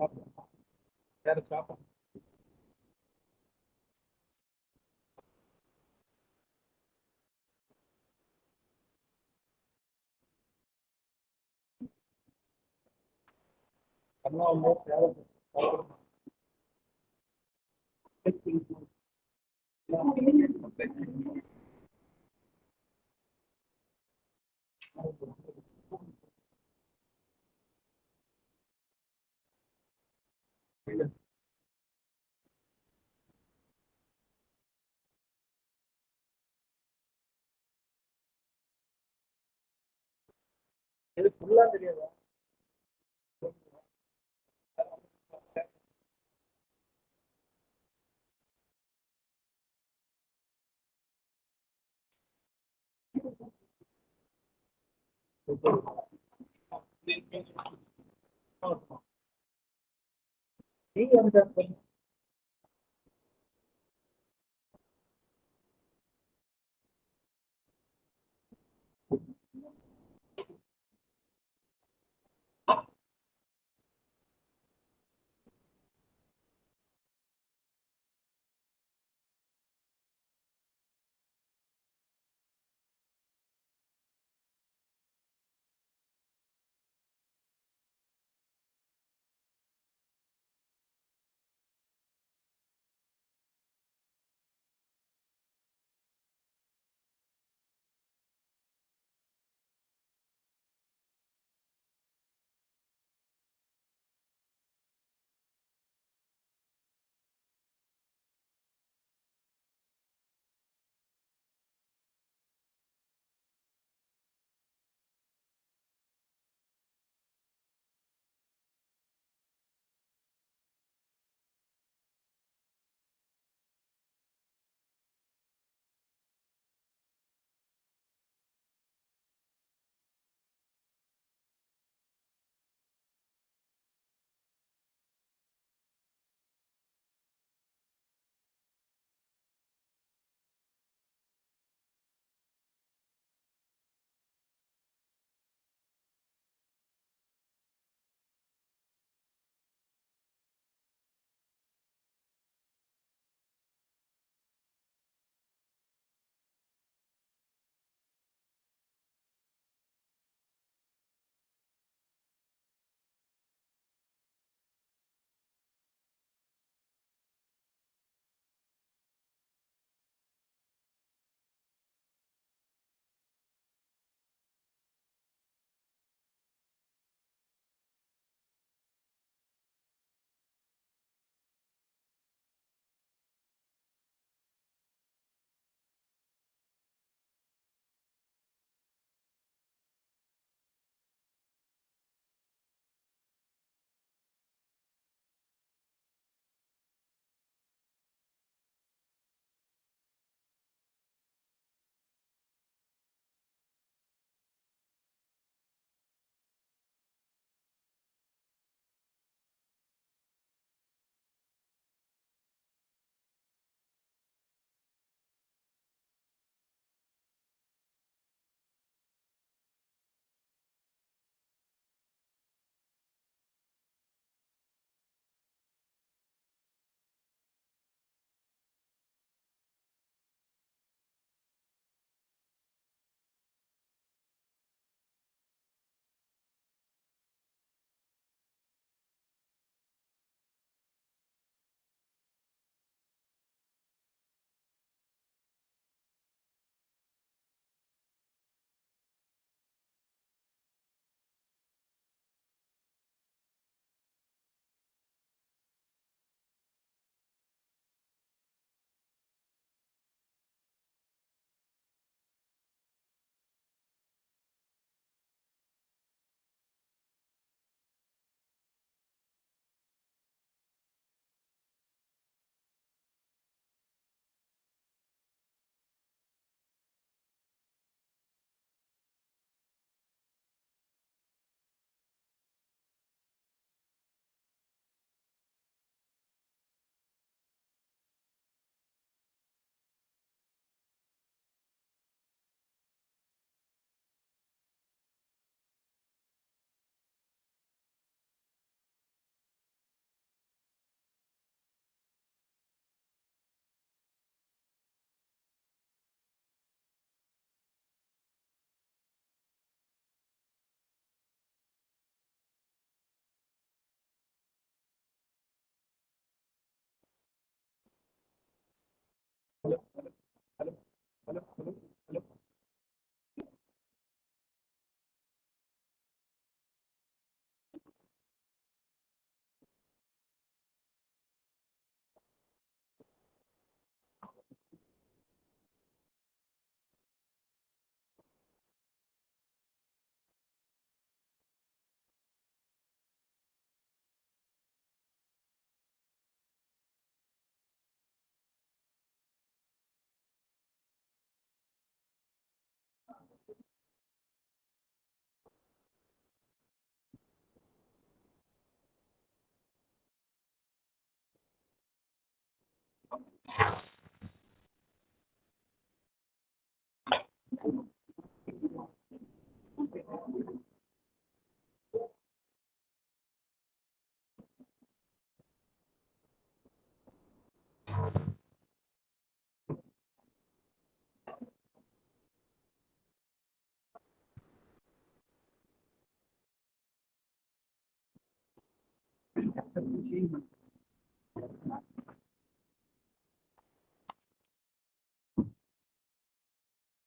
யாரு சாப்பிட அண்ணா வந்து யாரு இது ஃபுல்லா தெரியாதா நீங்க வந்து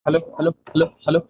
हेलो हेलो हेलो हेलो।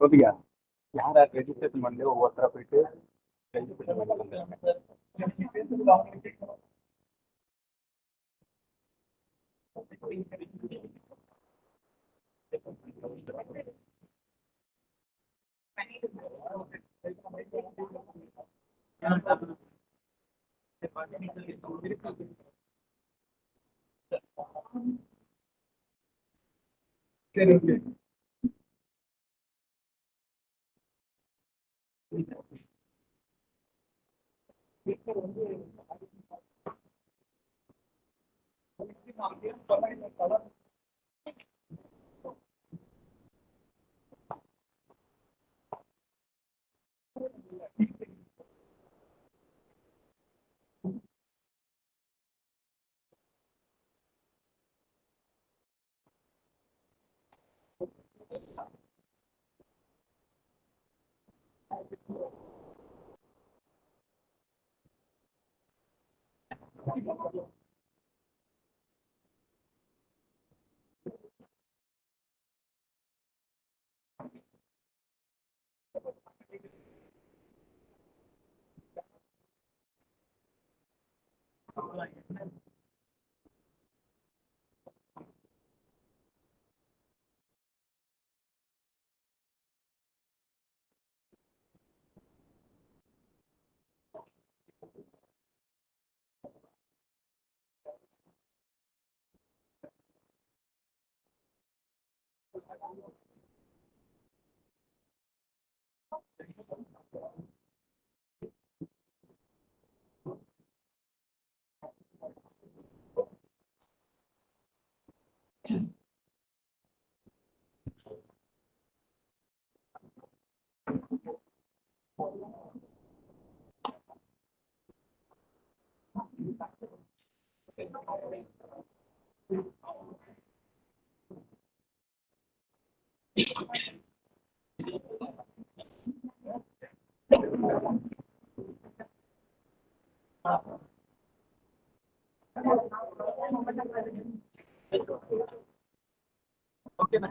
ஓகேயா? யார் யார் ரெஜிஸ்ட்ரேஷன் பண்ணி ஒவ்வொருத்தரா போயிட்டு ரெஜிஸ்ட்ரேஷன் பண்ணி வந்துடுறாங்க. சரி ஓகே. ஓகேண்ணா.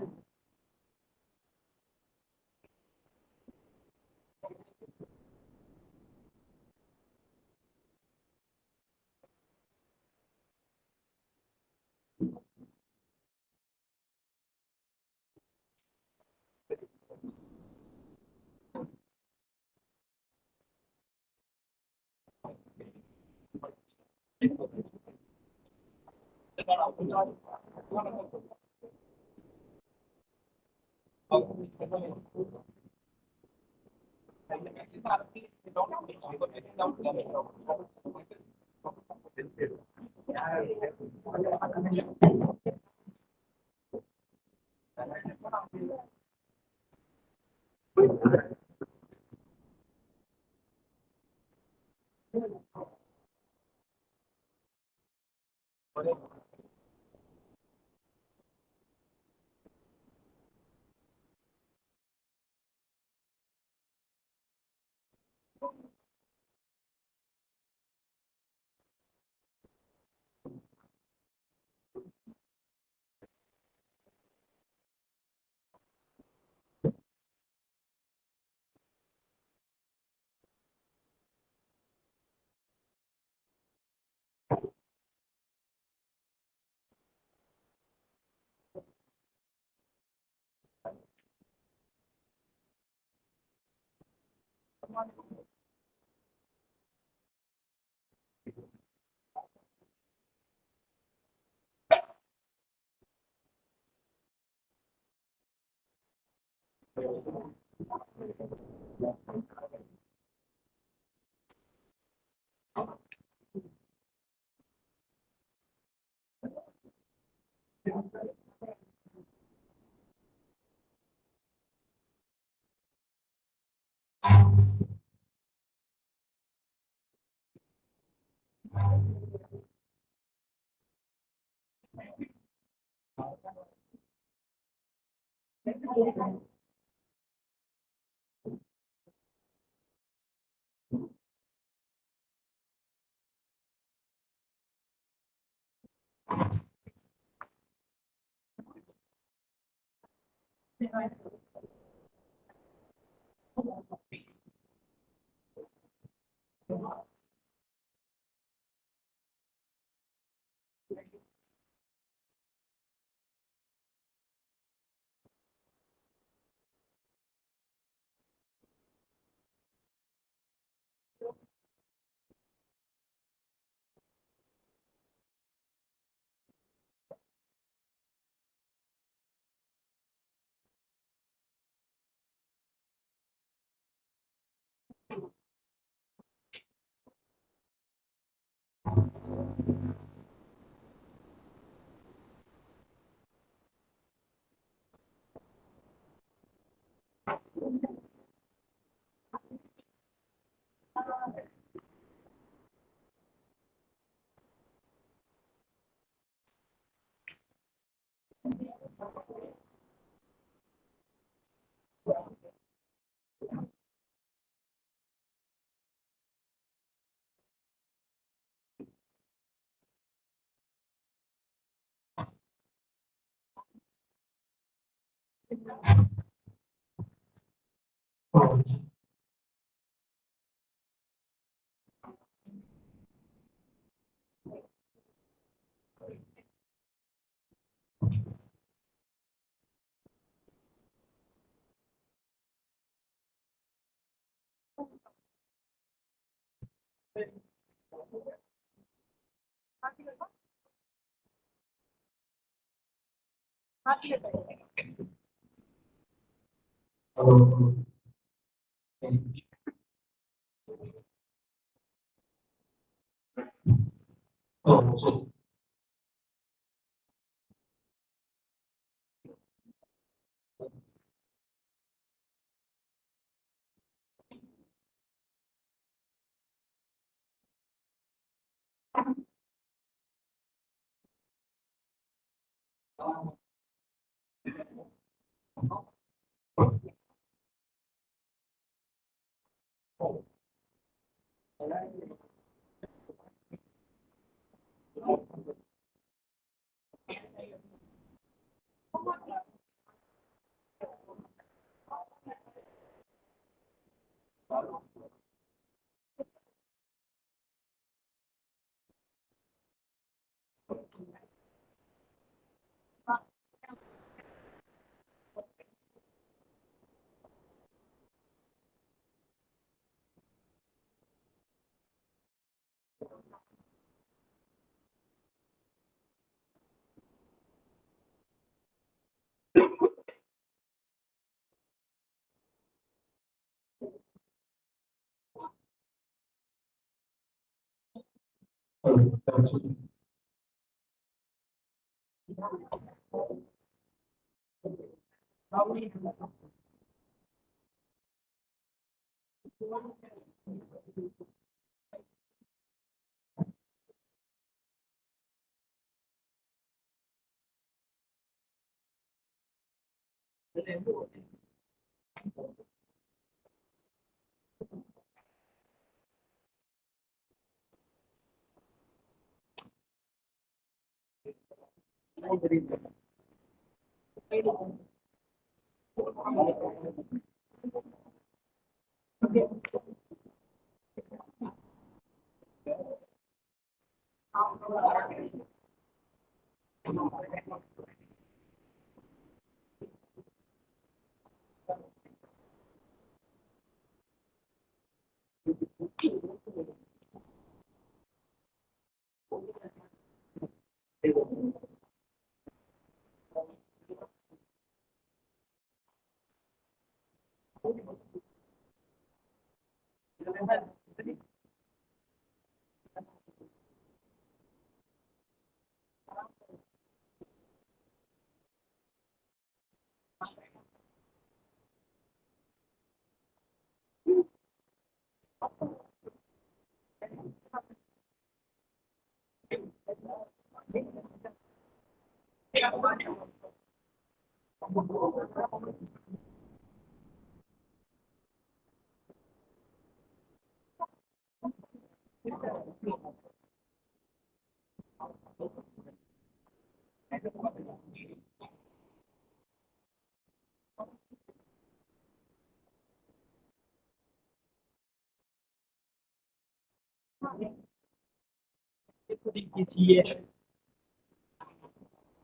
ये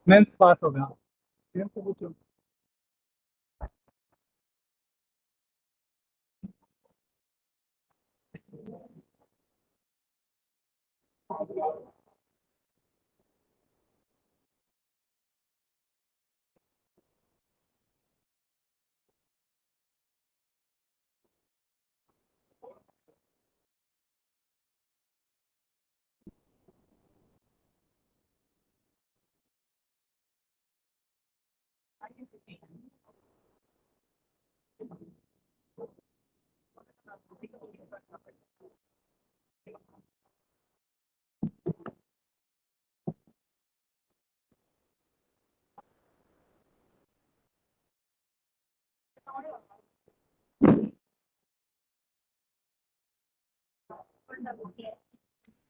मैं पास हो गया। मेरे को पूछो।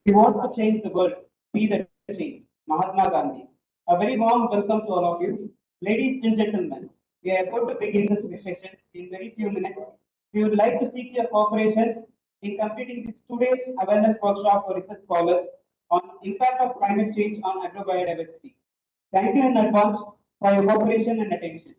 He wants to change the world, be the change. Mahatma Gandhi. A very warm welcome to all of you. Ladies and gentlemen, we are about to begin this session in very few minutes. We would like to seek your cooperation in completing this today's awareness workshop for research scholars on impact of climate change on agrobiodiversity. Thank you in advance for your cooperation and attention.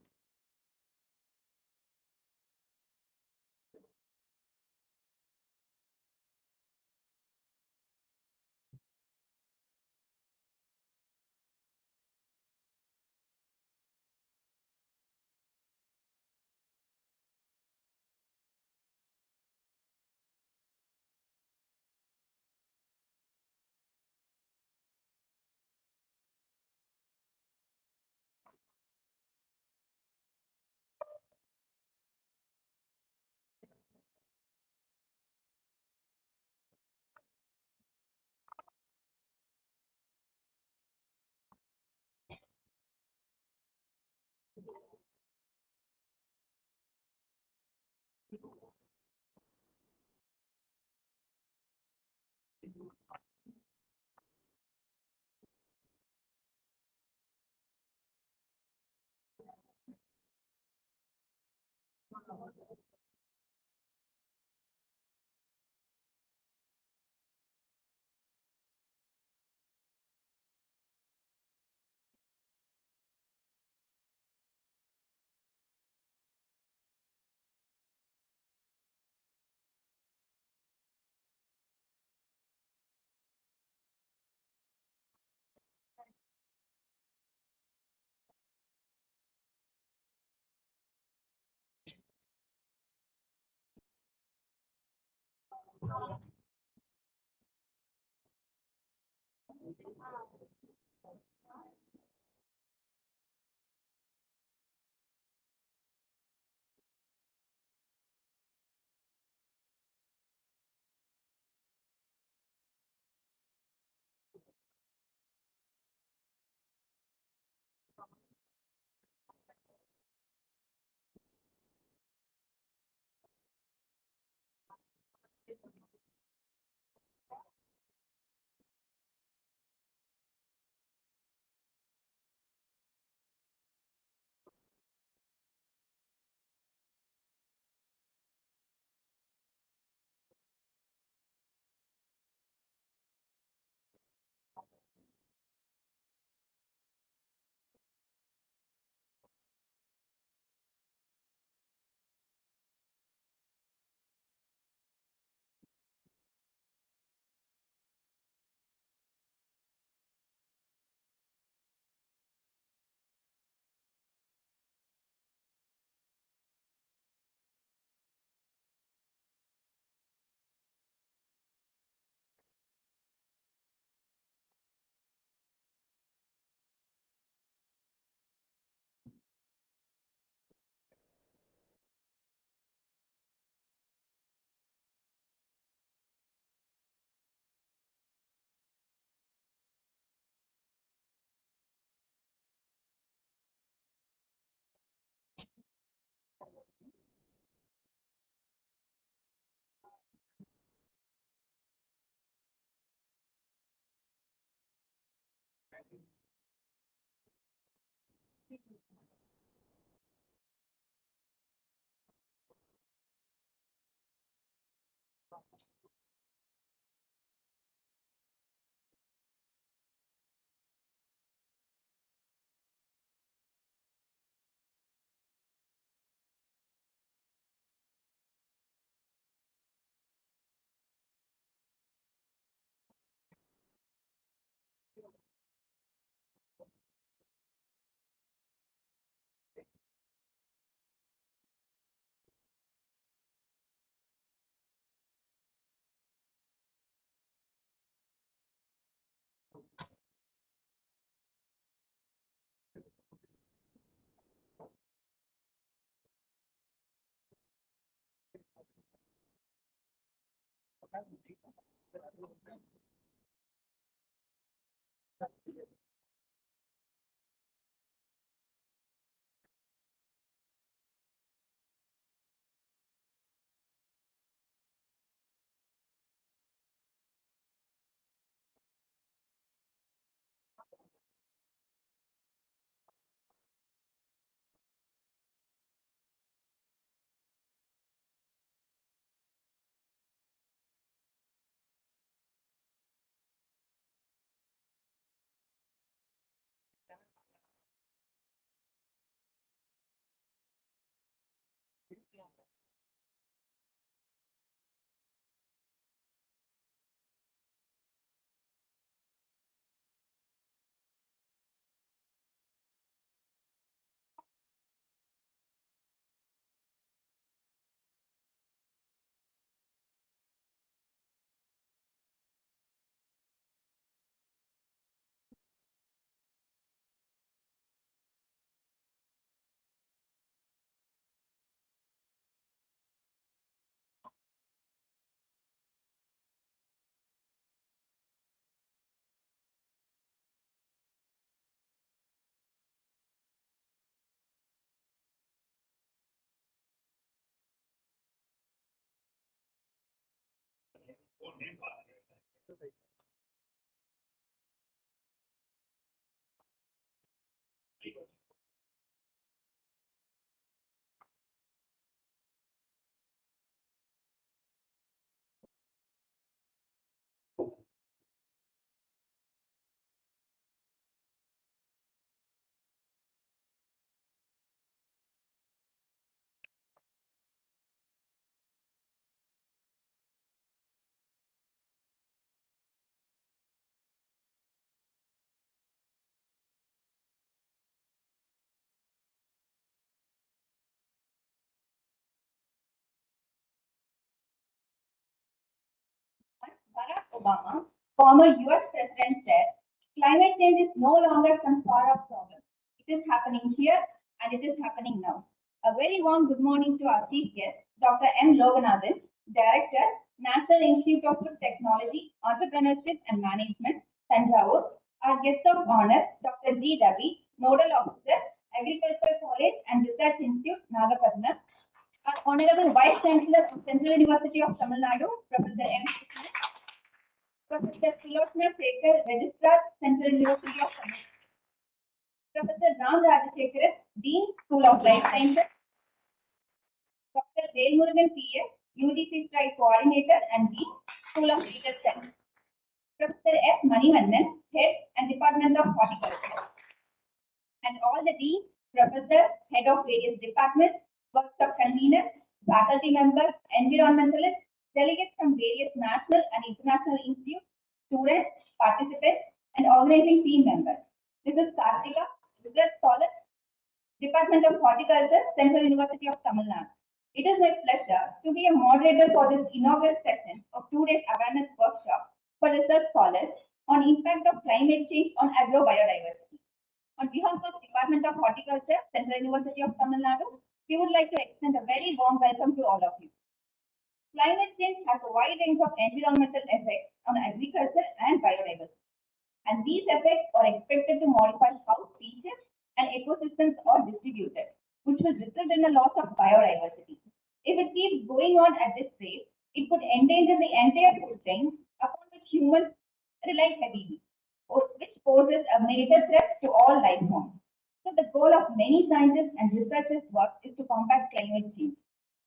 Barack Obama, former US President, said climate change is no longer some far off problem. It is happening here and it is happening now. A very warm good morning to our chief guest, Dr. M. Loganathan, Director, National Institute of Technology, Entrepreneurship and Management, Tanjavur. Our guest of honor, Dr. G. Ravi, Nodal Officer, Agricultural College and Research Institute, Nagapattinam. Our Honorable Vice Chancellor of Central University of Tamil Nadu, Professor M. Professor Sulochana Sekar, Registrar, Central University of Tamil Nadu. Professor Ram Rajashekharan, Dean, School of Life Sciences. Dr. Velmurugan P.S., UGC Strike Coordinator and Dean, School of Leadership Studies. Professor F. Manivannan, Head and Department of Horticulture. And all the deans, professors, head of various departments, workshop conveners, faculty members, environmentalists, delegates from various national and international institutes, students, participants, and organizing team members. This is Kartika, research scholar, Department of Horticulture, Central University of Tamil Nadu. It is my pleasure to be a moderator for this inaugural session of 2 days awareness workshop for research scholars on impact of climate change on agrobiodiversity. On behalf of Department of Horticulture, Central University of Tamil Nadu, we would like to extend a very warm welcome to all of you. Climate change has a wide range of environmental effects on agriculture and biodiversity. And these effects are expected to modify how species and ecosystems are distributed, which will result in a loss of biodiversity. If it keeps going on at this rate, it could endanger the entire food chain upon which humans rely heavily, which poses a major threat to all life forms. So the goal of many scientists and researchers' work is to combat climate change.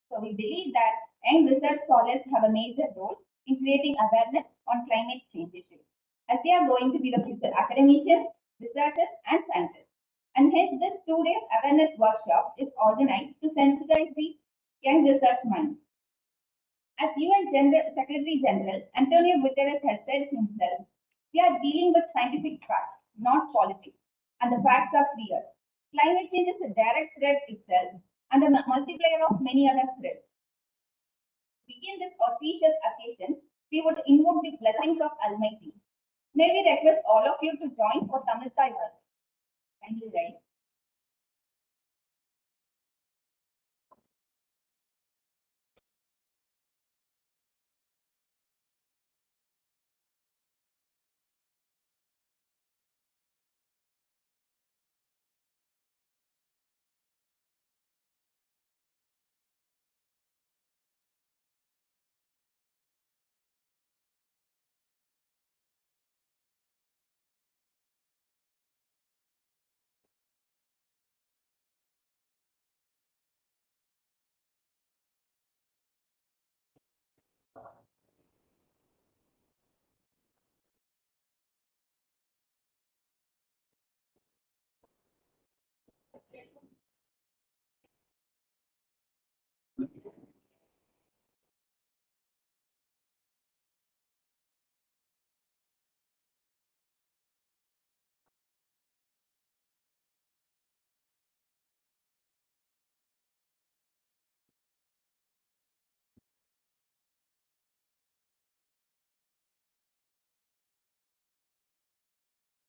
So we believe that young research scholars have a major role in creating awareness on climate change issues, as they are going to be the future academicians, researchers, and scientists. And hence, this 2 days awareness workshop is organized to sensitize the young research minds. As UN Secretary General Antonio Guterres has said himself, we are dealing with scientific facts, not politics, and the facts are clear. Climate change is a direct threat itself and a multiplier of many other threats. To begin this auspicious occasion, we would invoke the blessings of Almighty. May we request all of you to join for Tamil Sai verse. Thank you, guys.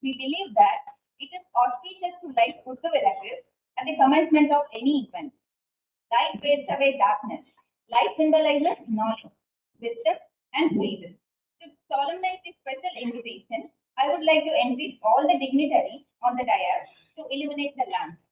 We believe that it is auspicious to light Utsavilaku at the commencement of any event. Light drives away darkness. Light symbolizes knowledge, wisdom, and freedom. To solemnize this special invitation, I would like to invite all the dignitaries on the dais to illuminate the lamp.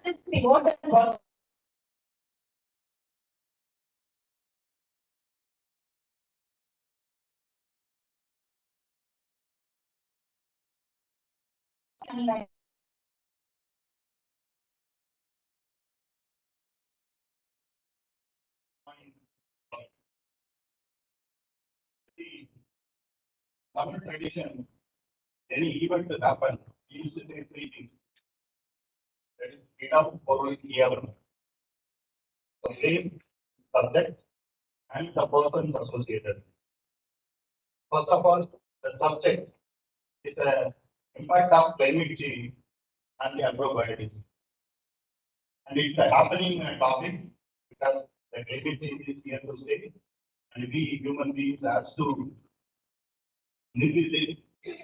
This reward and God. Tamil tradition, any event that happens, we used to say three things. That is, Idam, Porul, Iyavam. The same subject and the persons associated. First of all, the subject is the impact of climate change and the agrobiology. And it's a happening topic because the climate change is here to stay, and we human beings have to live with it.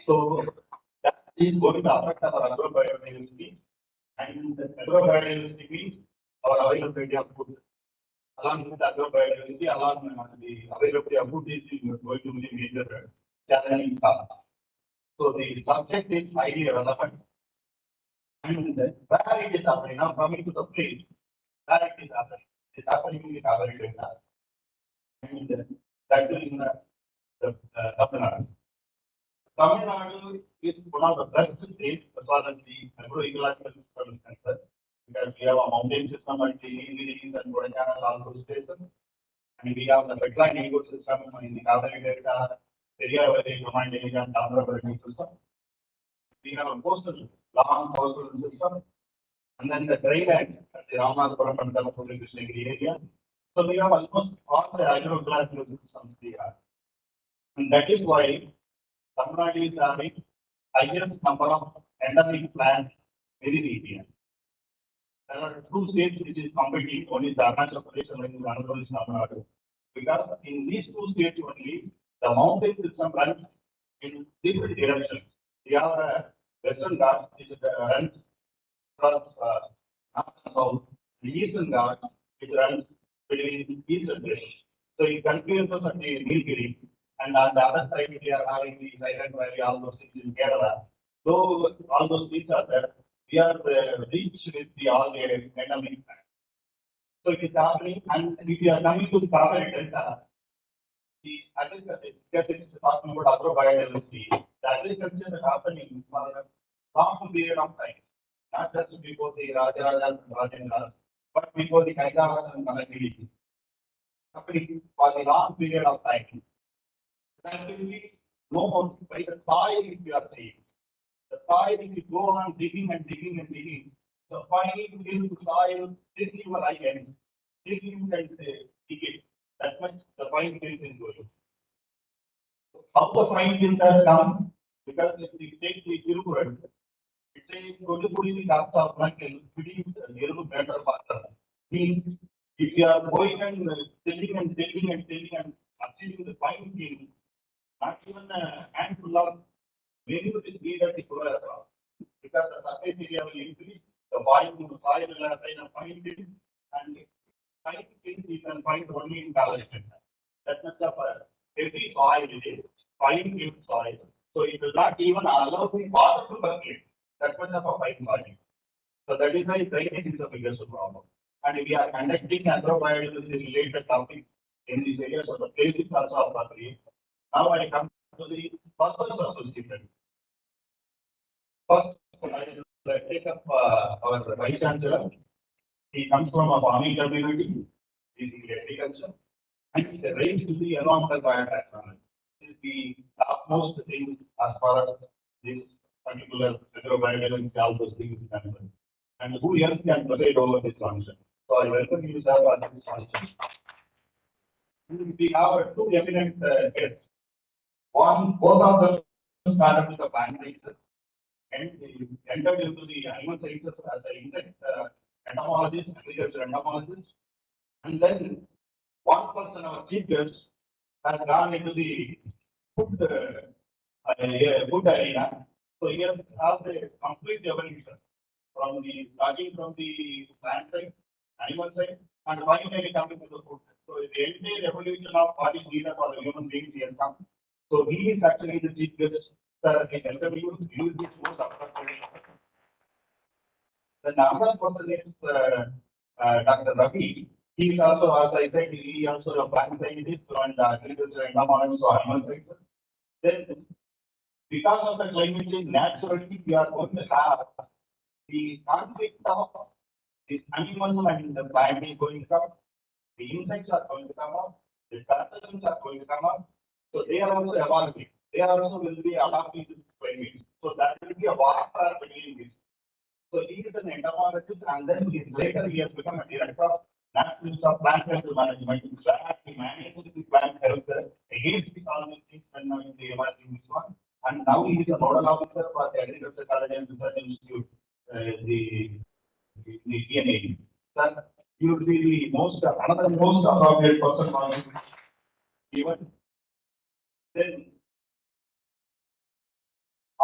So that is going to affect our agrobiodiversity, and the agrobiodiversity means our availability of food. Along with agrobiodiversity, along with the availability of food is going to be a major challenging task. So the subject is highly relevant. And where it is happening, now coming to the place, where it is happening. It's happening in the Kaveri Delta. And that is in the Tamil Nadu. Tamil Nadu is one of the best states as far as the agroecological system is concerned, because we have a mountain system and the Nilgiris and Kodaikanal, all those places. And we have the wetland ecosystem in the Kaveri Delta, Periyar Valley, Ramayana, and Tamil Nadu system. We have a coastal, long coastal system, and then the dry land at the Ramanathapuram and Dalapur Krishnagiri area. So we have almost all the hydrographical systems we have. And that is why Tamil Nadu is having highest number of endemic plants within India. There are two states which is competing, one is Arunachal Pradesh and another is Tamil Nadu. Because in these two states only, the mountain system runs in different directions. We have a Western Ghats, which runs across north and south. The Eastern Ghats, which runs between east and west. So it continues to the Nilgiri, and on the other side we are having the Silent Valley, all those things in Kerala. So all those things are there. We are reached with the all the endemic plants. So it is happening, and if you are coming to the carbon delta, the agriculture, because it's talking about agrobiodiversity, the agriculture is happening for a long period of time, not just before the Rajas and Rajendras, but before the Kaitavas and Malakiri. Happening for a long period of time. Practically, no one by the soil, if you are saying. The soil, if you go on digging and digging and digging, the fine in soil, this is what I can, this you can say, dig it. That much the fine is going. How the fine things have come? Because if we take the Tirukural, it says, go to put in the gas of Michael, pretty little better faster. Means, if you are going and selling and selling and selling and achieving the fine thing, not even a handful of maybe it is needed to grow across. Because the surface area will increase, the volume of the soil will assign a fine thing, and fine things you can find only in Palestine. That much of a heavy soil it is, fine grained soil. So it will not even allow the water to percolate. That much of a fine soil. So that is why drainage is the biggest problem. And we are conducting agrobiodiversity related topics in these areas, so the place is also appropriate. Now I come to the purpose associated. First, I will take up our vice chancellor. He comes from a farming community, he's in agriculture, and he's arranged to the environmental biotaxonomy. This is the topmost thing as far as this particular agrobiodiversity, all those things is concerned. And who else can preside over this function? So I welcome you, sir, for this function. We have two eminent guests. One, both of them started with the plant sciences and they entered into the animal sciences as an insect entomologist, agriculture entomologist. And then one person, our chief guest, has gone into the food, food arena. So he has a complete evolution from the starting from the plant side, animal side, and finally coming to the food. So the entire evolution of what is needed for the human beings he has come. So he is actually the chief guest. Sir, I welcome you. Use this most appropriate. The number person is Dr. Ravi. He is also, as I said, he is also a plant scientist and agriculture entomologist or animal scientist. Then, because of the climate change, naturally we are going to have the conflict of the animals and the plant is going to come. The insects are going to come up. The pathogens are going to come up. So they are also evolving. They also will be adapting to this climate. So that will be a warfare between this. So he is an entomologist, and then later he has become a director of National Institute of Plant Health Management. He manages the plant health against the colony things when they emerging this one. And now he is a nodal officer for the Agriculture College and Research Institute, the DNA. Sir, you will be the most another most appropriate person for this. Even then,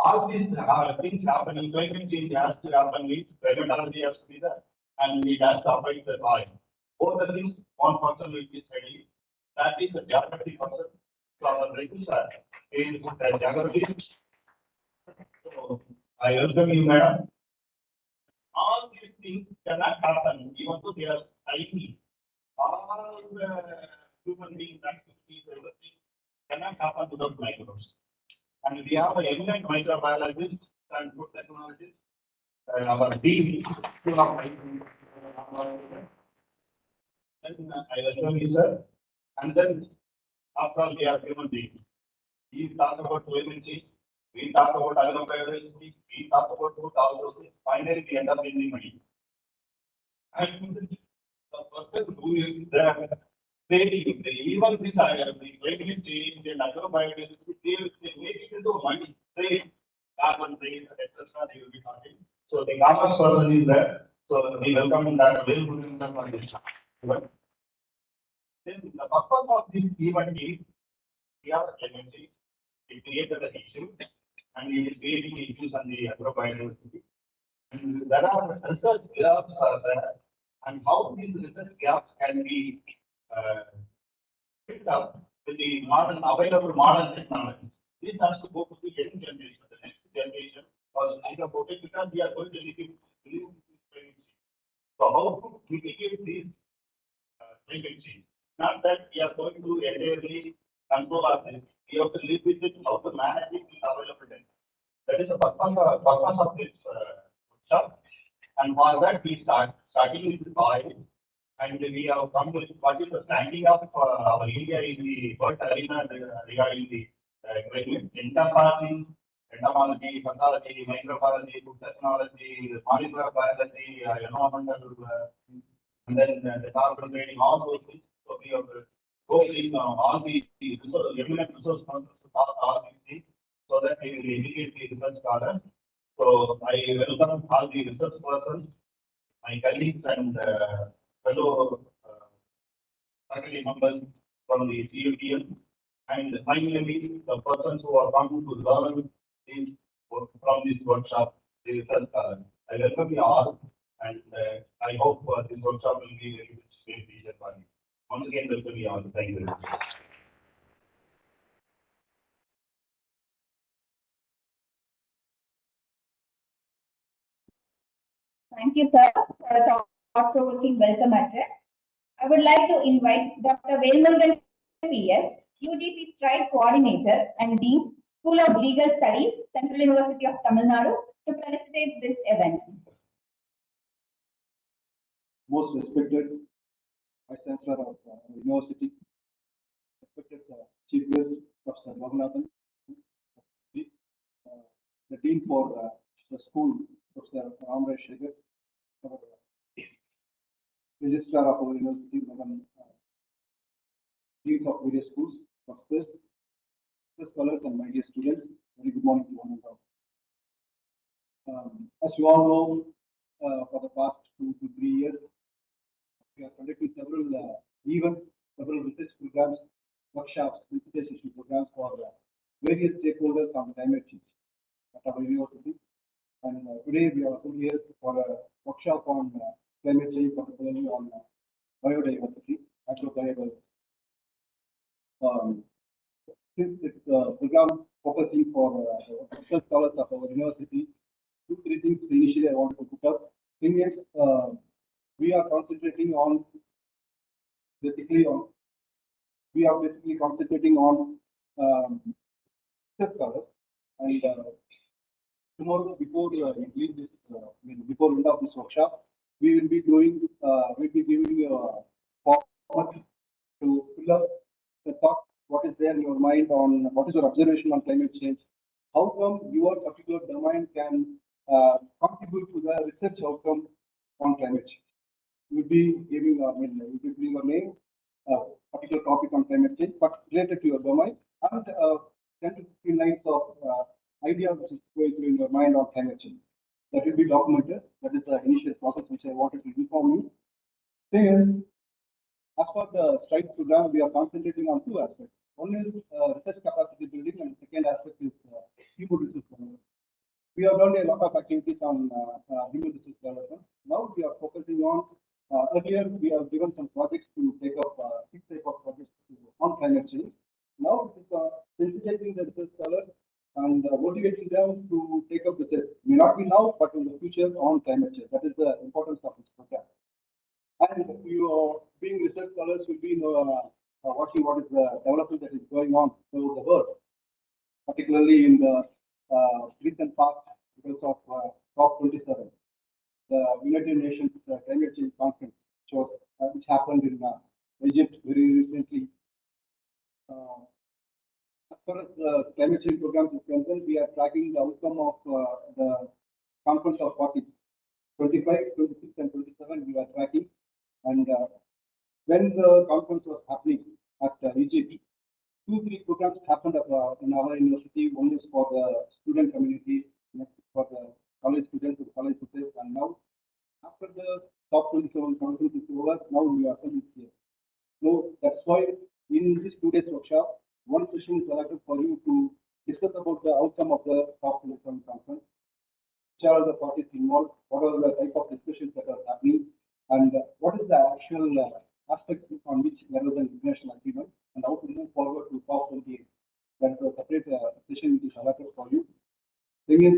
all these things happening, climate change has to happen, climatology has to be there, and it has to affect the soil. Both the things, one person will be studying. That is the geography person. So our regulator is the geography. So I welcome you, madam. All these things cannot happen, even though they are tiny. All human beings, activities, everything cannot happen without microbes. And we have an eminent microbiologist and food technologist, our dean, School of then I welcome you, sir. And then, after all, we are human beings. We talk about climate change, we talk about agrobiodiversity, we talk about food, all those things. Finally, we end up in the money. And the person who is there, even this the climate change and agrobiodiversity, they make it into money, trade, carbon trade, etc. They will be talking. So the commerce person is there. So we welcome that very good for this. But then the purpose of this event is we have a climate change. It created an issue and it is creating issues on the agrobiodiversity. And there are research gaps are there, and how these research gaps can be picked up with the modern available modern technology. This has to go to the young generation, the next generation, or think about it because we are going to live in this. So how to mitigate these climate change. Not that we are going to entirely control ourselves. We have to live with it, how to manage it is available. That is the purpose of this workshop. And for that, we starting with oil. And we have come to what is the standing of our India in the world arena regarding the climate, entomology, pathology, microbiology, food technology, molecular biology, environmental, and then the carbon grading, all those things. So we have going all the resource, eminent resource persons to talk all these things so that we will educate the research scholars. So I welcome all the research persons, my colleagues and fellow faculty members from the CUTM, and finally the persons who are coming to learn this from this workshop, the research scholars. I welcome you all, and I hope this workshop will be very beneficial for you. Once again, welcome you all. Thank you very much. Thank you, sir, for a thought-provoking welcome address. I would like to invite Dr. Velmurugan PS, UGP Stride Coordinator and Dean, School of Legal Studies, Central University of Tamil Nadu, to felicitate this event. Most respected Vice Chancellor of University, respected Chief Guest, Professor Raghunathan, the Dean for the school, Professor Ramray Shekhar, Registrar of our University, Madam Deans of various schools, professors, scholars, and my dear students. Very good morning to one and all. As you all know, for the past 2 to 3 years, we are conducting several events, several research programs, workshops, sensitization programs for various stakeholders on climate change at our university. And today we are also here for a workshop on climate change, particularly on biodiversity, agrobiodiversity. Since this program focusing for research scholars of our university, 2-3 things initially I wanted to put up. Thing is, we are concentrating on basically concentrating on research scholars, and tomorrow before we leave this, before end of this workshop, we will be doing, we'll be giving you a format to fill up the thought, what is there in your mind on what is your observation on climate change, how come your particular domain can contribute to the research outcome on climate change. We'll be giving, we'll be giving your name, particular topic on climate change, but related to your domain, and 10 to 15 lines of idea which is going through in your mind on climate change. That will be documented. That is the initial process which I wanted to inform you. Thing is, as for the STRIDE program, we are concentrating on 2 aspects. One is research capacity building, and the second aspect is human resource development. We have done a lot of activities on human resource development. Now we are focusing on, earlier we have given some projects to take up 6 type of projects on climate change. Now it is sensitizing the research scholars and motivating them to take up research. May not be now, but in the future on climate change. That is the importance of this program. And you, being research scholars, will be watching what is the development that is going on through the world, particularly in the recent past because of COP27, the United Nations Climate Change Conference, which happened in Egypt very recently. As far as the climate change program is concerned, we are tracking the outcome of the conference of parties 25, 26, and 27. We are tracking, and when the conference was happening at Egypt, 2-3 programs happened in our university. One is for the student community, next for the college students and college students, and now after the COP27 conference is over, now we are coming here. So that's why in this 2 days workshop, one session is allotted for you to discuss about the outcome of the COP27 conference, which are the parties involved, what are the type of discussions that are happening, and what is the actual aspects on which there was an international agreement, and how to move forward to COP28. That is a separate session which is allotted for you. Thing is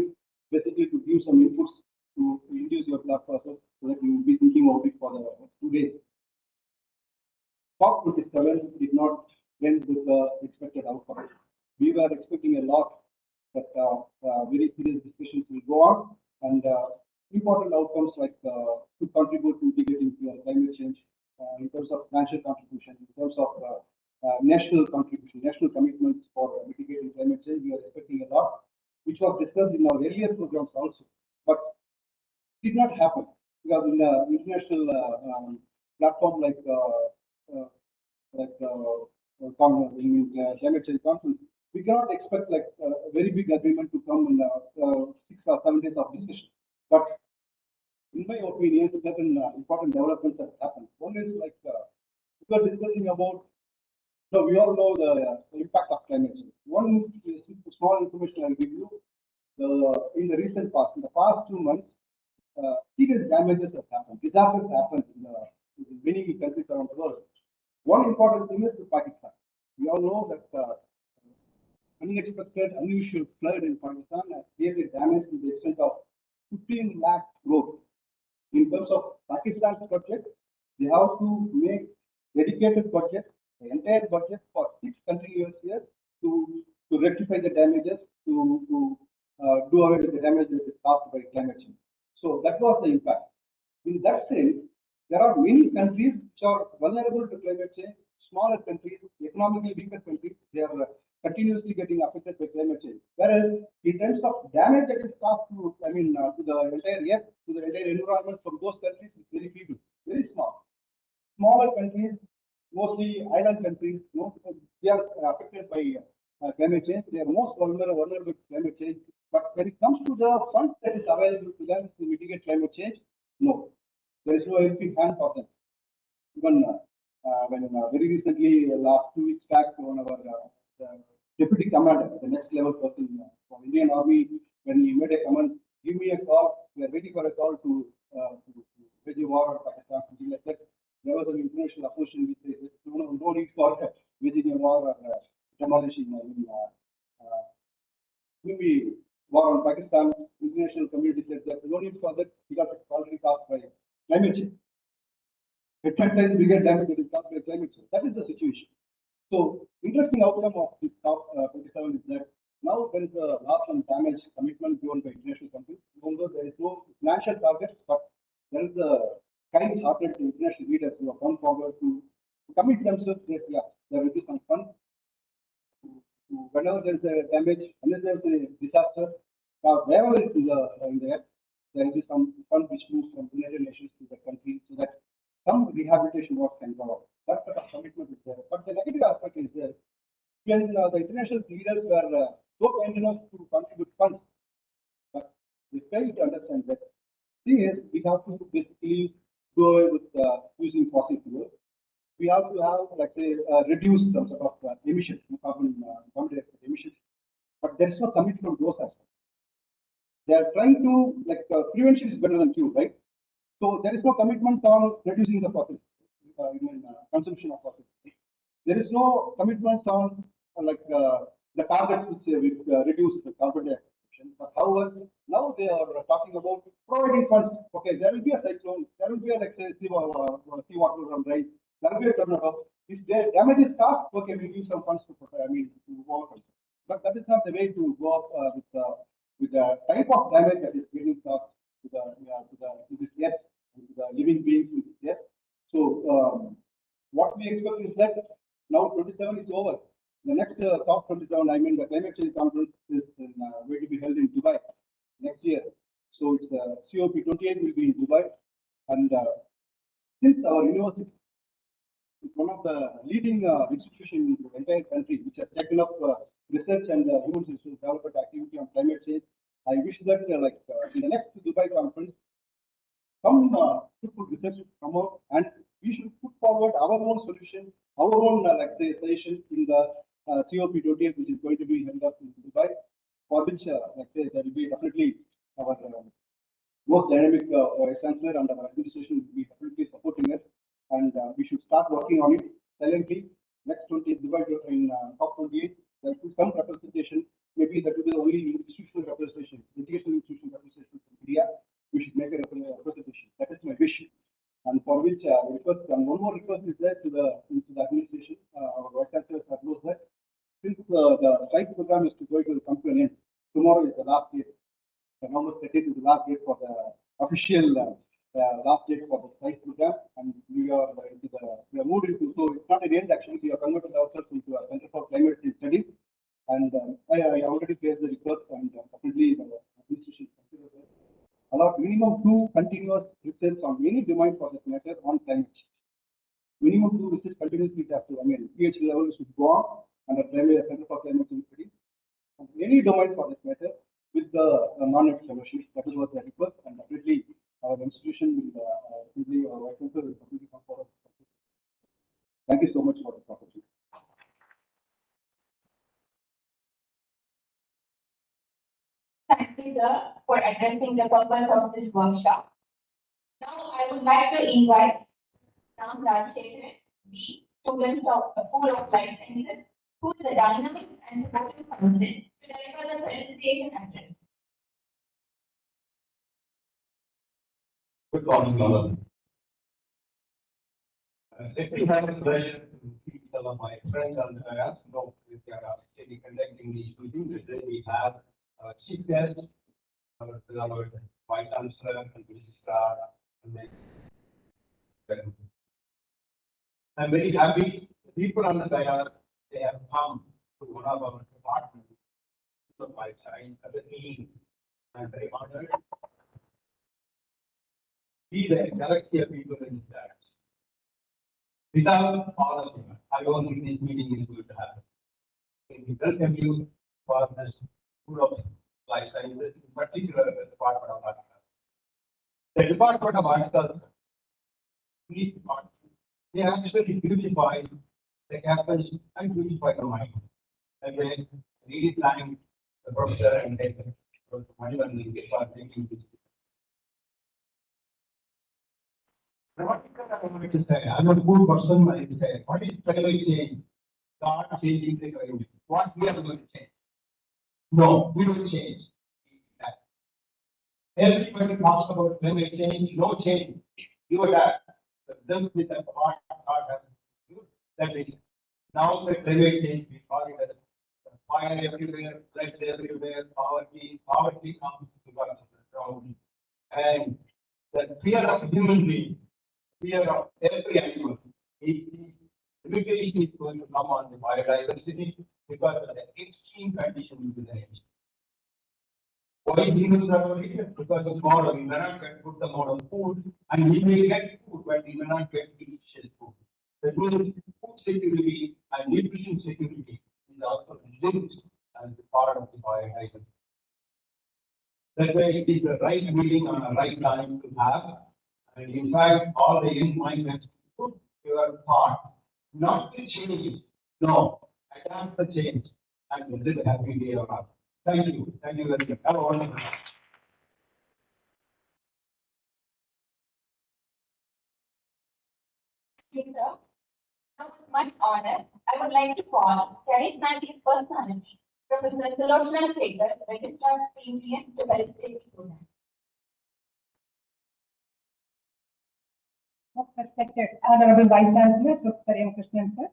basically to give some inputs to induce your thought process so that you will be thinking about it for the next 2 days. COP27 did not end with the expected outcome. We were expecting a lot that very serious discussions will go on and important outcomes like to contribute to mitigating climate change in terms of financial contribution, in terms of national contribution, national commitments for mitigating climate change. We are expecting a lot, which was discussed in our earlier programs also, but did not happen because in the international platform climate change conference, we cannot expect like a very big agreement to come in 6 or 7 days of discussion. But in my opinion, certain important developments have happened. One is like we are discussing about. So we all know the impact of climate change. One small information I'll give you. In the recent past, in the past 2 months, serious damages have happened. Disasters happened in many countries around the world. One important thing is Pakistan. We all know that unexpected, unusual flood in Pakistan has created damage to the extent of 15 lakh crore. In terms of Pakistan's budget, they have to make dedicated budget, the entire budget for 6 continuous years to rectify the damages, to do away with the damages caused by climate change. So that was the impact. In that sense, there are many countries which are vulnerable to climate change, smaller countries, economically weaker countries, they are continuously getting affected by climate change. Whereas in terms of damage that is caused to, to the entire earth, to the entire environment from those countries, is very feeble, very small. Smaller countries, mostly island countries, they are affected by climate change. They are most vulnerable to climate change. But when it comes to the funds that is available to them to mitigate climate change, no, there is no helping hand for them. Even when very recently, last 2 weeks back, one of our deputy commander, the next level person from Indian Army, when he made a comment, give me a call. We are waiting for a call to wage a war on Pakistan, something like that. There was an international opposition which says no need for waging a war or demolishing maybe war on Pakistan. International community said that no need for that because it's already caused by climate change. At 10 times bigger damage that is caused by climate change. That is the situation. So interesting outcome of this COP27 is that now there is a loss and damage commitment given by international countries. Even though there is no financial targets, but there is a kind-hearted international leaders who have come forward to commit themselves that there will be some funds whenever there is a damage, unless there is a disaster, wherever it is in the earth, there will be some fund which moves from United Nations to the country so that some rehabilitation work can go on. That sort of commitment is there. But the negative aspect is there. When the international leaders were so kind enough to contribute funds, but they fail to understand that thing is we have to basically go with using fossil fuels. We have to have, like say, reduce some sort of emissions, carbon dioxide emissions. But there is no commitment from those aspects. They are trying to, prevention is better than cure, right? So there is no commitment on reducing the fossil consumption of fossil. There is no commitment on the targets which reduce the carbon dioxide emission. But however, now they are talking about providing funds. Okay, there will be a cyclone, there will be a seawater run rise, there will be a tornado. If the damage is caused, okay, we give some funds to overcome. But that is not the way to go up with the type of damage that is getting caused to this earth, to the living beings in this earth. So what we expect is that now 27 is over. The next COP27, the climate change conference is going to be held in Dubai next year. So it's COP28 will be in Dubai, and since our university is one of the leading institutions in the entire country, which has taken up research and human resource development activity on climate change, I wish that in the next Dubai conference, some fruitful research should come out, and we should put forward our own solution, our own suggestions in the COP28, which is going to be held up in Dubai, for which there will be definitely our most dynamic chancellor and our administration will be definitely supporting us, and we should start working on it silently. Next 20th Dubai in COP28, there will be some representation. Maybe that will be the only institutional representation, educational institutional representation from India. We should make a representation. That is my wish, and for which request. And one more request is there to the site program is going to come to an end. Tomorrow is the last day. November 30th is the last date for the official last date for the site program, and we are moved into, so it's not an end actually, we have converted ourselves into a Center for Climate Change Studies, and I already placed the request, and definitely the administration consider that. Allot minimum 2 continuous research on any domain for this matter on climate change. Minimum 2 research continuously has to, PhD level should go on under Center for Climate Change Studies, on any domain for this matter, with the non-net fellowship. That is what the request, and definitely our institution will, definitely our vice chancellor will definitely come forward. Thank you so much for this opportunity. Thank you, sir, for addressing the purpose of this workshop. Now, I would like to invite Ram Rajshekharan, the student of the School of Life Sciences, who is the dynamic and supporting consultant, to deliver the presentation address. Good morning, all. Let me have a pleasure to see some of my friends and as you know, we are actually conducting these meetings. Today we have chief guest, our vice chancellor and registrar. I'm very happy. People on the side, they have come to one of our departments of life science as a team. I'm very honored. These are a galaxy of people in that. Without all of them, I don't think this meeting is going to happen. We welcome you for this School of Life Sciences, in particular the Department of Agriculture. The Department of Agriculture, they actually beautify the campus and beautify the mind. And then really thank the professor and Dr. Manivannan for taking this. What I want to say, I'm a good person, I say, what is climate change? God changing the climate. What we are going to change? No, we will change. Everybody talks about climate change, no change. You are that, them with a heart, that is, now the climate change, we call it as fire everywhere, floods everywhere, poverty comes because of the drought. And the fear of human being, fear of every animal, limitation is going to come on the biodiversity because of the extreme conditions in the nature. Why humans are here? Because of tomorrow we may not get good amount of food, and we may get food, but we may not get delicious food. That means food security and nutrition security is also linked as a part of the biodiversity. That's why it is the right meeting on the right time to have. And in fact, all the young minds have to put your thought, not to change, no, adapt the change and live a happy day of life. Thank you very much. Have a wonderful day. Thank you, sir. Now, with much honor, I would like to call charismatic personality, Professor Sulochana Shekhar, Registrar Premium to participate in the program. Most respected Honorable Vice Chancellor, Professor M. Krishnan, sir.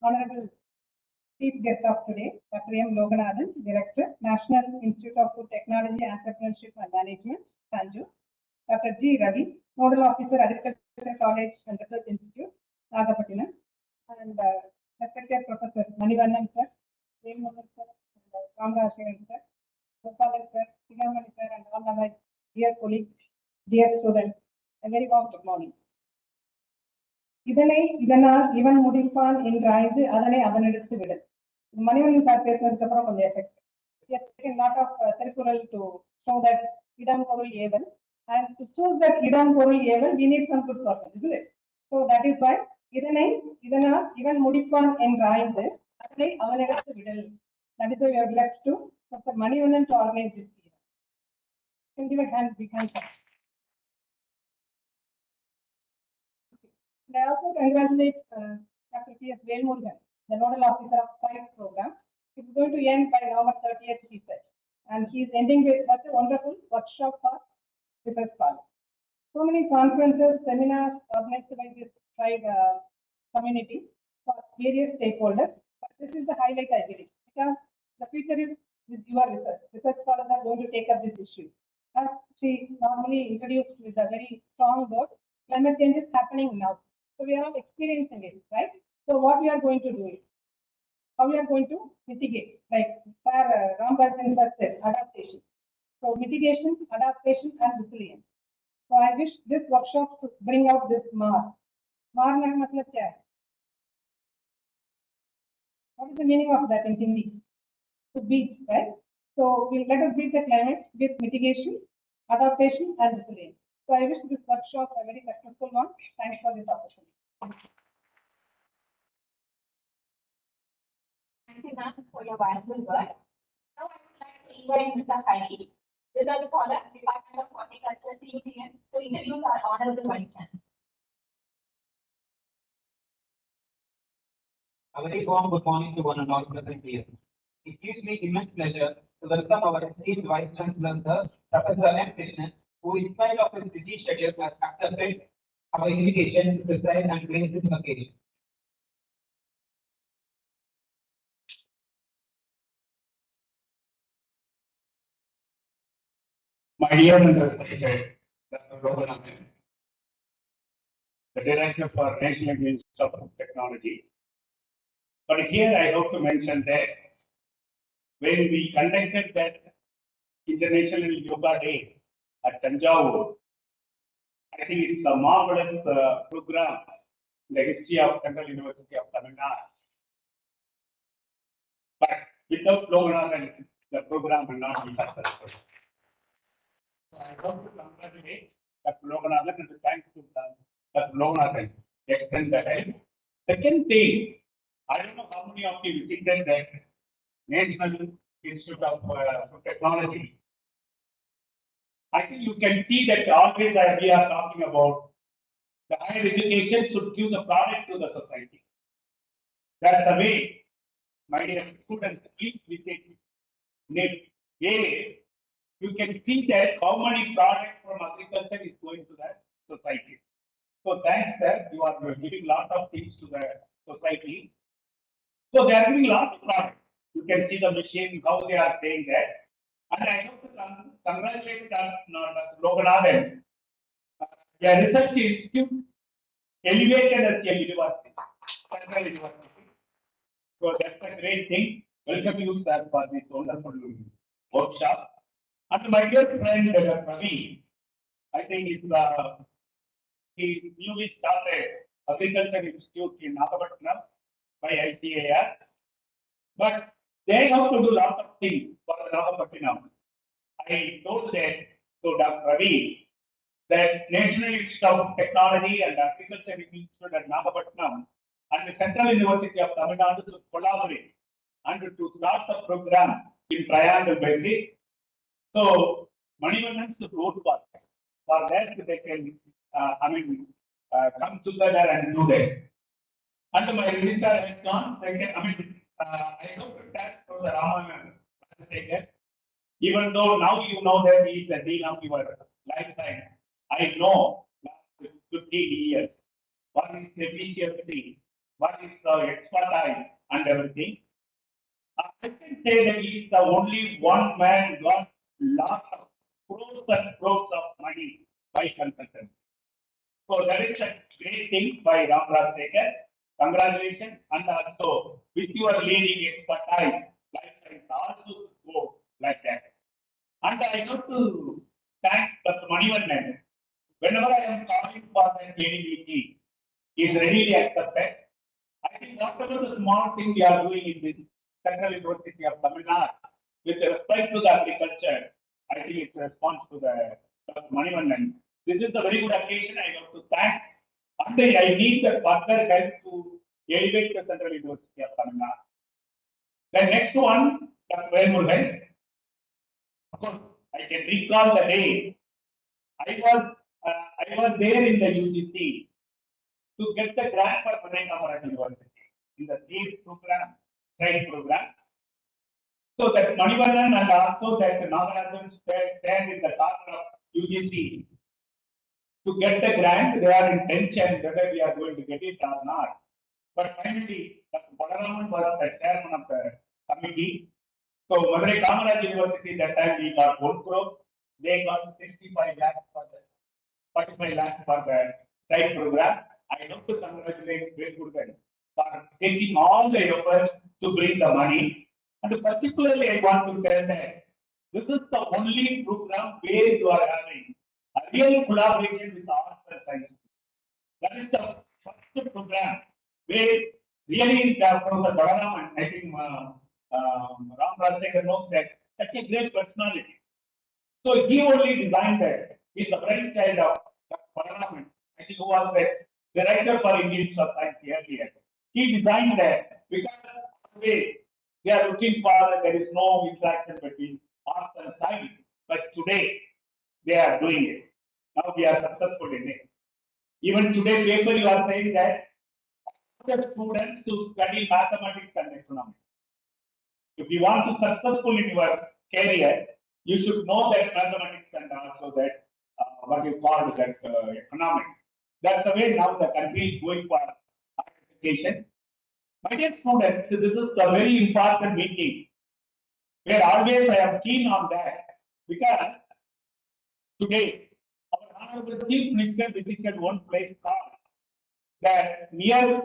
Honorable Chief Guest of today, Dr. M. Loganathan, Director, National Institute of Food Technology, Entrepreneurship and Management, Sanju. Dr. G. Ravi, Nodal Officer, Agricultural College and Research Institute, Nagapattinam. And respected Professor Manivannan, sir, Velmurugan, sir, Ram Rajshekharan, sir, Gopalan, sir, Sigamani, sir, and all our dear colleagues, dear students. A very warm good morning. இதனால் இவன் முடிப்பான் என்றாய்ந்து அதனை அவனெடுத்து விடு. Manivannan sir பேசுனதுக்கு அப்புறம் கொஞ்சம் effect lot of Thirukkural to show that இடம் பொருள் ஏவல், and to choose that இடம் பொருள் ஏவல் we need some good sources, isn't it? So that is why இதனால் இவன் முடிப்பான் என்றாய்ந்து அதனை அவனெடுத்து விடல். That is why we have left to Dr. Manivannan to organize this year. Can give a hand, big hand. I also congratulate Dr. P.S. Velmurugan, the Nodal Officer of Science Program. It's going to end by November 30th, he said. And he is ending with such a wonderful workshop for research scholars. So many conferences, seminars organized by this tribe community for various stakeholders. But this is the highlight, I believe. because the future is with your research. Research scholars are going to take up this issue. As she normally introduced with a very strong word, climate change is happening now. So we are all experiencing it, right? So what we are going to do is, how we are going to mitigate, like where Ram Bhajan said, adaptation. So mitigation, adaptation, and resilience. So I wish this workshop to bring out this MAR. MAR का मतलब क्या है? What is the meaning of that in Hindi? To beat, right? So we let us beat the climate with mitigation, adaptation, and resilience. So I wish this workshop a very successful one. Thanks for this opportunity. Thank you, ma'am, for your wonderful work. Now I would like to invite Mr. Heidi, Research Scholar, Department of Horticulture, CUTM, to introduce our honorable vice chancellor. A very warm good morning to one and all present here. It gives me immense pleasure to welcome our esteemed Vice Chancellor, Sir Professor M. Krishnan, who in spite of his busy schedule has accepted our invitation to preside and grace this occasion. My dear and respected Dr. Loganathan, the Director for National Institute of Technology. But here I hope to mention that when we conducted that International Yoga Day at Tanjavur, I think it's a marvelous program in the history of Central University of Tamil Nadu. But without Loganathan, the program will not be successful. So I hope to congratulate Dr. Loganathan and to thank to Dr. Loganathan extend the help. Second thing, I don't know how many of you visited that National Institute of Technology. I think you can see that always we are talking about the higher education should give the product to the society. That's the way, my dear students, please visit NIT. You can see that how many products from agriculture is going to the society. So thanks, sir. You are giving lot of things to the society. So they are giving lots of products. You can see the machine, how they are saying that. And I have to congratulate Dr. Loganathan. The research institute elevated as a university, Central University. So that's a great thing. Welcome you, sir, for this wonderful workshop. And my dear friend, Ravi, I think he newly started Agriculture Institute in Nagapattinam by ICAR. But they have to do lots of things for the Nagapattinam. I told that to Dr. Ravi that National Institute of Technology and Agriculture Institute at Nagapattinam and the Central University of Tamil Nadu to collaborate and to start the program in triangle basis. So Manivandan's road work for that they can come together and do that. And my minister has gone. I hope that for the Raman, even though now you know that he is the dean of your lifetime. I know last 15 years what is efficiency, what is the expertise and everything. I can say that he is the only one man got lots of crores and crores of money by consultants. So that is a great thing by Ram Rajsekar. Congratulations, and also with your leading expertise, lifetime also go like that. And I have to thank Dr. Manivandan. Whenever I am calling for that meeting, he is readily accepted. I think whatever the small thing we are doing in this Central University of Tamil Nadu, with respect to the agriculture, I think it's a response to the Dr. Manivandan. This is a very good occasion. I have to thank. And I need the further help to elevate the Central University of Tamil Nadu. The next one, Dr. Velmurugan. Of course, I can recall the day I was there in the UGC to get the grant for Panainamarad University in the SEED program, trade program. So that Manivandan and also that Nagarajan stand in the corner of UGC to get the grant. They are in tension whether we are going to get it or not. But finally, Dr. Balaraman was the chairman of the committee. So Madurai Kamaraj University that time we got 1 crore. They got 65 lakhs for the 45 lakhs for the site program. I have to congratulate Vedgurgan for taking all the efforts to bring the money. And particularly I want to tell that this is the only program where you are having a real collaboration with arts and science. That is the first program where really from the Balaram and I think Ram Rajshekhar knows that such a great personality. So he only designed that. He's the brainchild of Balaram. I think who was the director for Indian Society earlier. He designed that because always they are looking for there is no interaction between arts and science. But today they are doing it. Now we are successful in it. Even today paper you are saying that the students to study mathematics and economics. If you want to successful in your career, you should know that mathematics and also that what you call that economics. That's the way now the country is going for education. My dear students, this is a very important meeting where always I am keen on that because today our Honorable Chief Minister visited one place called the near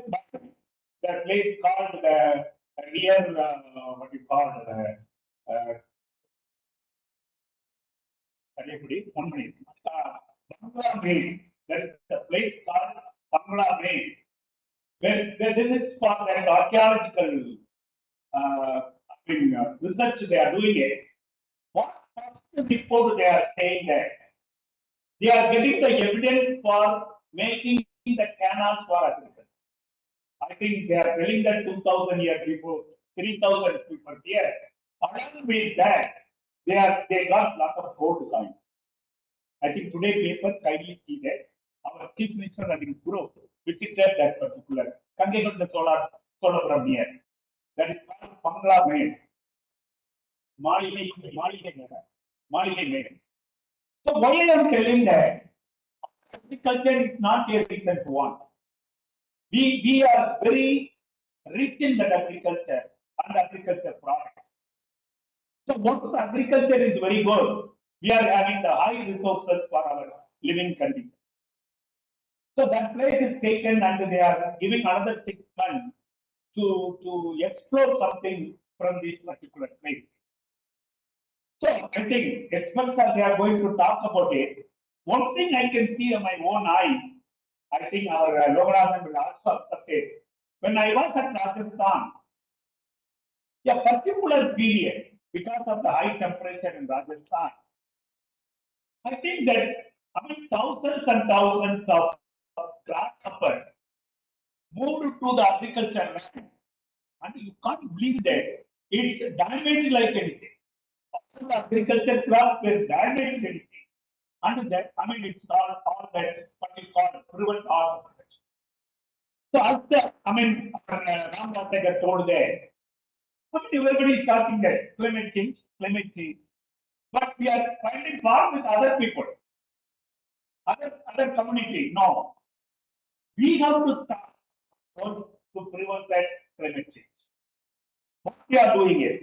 the place called the near what you call one minute. Bangla Main. There is a place called Bangla Main. Where this is for that archaeological research they are doing it. What report they are saying that they are getting the evidence for making the canals for agriculture. I think they are telling that 2000 years before, 3000 people here. Along with that, they got lot of gold coins. I think today paper kindly see that our chief minister having Guru visited that particular Kangegot the solar from here. That is called Bangla Main. Malige Main. So why I am telling that agriculture is not a recent one. We are very rich in that agriculture and agriculture products. So once agriculture is very good, we are having the high resources for our living conditions. So that place is taken and they are giving another 6 months to explore something from this particular place. So I think experts they are going to talk about it. One thing I can see on my own eye, I think our Loganathan will also accept it. When I was at Rajasthan, a particular period, because of the high temperature in Rajasthan, I think that thousands and thousands of grasshoppers moved to the agriculture land, and you can't believe that it's damaged like anything. All the agriculture crops were damaged anything. And that, it's all that what is called prevent all protection. So after, Ram Rajshekhar told that, everybody is talking that climate change. But we are finding fault with other people, other communities. No, we have to start to prevent that climate change. What we are doing is,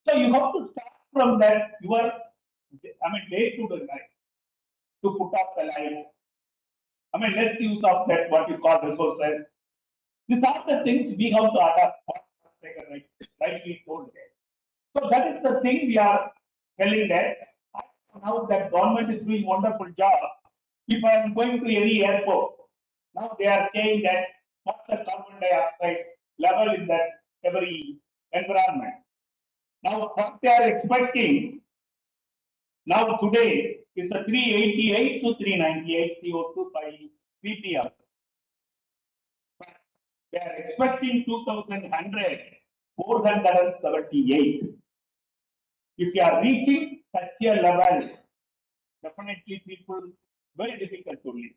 so you have to start from that your day to day life to put up the life. Let's use of that what you call resources. These are the things we have to adapt. Rightly told there. So that is the thing we are telling that now that government is doing wonderful job. If I am going to any airport, now they are saying that what's the carbon dioxide level in that every environment. Now what they are expecting now today is the 388 to 398 CO2 by ppm. They are expecting 2100, 478. If you are reaching such a level, definitely people very difficult to live.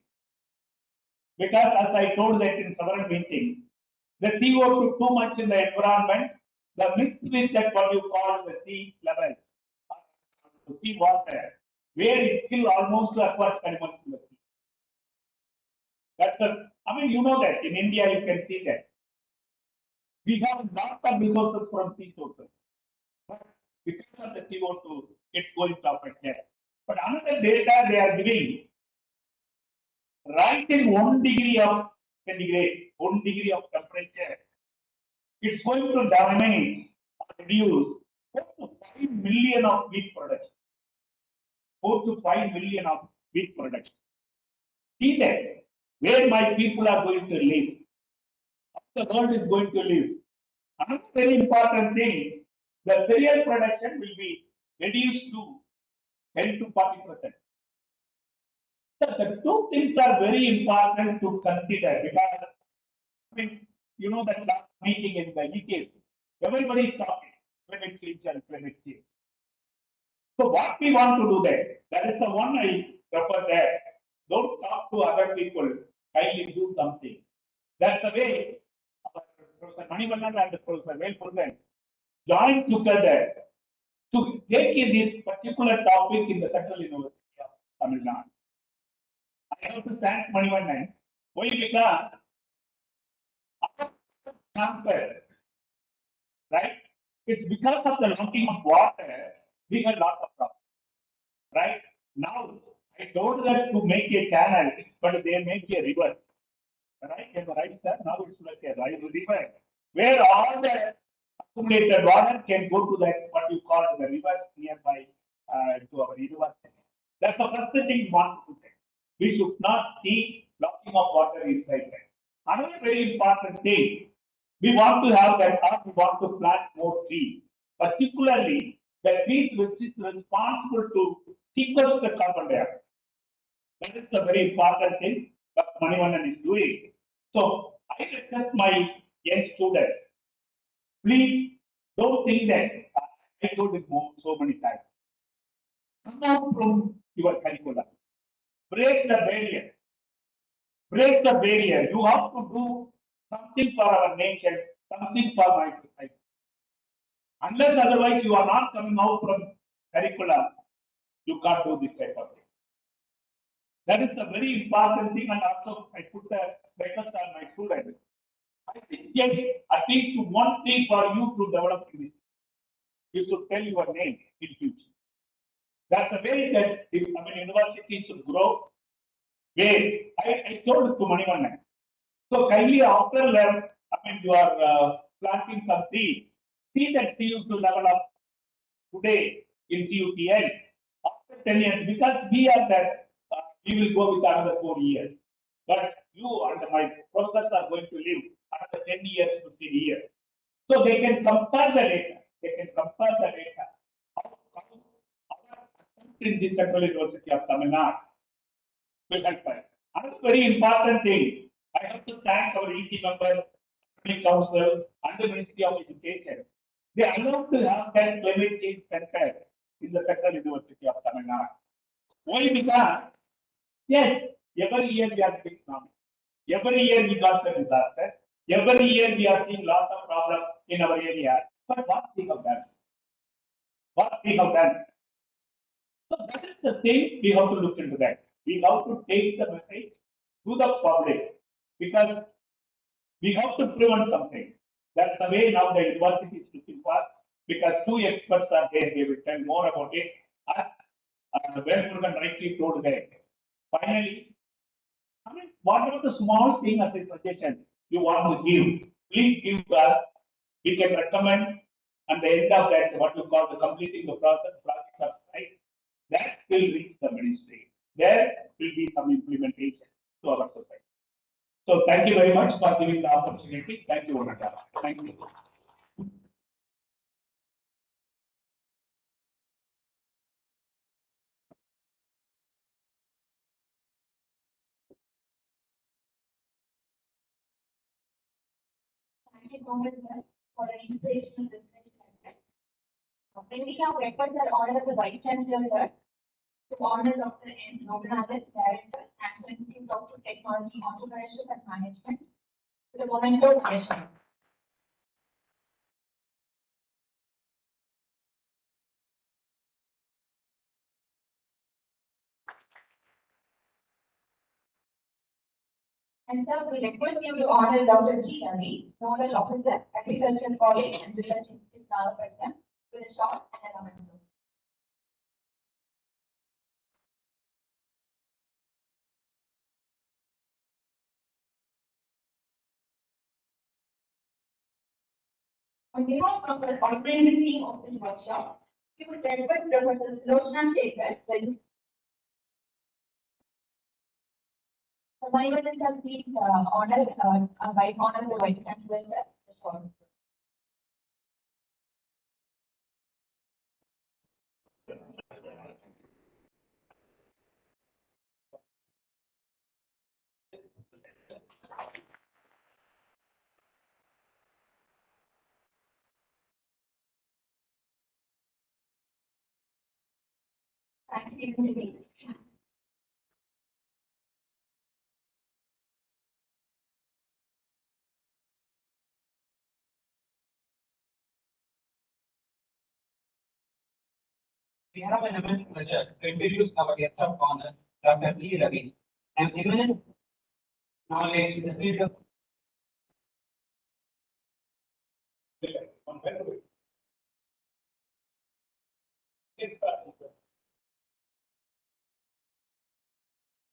Because as I told that in several meetings, the CO2 too much in the environment, the mixed with that what you call the sea level, sea water, where it's still almost aquatic animals in the sea. That's you know that in India you can see that. We have lots of resources from sea sources. But because of the CO2, it's going to affect that. But another data they are giving, right in 1 degree of centigrade, 1 degree of temperature, it's going to damage or reduce 4 to 5 million of wheat production. 4 to 5 million of wheat production. See that where my people are going to live, how the world is going to live. Another very important thing, the cereal production will be reduced to 10 to 40%. So the two things are very important to consider because, I mean, you know that last meeting in the UK, everybody is talking climate change and climate change. So what we want to do that is the one I refer there. Don't talk to other people, kindly do something. That's the way Professor Manivannan and Professor Velmurugan joined together to take in this particular topic in the Central University of Tamil Nadu. I have to thank Manivannan. Why? Because our campus, right? It's because of the locking of water, we had lots of problems, right? Now, I told them to make a channel, but they make a river, right? Am I right, sir? Now it's like a river, where all the accumulated water can go to that, what you call the river nearby to our university. That's the first thing we want to do. We should not see locking of water inside that. Another very important thing, we want to have that, or we want to plant more trees, particularly the trees which is responsible to sequester the carbon dioxide. That is the very important thing that Manivannan is doing. So I request my young students, please don't think that I told it so many times. Come out from your curriculum. Break the barrier. Break the barrier. You have to do something for our nation, something for my society. Unless otherwise you are not coming out from curriculum, you can't do this type of thing. That is a very important thing, and also I put the request on my students. I think yes, at least one thing for you to develop in this. You should tell your name in future. That's the way that university should grow. Where I told it to Manivannan. So kindly after learn, you are planting some trees. See that trees to develop today in CUTL after 10 years, because we are that we will go with another 4 years. But you and my professors are going to live another 10 years, 15 years. So they can compare the data. They can compare the data. How our attempt in the Central University of Tamil Nadu will help us. Another very important thing, I have to thank our EC members, Council, and the Ministry of Education. They allowed to have that climate change center in the Central University of Tamil Nadu. Why? Because, yes, every year we are facing problems. Every year we got the disaster. Every year we are seeing lots of problems in our area. But what we have done? What we have done? So that is the thing we have to look into that. We have to take the message to the public because we have to prevent something. That's the way now the university is looking for, because two experts are there, they will tell more about it. As Velmurugan rightly told that. Finally, whatever the small thing as a suggestion you want to give, please give us. We can recommend at the end of that, what you call the completing the process, project of site, that will reach the ministry. There will be some implementation to our society. So thank you very much for giving the opportunity. Thank you, Onata. Thank you. Thank you so much, sir, for the inspirational discussion. When we have records are ordered the Vice Chancellor, sir, to honor Dr. N. Loganathan, Director, National Institute of Technology, Entrepreneurship and Management, to the memento session. And sir, we request you to honor Dr. G. Ravi, Nodal Officer, Agricultural College and Research Institute, Nagapattinam, with a short and a comment. On behalf of the organizing team of this workshop, we would request Professor Lochna Shekhar, the Vice has been honored by Honorable Vice Chancellor. Thank you. We have an immense pleasure to introduce our guest of honor, Dr. G. Ravi, an eminent knowledge in the field of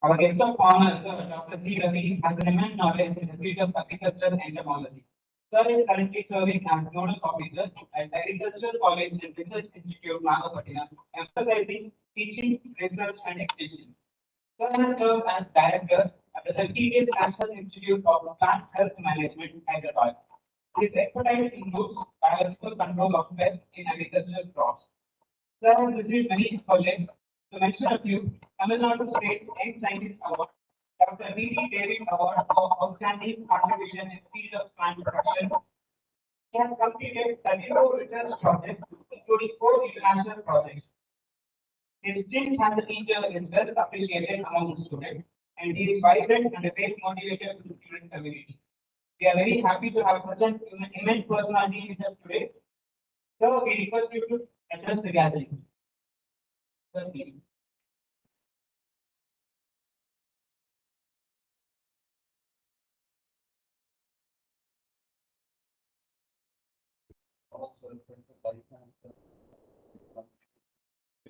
our guest of honor, Sir Dr. G. Ravi, has an immense knowledge in the field of agriculture and entomology. Sir is currently serving as Nodal Officer at Agricultural College and Research Institute, Nagapattinam, emphasizing teaching, research, and extension. Sir has served as Director at the Secretariat National Institute of Plant Health Management, Hyderabad. His expertise includes biological control of pests in agricultural crops. Sir has received many projects. To mention a few, Tamil Nadu State Young Scientist Award, Dr. V. D. David Award for Outstanding Contribution in the field of plant protection. He has completed 34 research projects, including 4 international projects. His stint as a teacher is well appreciated among the students, and he is vibrant and a great motivator to the student community. We are very happy to have such an immense personality with us today. So we request you to address the gathering. Sir, please.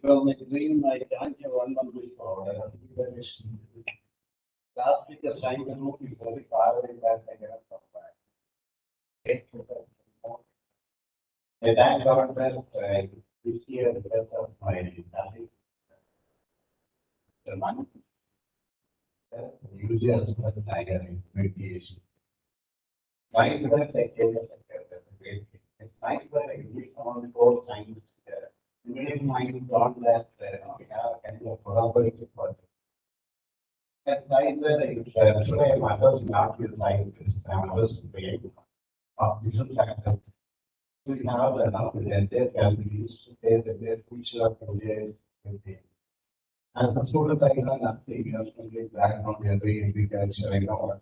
Well, my dream, I can't have one month before. Last week, the sign was moving very far away back. I cannot come back. I thank God that this year, because of my study, the month, usually as a tiger in mediation. Trying to get a it's nice that I give some of the core science. Immediate mind thought that we have kind of collaborative project. That side where I was not with scientists, I was creating of different factors. We have enough that their families, their future of India is with. As a student, I know nothing else from the background, every agriculture, I know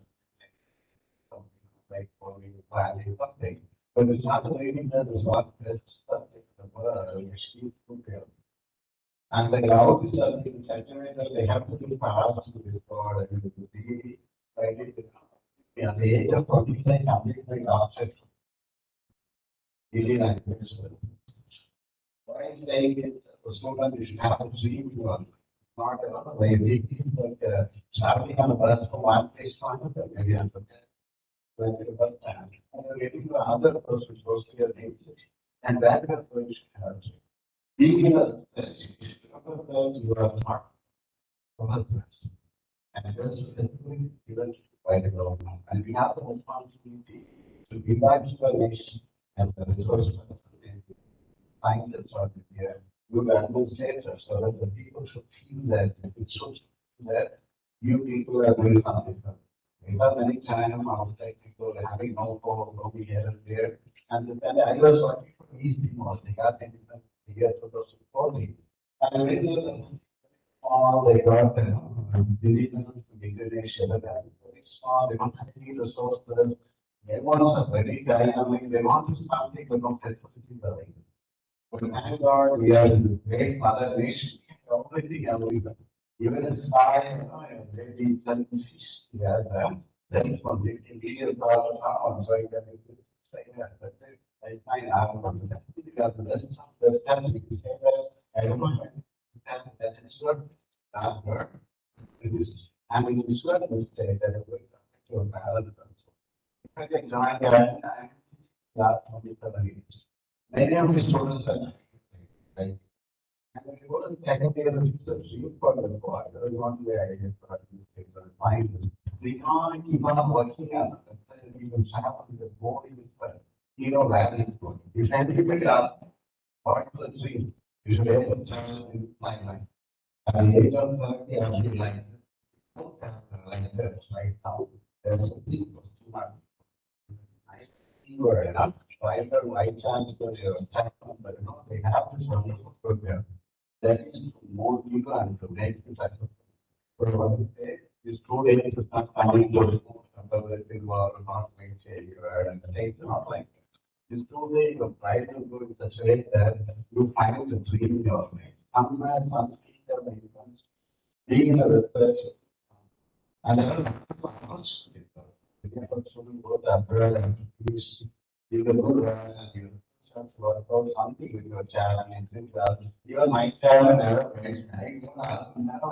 something like forming, planning, something. But it's not the reading that is what is something the world which is there. And the crowd is something such a way that they have to do fast to this God and to be like it. At the age of 45, something like object. Really like this. Why is saying it? The student is not a dream one. Not a way big thing, but traveling on a bus from one place to another, maybe on the when the bus stand, and getting to another person which goes to your name city, and that is where you should have it. Being in a you are smart, and this is given by the government, and we have the responsibility to give back to the nation and the resources scientists are here, good administrators, so that the people should feel that it should feel that you people are doing something. Because many times outside people having no phone, no here and there, and I was working for these people, they got in the year 2040. And when they got divisions to degradation, very small, they don't have any resources, they want a very dynamic, they want to something that don't have to. But thank God, we are in a great mother nation, everything, even in sky, they have That is one thing, interior problem, so I can say that, but I find out from that, because the steps, you can say that, I don't know, that is what, work. It is, I mean, it's what we say that it will come to a balance. If I can join that, I'm not from the other years. Many of the students are, right? And if you go to the technical research, you put the part, there is one way I get for these things, and find it. We can't keep on working on it, and even happen the body is, you know, that is good. You can keep it up, part of the dream, you should have a chance in line. At the age of 30, I feel like this right now, there's a people too much. I see where enough, try the right chance to your attack, but you know, they have to sort of put there. That is more people and to make it successful. But what we say is 2 days is not coming to the not make failure and the things are not like that. This 2 days of try to do it such a way that you find the dream in your life. Somewhere, some speaker may come, being a researcher. And then, you can also go after and you can go there and you work out something with your child and think that even my child and never finished. I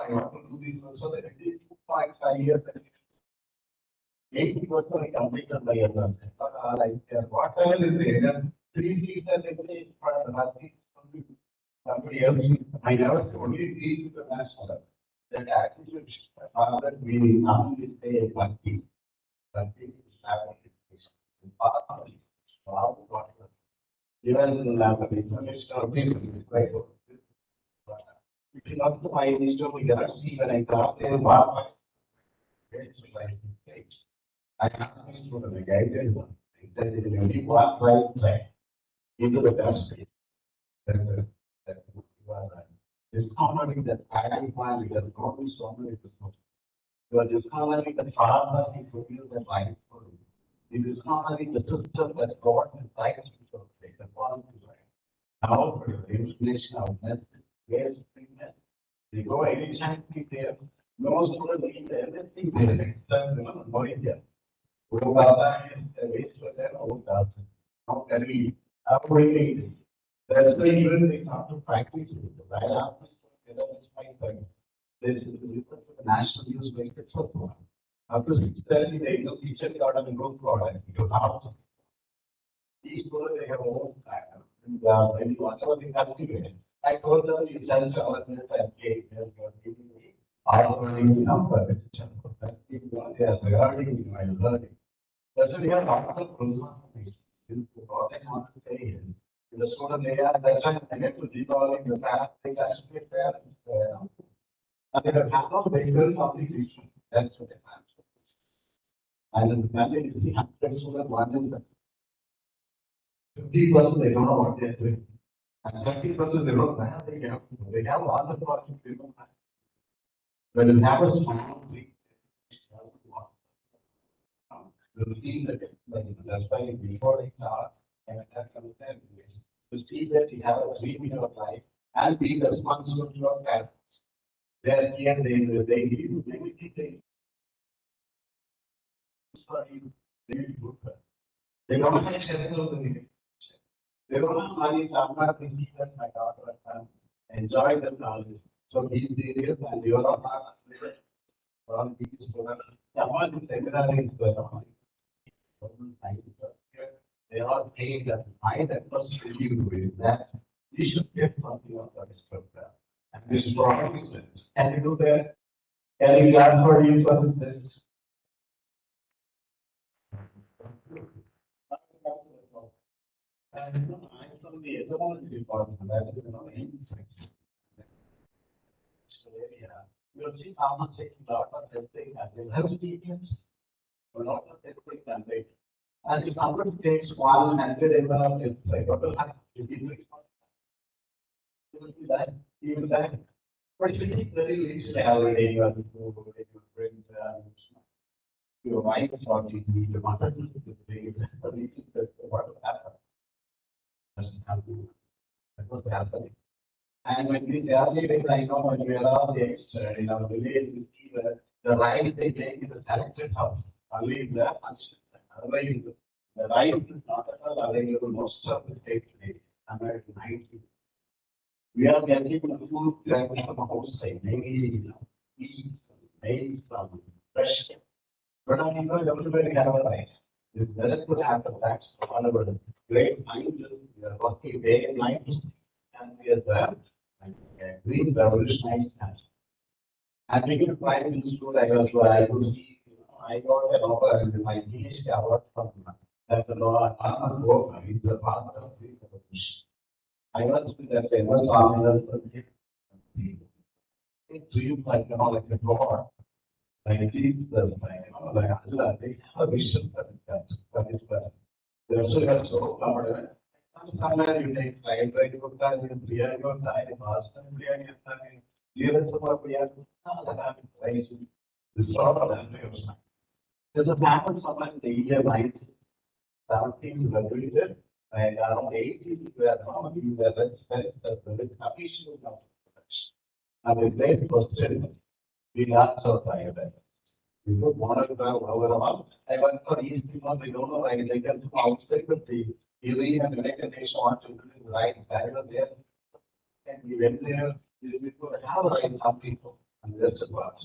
want to do this also that it is 2.5 years. 80% I completed my exam. Like what I will say that 3 weeks and everything for the last somebody else. I never only 3 to the national. That attitude that we now say lucky. Lucky is having it. Even the information of people is quite good. If you look to my wisdom, we cannot see when I got there, what it's like. I asked me to the guidance. It said it will be what right into the best. That's what you are right. Discovering that I plan because God is so many people. You are discovering the farmer who produces the life for you. You are discovering the system that God decides to take the quality life. Now, for the installation of nest, yes, they go anytime there. No student needs everything there except more India. We have a waste for them own thousand. How can we upgrade it? That's why even they come to practice right after this point, this is the national news make it so far. After 6:30, they know teacher got a good product. These people they have own time. And when you whatever they have to do, I told them you tell our this and cake, you're giving me learning number. That's they are regarding my learning. That's why we have lots of programs. What I want to say is, in the student area, that's why I get to develop the past, they actually fair. And they have no vehicles of the issue. That's what they have. And the family is the 100 student, 50% they don't know what they're doing. And 30% they don't know. They have all the questions they don't have. But it happens strongly. To see that, that's why before they start, and that comes then, to see that you have a dream in your life and be responsible to your parents. Then here they give you everything. They don't have anything. They don't have money, so I'm not thinking that my daughter can enjoy the knowledge. So these areas and you are not all these students, someone is seminary is they are saying that my first review is that we should get something of that program. And this program is can you do that? Can you learn for you for this? And I'm from the economic department, that is you'll see how much taking lot of testing and they'll have students, a lot of testing and wait. And if someone takes 100 ml, it's like what will happen? You will be that, you will die. But you need very little every day, you have to bring your wife or the mother to the thing, what will happen? Doesn't happen. That's what's happening. And when we early I know when we are all the extra in our village, we see that the rice they take is a selected house. only the otherwise the rice is not at all available most of the states today. Under 90. We are getting the food from outside, maybe peas, maize from fresh. But I know everybody have a right. If there is to have the facts, however, great minds, we are working day and night, and we are there, and we revolutionize that. And we can try in school, I could see, I got an offer and my PhD award from that the law, I'm working, the father of the revolution. I was with that famous farmer, it dreams like, like a god. Like Jesus, like Allah, they have a vision that is better. They also have so confident. Somewhere you take flight, right? You go to India, you go to Boston, India, you have to be a place. This sort of language. There's a pattern somewhere in the India mind, 17 graduated, and around 80 were not in the respect that the appreciation of production. And the great question. We are so tired. We don't want to go over. I went for East because we don't know why they can come outside the sea. You really have to make a nation want to do the right side of there. And we went there, we could have right some people. And that's the part.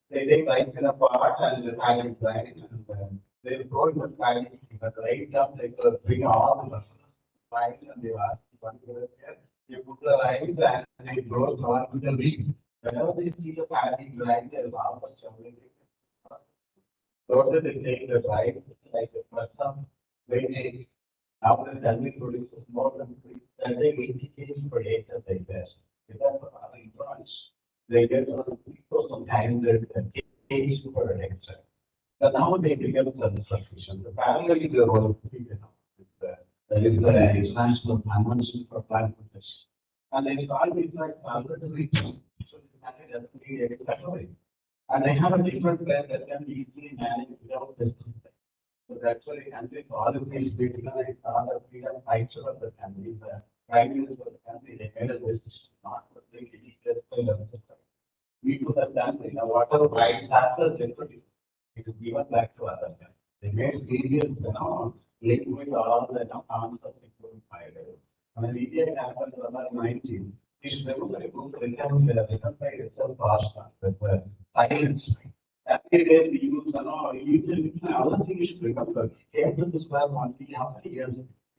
They take life in a part and the time is right. And they go in the time, but right up, they could bring all the right and they ask one there. You put the right and they grow on to the week. Whenever they see the paddy grind, they're about to something. So they take the right, like the person, they take, now the family produces more than 3, and they 80 kg per acre they best. If that's what I branch, they get sometimes they're kg per acre. But now they become self-sufficient. The parallel is the role of people. That is the international convention for plant protection. And they start with like already. And they have a different plan that can be easily managed without this. So that's why the country, all of these people, all the freedom fights of the country, the prime minister of the country, they made a list, not for the just we could have done, whatever rights after liberty, it is given back to others. They made serious, linked with all the arms of the fighters. When India happened in 19, it's very good to become itself fast, but silence. Every day we use other things to become the after this lab on how many years,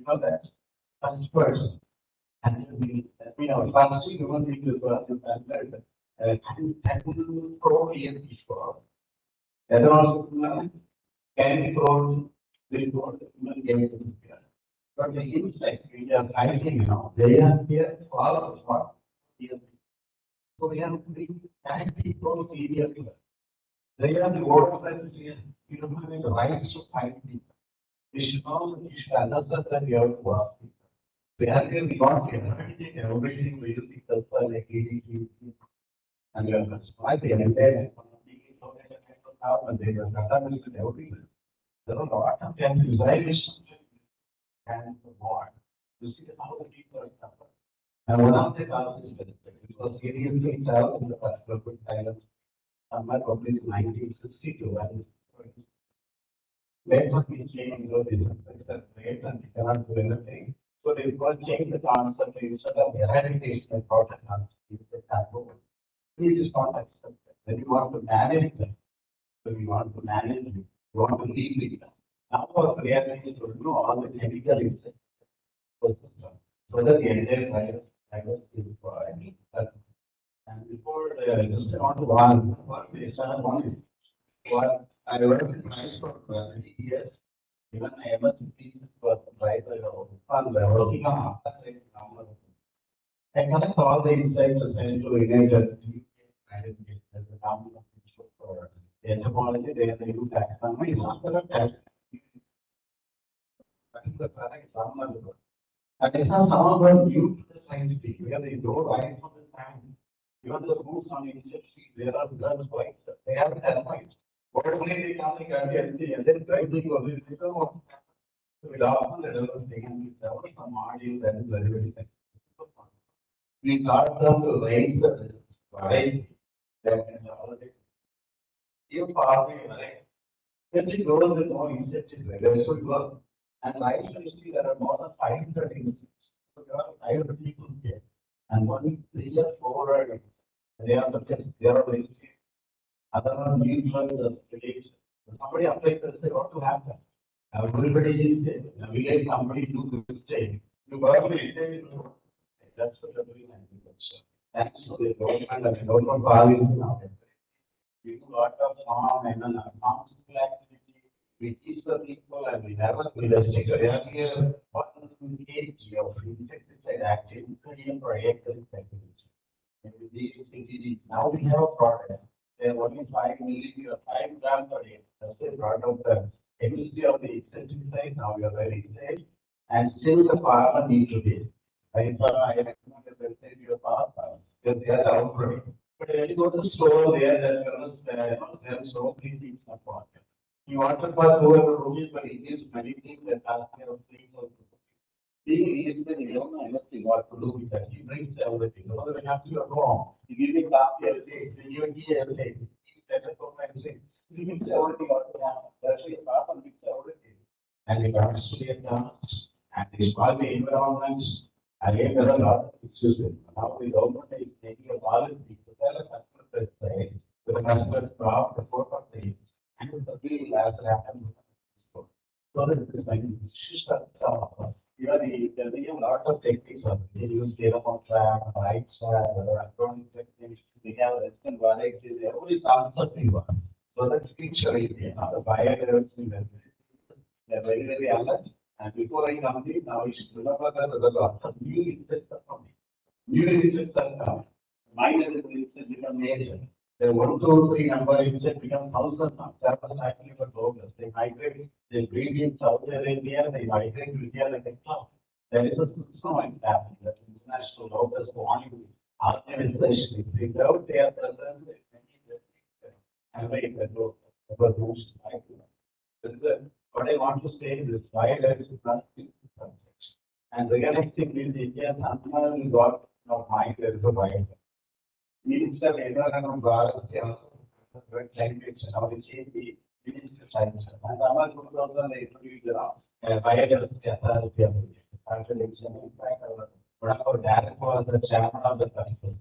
that first. And we know last week, one thing is and 10 crore years before. Other also 10 crore before human game. But the insects we are fighting now, they are here for all of what? So we have to be people seriously. They are the world here. You don't have the rights to fight people. We should know, we should understand that we have to work. We have to be not everything we use because like EDT and why they are there. And they are not everything. There are a lot of civilization and the war. You see how the people are suffering. And one of the causes is because seriously child in the particular good silence, somewhere probably 1962, and later we changed those rates and we cannot do anything. So they first change the concept instead of eradication and protect concept. We just not accept it. Then you want to manage them. So we want to manage it. We want to lead with them. Now our prayer is to know all the chemical insects. So that the entire virus is for and before just on one they started one I worked in rice for 20 years. Even I ever was rice working on and collect all the insects and to enable the government for entomology, they do taxonomy. It's not the tax. The product is and it's not some of them new to the scientific, where they go right from the time. Even the books on insects, there are drugs points, they have termites. What only they come and then try to go with it. So we often develop things, some modules that is very, very technical. We start them to raise the variety that is already. You pass me, right? Especially those with no insecticide, they should work. And right usually there are more than 500 insects. So there are 500 people here. And only 3 or 4 are, they are the best, they are the other one new drugs of village. Somebody applies and say, what to happen? Everybody is there. Village, somebody do this thing. You probably say, that's what I'm doing. Thanks to the government and government values now. We do lot of farm and pharmaceutical activity. We teach the people and we never realistic. Earlier, 1 kg of insecticide active ingredient per acre is activity. And with these CTG, now we have a product. They are only 5 milligrams or 5 grams per day. That's the product of the chemistry of the insecticide. Now we are very safe. And still the farmer needs to be. I recommend the website your farmer because they are outgrowing. But when you go to the store, there are so many things not wanted. You want to pass over the rules, but it gives many things that are things also. Being is the you don't know anything what to do with that. He brings everything. So we have to go wrong. You give me coffee every day, you give me tea every day. That is so many things. He gives everything what to have. That's why the farmer gives everything. And it has to be done. And it's called the environment. Again, there are a lot of issues. Now the government is taking a policy to tell a customer say, to the customer stop the 4 of the and the bill as happened. So that it is like you know, there are a lot of techniques of they use data contract, rights, electronic techniques, they have instant varieties, every something. So that's picture is the buyer they're very, very alert. And before I complete, now you should remember that there are lots of new insects are coming. New insects are coming. Minor insects become major. The 1, 2, 3 number insects become thousands of several actually for locals. They migrate, they breed in South Arabia, they migrate to India like a cloud. There is a tsunami happening. That international locals want to organization. Without their presence, and make the growth. What I want to say is why there is plastic and realistic means India sometimes got of mind there is a wide. Means the environment got language how to change the science. And our 2008 biodiversity but our dad was the chairman of the country.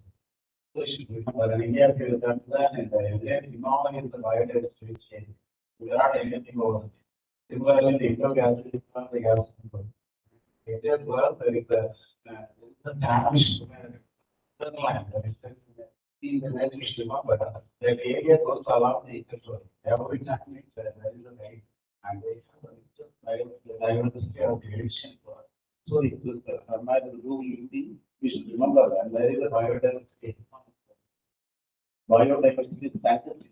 So you should remember in India is concerned and the Indian economy is the biodiversity change. We are not anything over. Similarly, the Indo-Gangetic is the gas. It is well, there is a damage to the land. There is the natural but the area goes along the equator. Every time there is a way and they have the diversity of the ocean. So it is the rule we should remember that there is a biodiversity. Biodiversity is fantastic.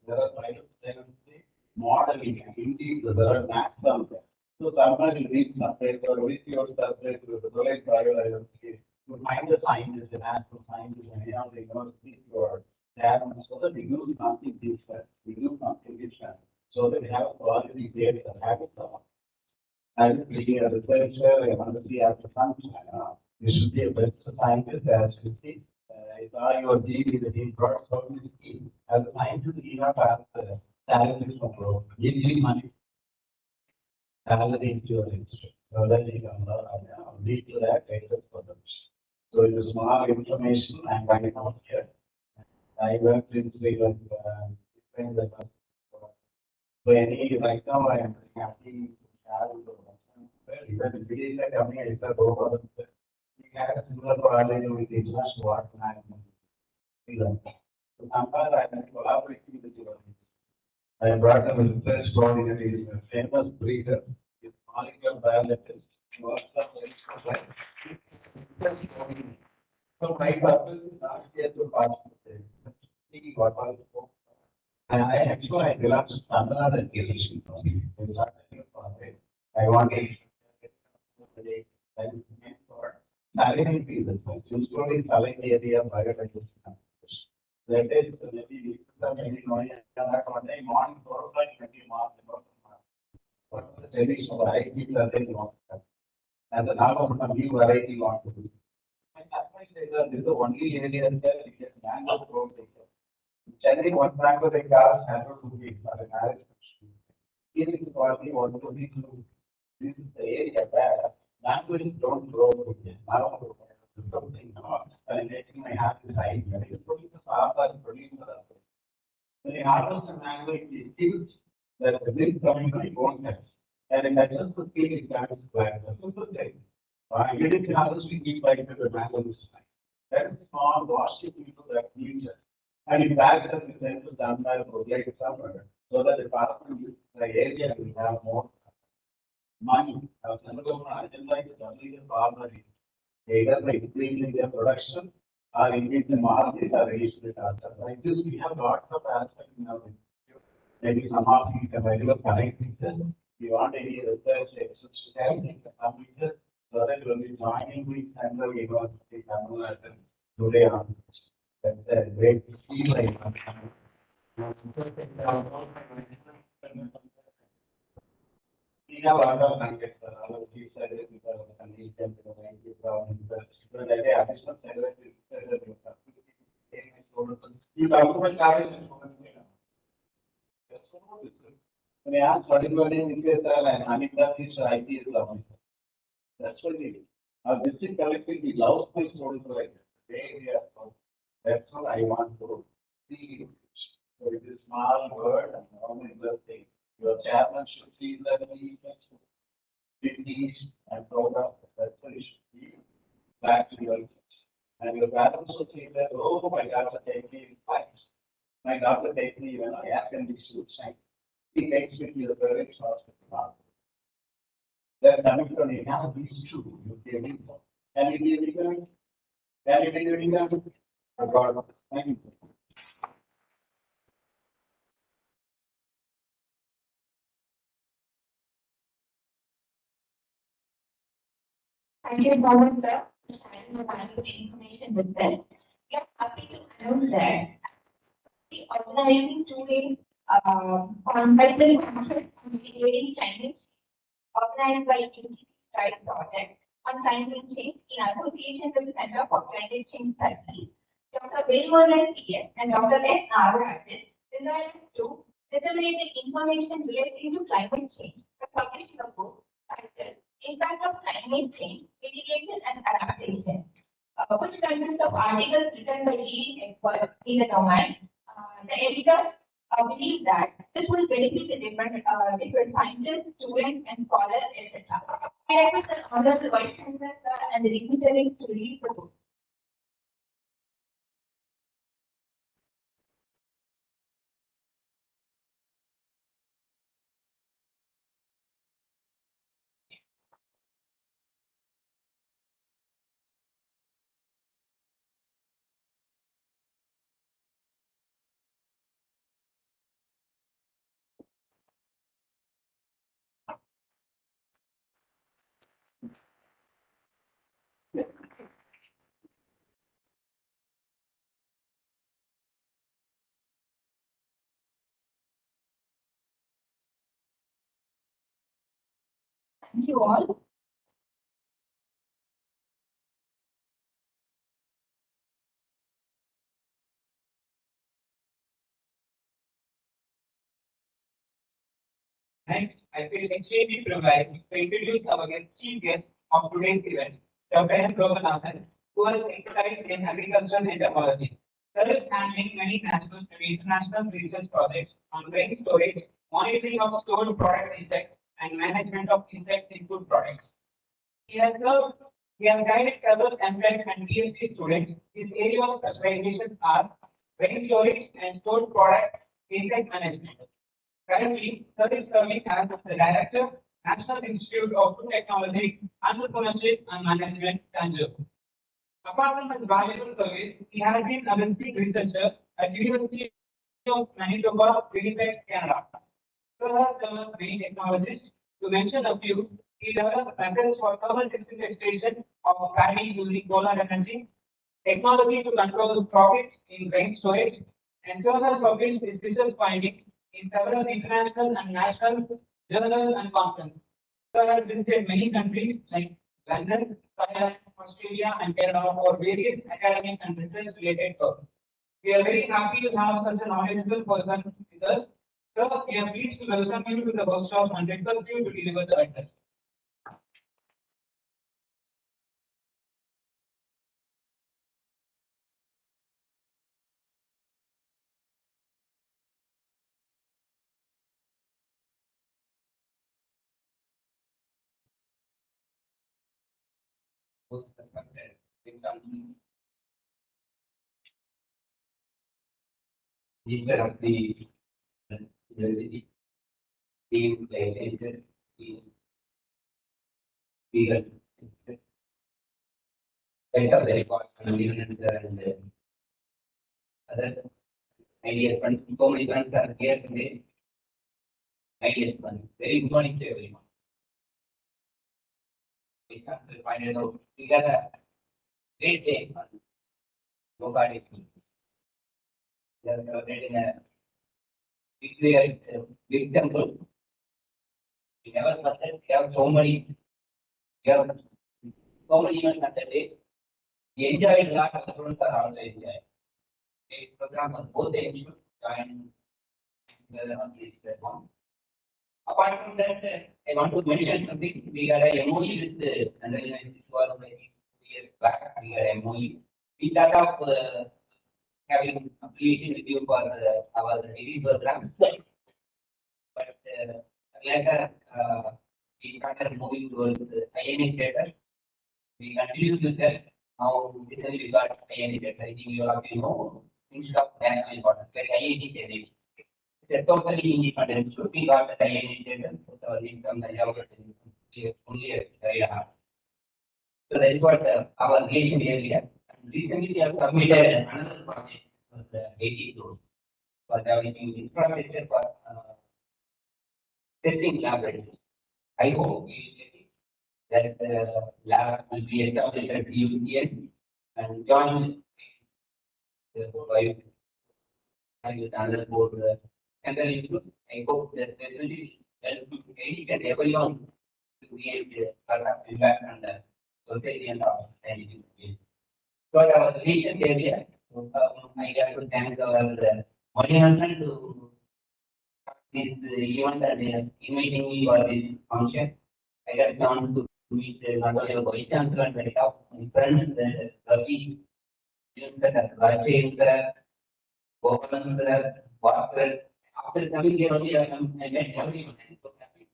There are biodiversity. Modeling and indeed there are maps on there. So sometimes you read separate or read your separate with the college biodiversity. You find the scientists, the national scientists, and you know the universities or that, so that we use something different. We do something different. So that we have quality data and habits of. And being a researcher, I want to see after function. You should be a best scientist as you see. I saw your GD that he brought so many skills. As a scientist, you have to have salary from growth, giving money, salary into your industry. So that you can lead to that access for them. So it is more information and finding out here. I worked in Sri Lanka, so any right now I am happy to have even if it is a company, it's a global. We have a similar collaboration with international water management. So sometimes I can collaborate with you. I brought them a research coordinator, is a famous breeder, his molecular biologist, works up so my purpose is not here to participate, see what was and I actually I belong to standard education. I want to salary increases. Usually selling area biodiversity. That is maybe morning 4 o'clock 20 marks. What the traditional varieties are they want? And the number of some new variety you want to do. And that's why this is the only area that you get mango growth. Changing one mango they cars handle to be for a marriage. here is what we want to be to. This is the area where languages don't grow with it. I don't know something, and letting my have this idea. You produce the farmer, produce the other. The harvest and language is huge. That the big coming from own text. And that's just the thing is that it's black. That's a good thing. You didn't have to speak like the language. That is small, washy people that use it. And in fact, that is then to done by the project somewhere, so that the department, the area will have more money. I was never going to agenda is only the farmer, either by increasing their production or increasing the market or reducing the cost. Like this, we have lots of aspects in our institute. Maybe some of you can regular connect with this. You want any research, everything completed, so that when we joining with Central University, today on. That's a great feeling. We have other markets, other chief services, because of the condition, but I additional services. You document when I ask particularly in case and Anita is IT is lovely. That's what it is. Our district collective, we love this story like that. That's what I want to see. So it is small word and all interesting. Your chairman should see that he teach and program. That's what it should be. Back to your and your parents should see that, oh, my daughter take me in fights. My daughter take me when I ask and be should shine. He takes me to the parents' hospital. They're coming from the house, these two, you giving them. And it is even, and it is even, God, thank you. Thank you, Mohan, sir, for sharing the valuable information with us. We are happy to announce that we are organizing 2 days on President Conference on Integrating Climate organized by UNC Style Project on Climate Change in association with the Center for Climate Change Studies. Dr. Velmurugan PS and Dr. S. Nagarajan desired to disseminate the information relating to climate change by publishing a book titled Impact of Climate Change, Mitigation and Adaptation, which consists of articles written by leading experts in the domain. The editor believes that this will benefit the different scientists, students, and scholars, etc. I request the Honorable Vice Chancellor and the dignitaries to read the book. Thank you all. Next, I feel extremely privileged to introduce our chief guest of today's event, Dr. M. Loganathan, who is expertise in agriculture and technology. Sir is handling many national and international research projects on grain storage, monitoring of stored product insects, and management of insects in food products. He has guided several MPhil and PhD students. His area of specialization are grain storage and stored product insect management. Currently, Sir is serving as the Director, National Institute of Food Technology, Entrepreneurship and Management, Tanjore. Apart from his valuable service, he has been a visiting researcher at University of Manitoba, Winnipeg, Canada. Sir has developed many technologies. To mention a few, he developed methods for thermal disintegration of paddy using solar energy, technology to control profits in grain storage, and Sir has published his research findings in several international and national journals and conferences. Sir has visited many countries like London, Thailand, Australia, and Canada for various academic and research related work. We are very happy to have such a knowledgeable person with us. So we are pleased to welcome you to the workshop and request you to deliver the address. These are the team players, the better very and other ideas, friends, so many friends are here today. Ideas, friends. Very good morning to everyone. We have to find it out. We got a great day. Yoga day. We are celebrating a big temple. We never started. We have so many events at the day. We enjoyed a lot of the students are also enjoying. This program was both the institute and on this platform. Apart from that, I want to mention something. We got a MOU with the University for maybe 2 years back. We got a MOU. We thought of having affiliation with you for our degree program. But later, we started moving towards INA status. We continue to sell. Now, recently we got INA status. I think you all of you know, instead of national importance, like IIT status. It's a totally independent institute. We got the INA status. So, our income, the job, only very hard. So, that is what our relation area. Recently, we have submitted another project for the 80 crores for developing infrastructure for testing laboratories. I hope that lab will be established at UCN and join by and with another board. And then I hope that there will be any and everyone to create a impact on the society and anything. So our relation area, I got to thank our Manihansan to this event and inviting me for this function. I got chance to meet not only the vice chancellor and the top friends, the Ravi, Rajendra, Gopalandra, Bhaskar. After coming here only, I met everyone. So happy.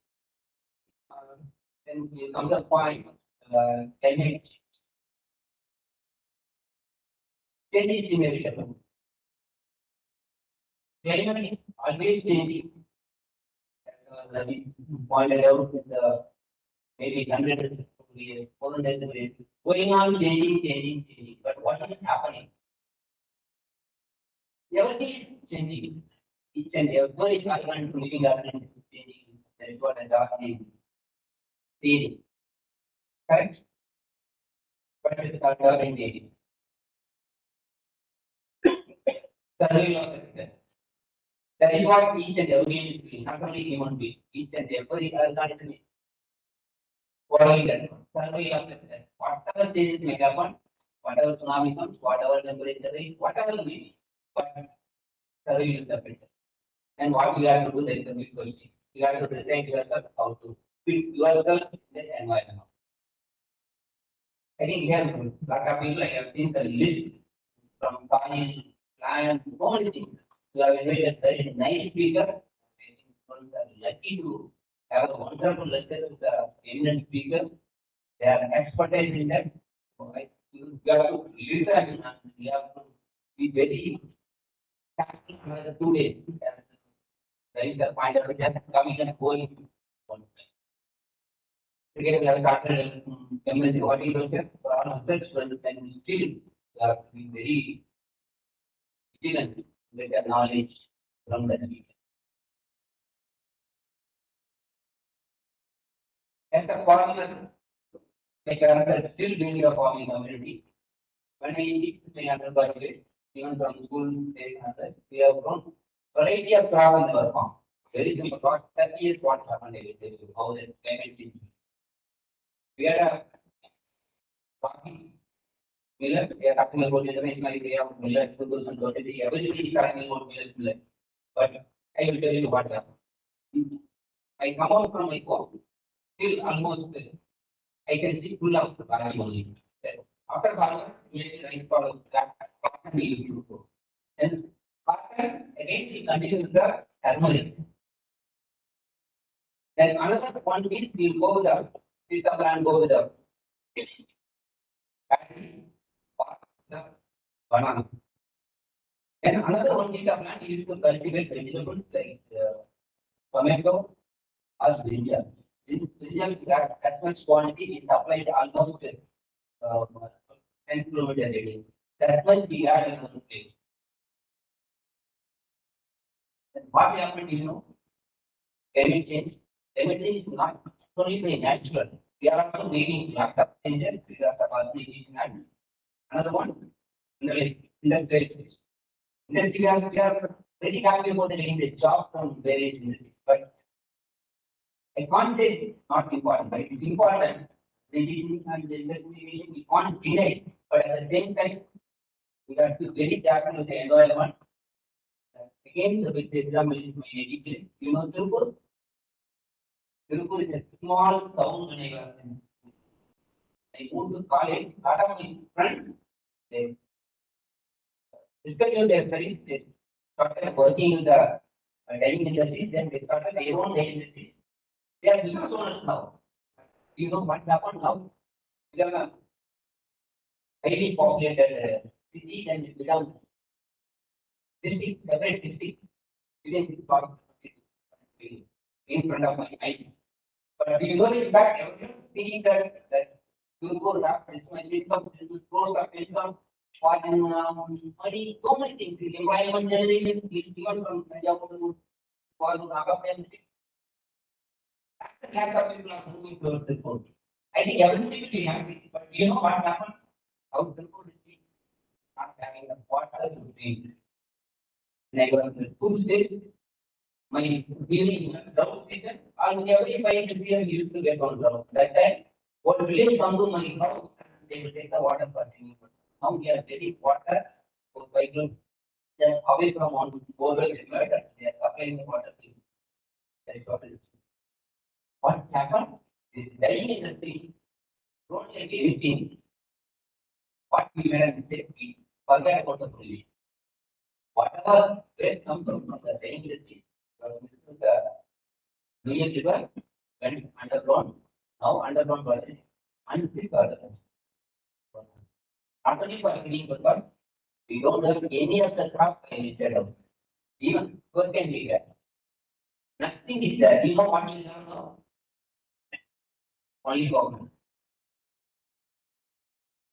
Then you come to the point, 10 is inevitable. Anyone is always changing. Ravi pointed out with maybe 100 years, 400 years, going on changing. But what is happening? Everything is changing. Each and every element living element is changing. That is what I thought is theory. Correct? But it's not in theory. Survey of success. That is what each and every is doing, not only human being, each and every organism is following that survey of success. Whatever changes may happen, whatever tsunami comes, whatever temperature is, whatever may be, but survey is the better. And what you have to do, there is a big question. You have to present yourself how to fit yourself in this environment. I think we have a lot of people, I have seen the list from science, science, so many things. You have invited very nice speakers. Lucky to have a wonderful lecture with the eminent speakers. They are expertise in that. So you have to listen and you have to be very tactful for the 2 days. There is a point of just coming and going. Again, we have started MSc horticulture for all of us, and still you have to be very vigilant with the knowledge from the speaker. As a farmer, like I am still doing a farming community. When we say undergraduate, even from school, we have grown variety of crop in our farm. Very simple crop. 30 years what happened, how the climate change. We had a farming millet, we are talking about generation idea of millet, 2023, everybody is talking about millet. But I will tell you what happened. I come out from my home, till almost, I can see full of the Balaji only. After Balaji, immediately I follow that, cotton we used to go. Then, cotton, again, we continue with the turmeric. Then another one is we will go with the, this and go with the, the banana. Then another one is the plant used to cultivate vegetables like tomato or brinjal. In brinjal, that much quantity is applied almost 10 kilometers a day. That much we had in one place. Then what happened, you know? Climate change. Climate change is not only by natural. We are also making lots of changes. We are causing and another one, industry. Industry, we are very happy about getting the job from various industries, but I can't say it's not important, but it's important. The teaching and the investigation, we can't deny it, but at the same time, we have to very careful with the environment. Again, the big example is my education. You know, Tirupur? Tirupur is a small town when I was in. I moved to college, lot of my friends, they discontinued their studies, they started working in the dyeing industry, then they started their own dyeing industry. They are business owners now. You know what happened now? We are a highly populated city and it becomes district, separate district, within this part of the city, in front of my eyes. But we know it back, everyone thinking that you go up, it's my income, it's growth of income, foreign money, so many things, the environment generation, even from Punjab to Naga, lack of people are moving towards the food. I think everything will be happy, but you know what happened? How the food is not having the water to drink. When I was in the school stage, my during drought season, almost every 5 years used to get on drought. That time, what village come to my house, they will take the water for drinking. Now we are getting water for cycle just away from one borewell, they are supplying the water to that is what it is. What happened? This dyeing industry don't take anything. What we made a mistake, we forget about the pollution. Whatever waste comes from the dyeing industry, the Nile River went underground, now underground water is unfit for the not only for cleaning purpose, we don't have any of the crops instead of even what can be there. Nothing is there. You know what is there now? Only government.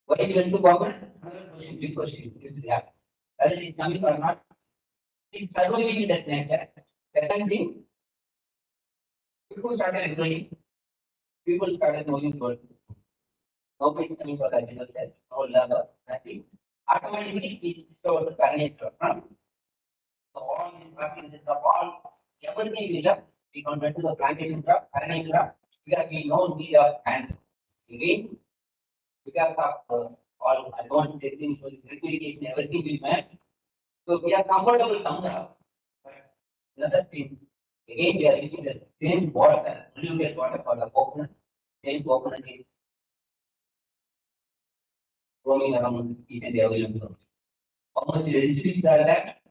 What is going to government? Another question, big question is that. Whether it is coming or not, it's surviving in that nature. Second thing, people started growing, people started moving forward. Nobody is coming for the general self, no labor, nothing. Automatically, it's over the carnage. So all these practices of all, everything we left, we convert to the plantation crop, carnage crop. Because we know need of hand. Again, because of all advanced techniques, irrigation, everything we met. So we are comfortable somewhere. But another thing, again, we are using the same water, polluted water for the coconut, same coconut is roaming around each and every one. How much residues are that?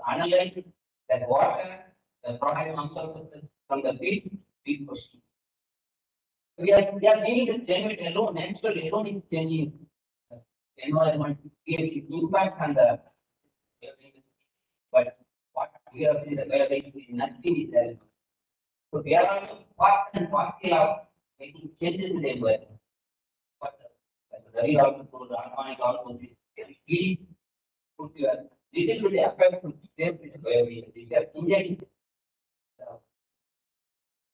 Analyze that water, the product comes out from the feed question. We are dealing with climate alone, natural alone is changing environment, creating impact on the but what we are seeing the is nothing is there. So we are fast and fastly out making changes in the environment. But the very also the harmonic also is really put your little bit effect to save this where we are injecting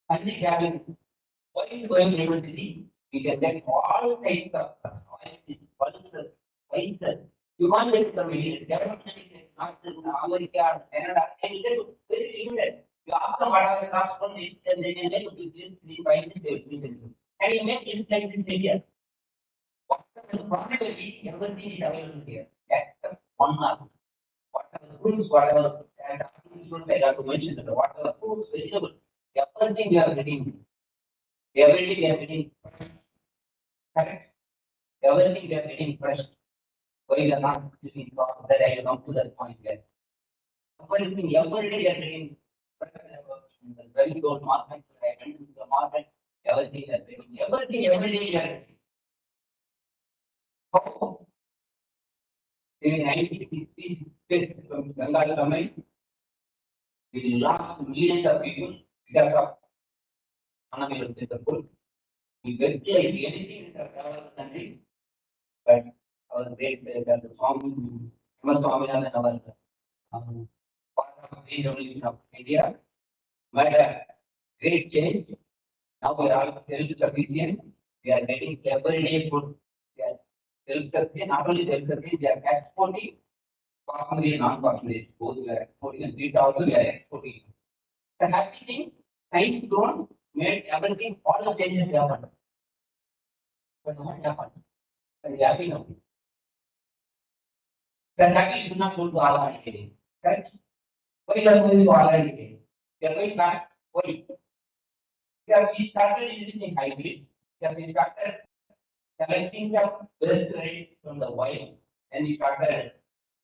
and having what is going to university, we can get all types of pulses, spices. You can't get the development is not in America, Canada, and it is very limited. You ask them what are the costs from this, and they can make this 3 spices, and you make it like this area. Whatever the product is, everything is available here. Except one mark. Whatever the fruits, whatever, and students, I have to mention that what are the fruits, vegetables, everything we are getting. Everything we are getting. Correct? Everything we are getting fresh. Why we are not using process, that I will come to that point here. Everything, every day we are getting fresh. Very good market, I went to the market, everything we are getting. Everything, every day we are getting. Oh. In 1966, from Bengal government, we lost millions of people because of unavailable. We get like anything in the country, but our great the song, Swami and our part of the revolution of India, made a great change. Now we are self-sufficient. We are getting everyday food. We are self-sufficient, not only self-sufficient, we are exporting. Costly and non-costly, both we are exporting, and 3,000 we are exporting. The happy thing, science grown, made everything, all the changes happened. But what happened? We are happy now. The happy should not go to Almighty, correct? Why you are going to Almighty? We are going back, why? Because we started using hybrid, because we started collecting the best rates from the wild, and we started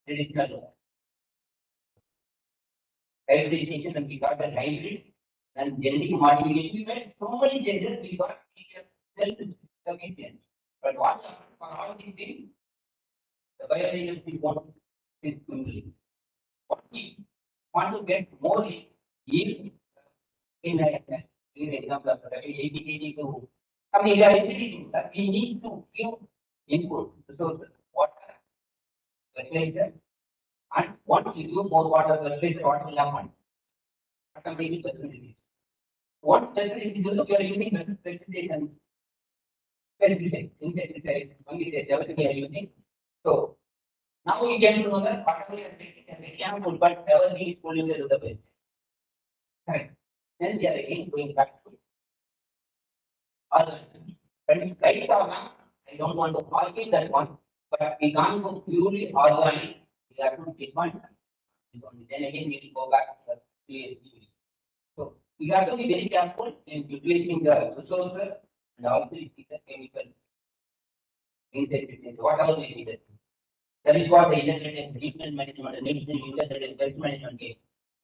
traditional hybridization, and we got the hybrid and genetic modification. We made so many changes, we got self-sufficient. But what happened for all these things? The bioagency wants is simply what we want to get more yield in example of 80 to I mean, we need to give input resources, water, fertilizer, and once you give more water, fertilizer, what will happen? Automatically, fertility. What fertility is you are using fertilization, insecticides, fungicides, everything we are using. So now we get to know that whatever we are taking can be careful, but everything is polluted to the base. Correct. Then we are again going back to but it's right or not, I don't want to argue that one, but we can't go purely organic, we have to define. Then again, we will go back to the PhD. So we have to be very careful in utilizing the resources and also the chemical insecticides, whatever we need. That is what the integrated treatment management and integrated pest management is.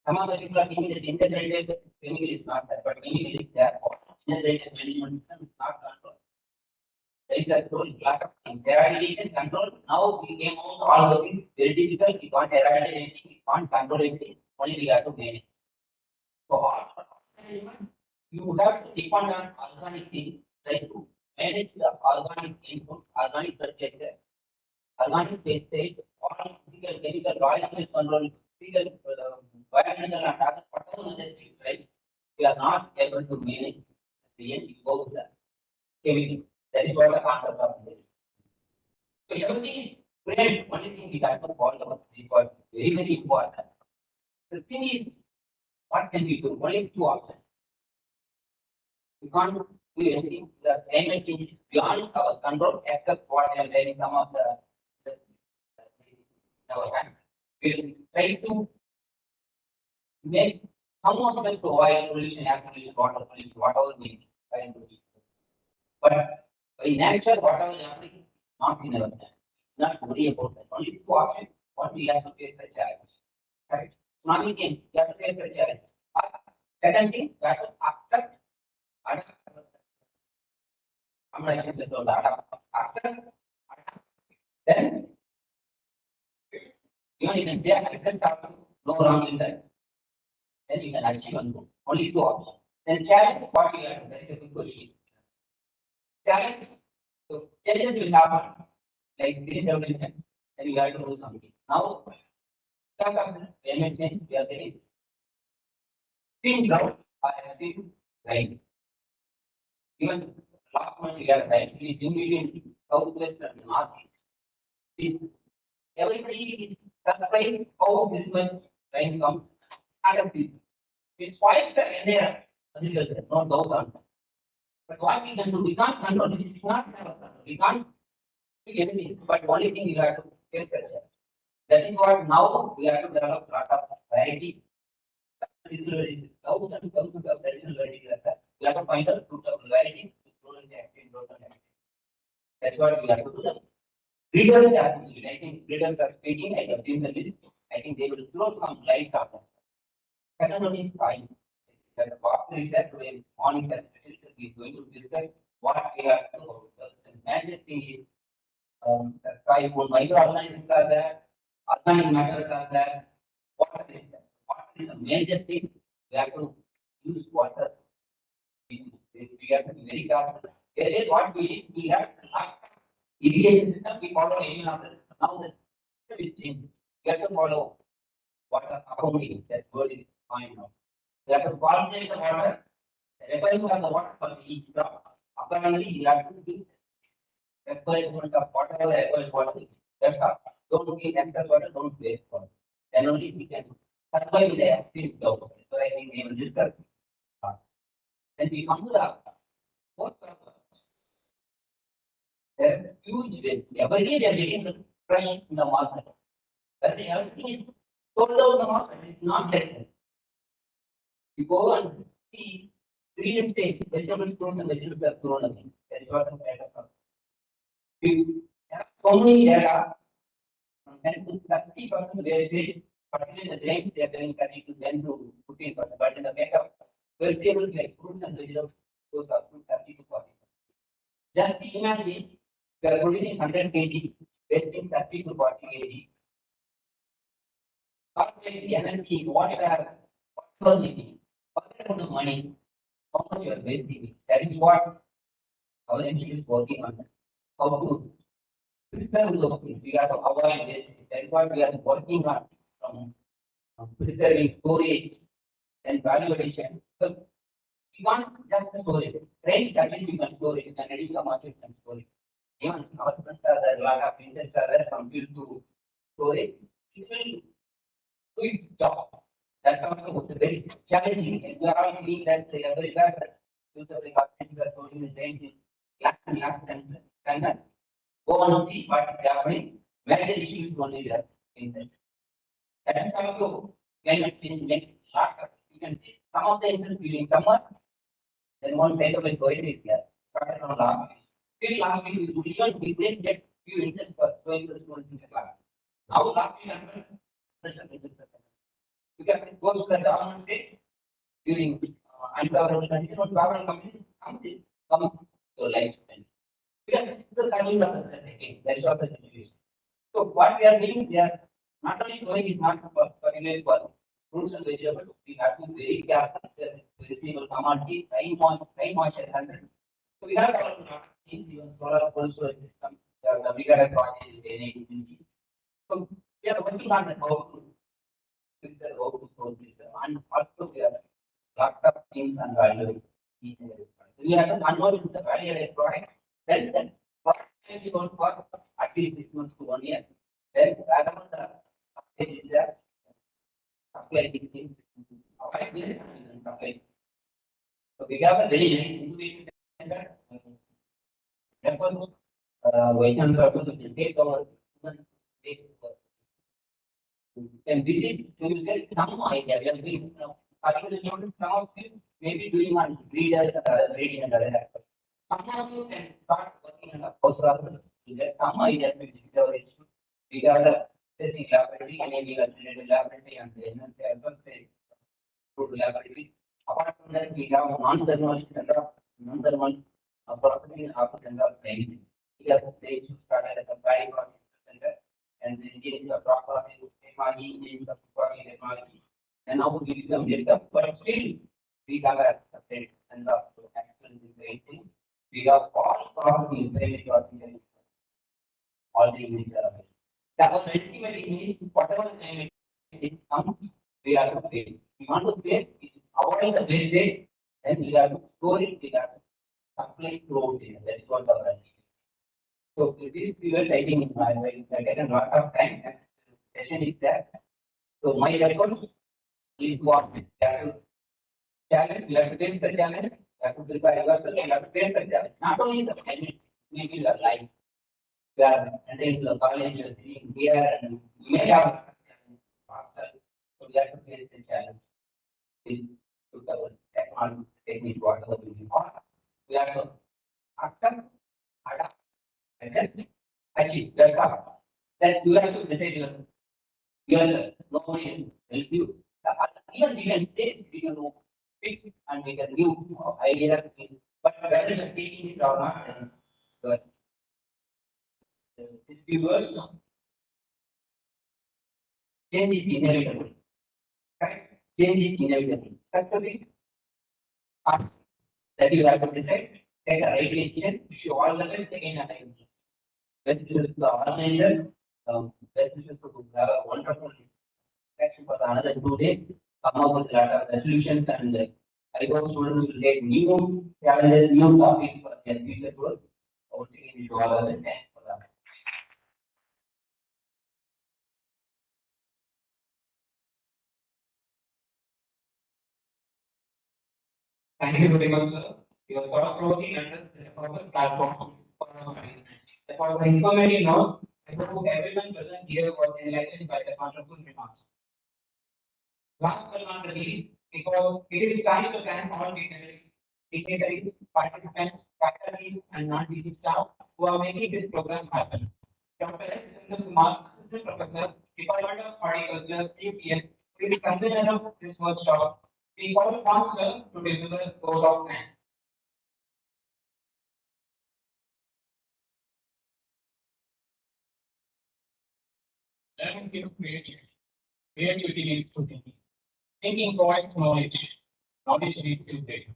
Some of the people are thinking that integrated chemical is not there, but chemical is there. Integrated management system is not controlled. There is a whole lot of things. Eradication control. Now we came out all of it very difficult. We can't eradicate anything. We can't control anything. Only we have to manage. So all management, you have to depend on organic things, try to manage the organic input, organic fertilizer, organic pesticide, all physical, chemical, biological control, physical, biological and other whatever the things, right? We are not able to manage. At the end, you go with the chemical. That is what the concept of this. So everything is great. Only thing we have to follow is very, very important. The thing is, what can we do? Only two options. We can't do anything. The climate change is beyond our control, except what I am telling some of the our hand. We will try to make some of them to avoid pollution, air pollution, water pollution, whatever we need. But by nature, whatever is happening, not in our hand. Not worry about that. Only two options. What we have to face the challenge. Right? Nothing can. We have to face the challenge. Second thing, we have to accept. Then even you can say accept no wrong in that. Then you can achieve one goal. Only two options. Then challenge what you have to. That is a good question. Challenge. So challenges will happen. Like this evolution, then you have to do something. Now, payment change, we are saying, thin ground, I have seen right. Even last month we are right, we immediately southwest and northeast. Everybody is surprised how this much rain comes out of this. It spoils the entire agriculture, no doubt on that. But what we can do, we can't control it, it's not our control. We can't do anything, but only thing you have to take care. That is what now we have to develop a lot of variety thousands and thousands of traditional varieties are there. We have to find out root of varieties to grow in the active growth and active. That's what we have to do. Breeders are, I think breeders are speaking, I have seen the list, I think they will throw some light on that. Second one is fine. That the partner is that way, morning that is going to discuss what we have to do. The major thing is, that's why microorganisms are there, organic matters are there. Water is there. Water is a major thing. We have to use water. We have to be very careful. There is what we have irrigation system, we follow any of this. Now the system is changed. We have to follow water accordingly. That word is fine now. We have to coordinate the water. The requirement of the water for each crop. Accordingly, you have to do requirement of water, requirement water. That's all. Don't get excess water, don't waste water. Then only we can survive the active development. So I think we will discuss. Then we come to the fourth purpose. There is huge waste. Every day they are getting the price in the market. But everything is sold out in the market. It's not that. You go and see real estate, vegetables grown and vegetables are grown again. That is what the data comes. We have so many data. From 10 to 30% wastage, particularly in the grains, they are telling 30 to 10 to 15%. But in the makeup, vegetables like fruits and vegetables, those are from 30 to 40%. Just imagine they are producing 100 kg, wasting 30 to 40 kg. The energy, water, what needing, what the money, how much you are wasting. That is what our engineer is working on. How to preserve those things. We have to avoid this. That is what we are working on from preserving storage and value addition. So we want just the storage. Rain actually we can store it, and reduce the market and store it. Even our friends are there, a lot of interest are there from field to storage. It will do its job. That's also very challenging. And we are all seeing that the other is that use of the carpet are storing the drains in lakhs and go on and see what is happening, where the issue is only there in that. That is also kind of in next short. You can see some of the instances during summer, then one kind of a going is there. Started on last week. Till last week, we didn't get few instances for going to the students in the class. Now last week, we can go to the government state during and government coming to lifespan. Because the timing of the second, that is what the situation. So what we are doing, we are not only going is not for fruits and vegetables, we have to be very careful to receive a commodity, time moisture handling. So we have our things, even solar also system, the bigger project is energy. So we are working on how to fix the how to solve this, and also we have lots of things and value. We have to convert the value product. Then is going for at least 6 months to 1 year. Then wherever the stage is there, supply things, avoid this and supply. So we have a very nice innovation center. Therefore, we can take our and visit to get some idea. We are doing particularly some of you maybe doing on breeders and other breeding and other aspects. Some of you can start working on a postgraduate to get some ideas with discovery. We have the testing laboratory, enabling a laboratory, and then food laboratory. Apart from that, we have non-thermal center, non-thermal processing after center training. We have stage started as a very processing center and then getting the proper technology, technology, and now we become data. But still, we have a separate center to excellence in training. We have all property in all the images are available. That was ultimately means whatever it comes, we have to pay. We want to pay, avoid the wastage, and we have to store it, we have to supply throughout it. That is what the brand is. So this we were taking in my way. I get a lot of time and session is there. So my record is what we have to challenge, we have to take the challenge. You have to prepare yourself and have to face the challenge. Not only the challenge, maybe your life. You are entering the college, you are sitting here, and you may have so we have to face the challenge. is to cover technology, technique, whatever we want. We have to accept, adapt, and then achieve. That's all. That you have to decide your notion help you. Even we can say we can fix it and we can new ideas, but whether the taking it or not, but if you work, change is inevitable. Correct? Change is inevitable. That's the thing. That you have to decide, take a right decision, issue all the way, again a time. This is the organizer, this is to have a wonderful action for another 2 days, come up with a lot of resolutions and I hope students will get new challenges, new topics for their future work. Also, issue all the time for that. Thank you very much, sir. Your thought-provoking and the platform for the information note, I hope everyone present here was enlightened by the wonderful remarks. Last but not least, because it is time to thank all dignitaries, participants, faculty, and non-teaching staff who are making this program happen. Dr. S. Kumar, Assistant Professor, Department of Horticulture, CPS, will be convener of this workshop. We call upon sir to deliver the vote of thanks. Learning is creativity. Creativity leads to thinking. Thinking provides knowledge. Knowledge leads to data.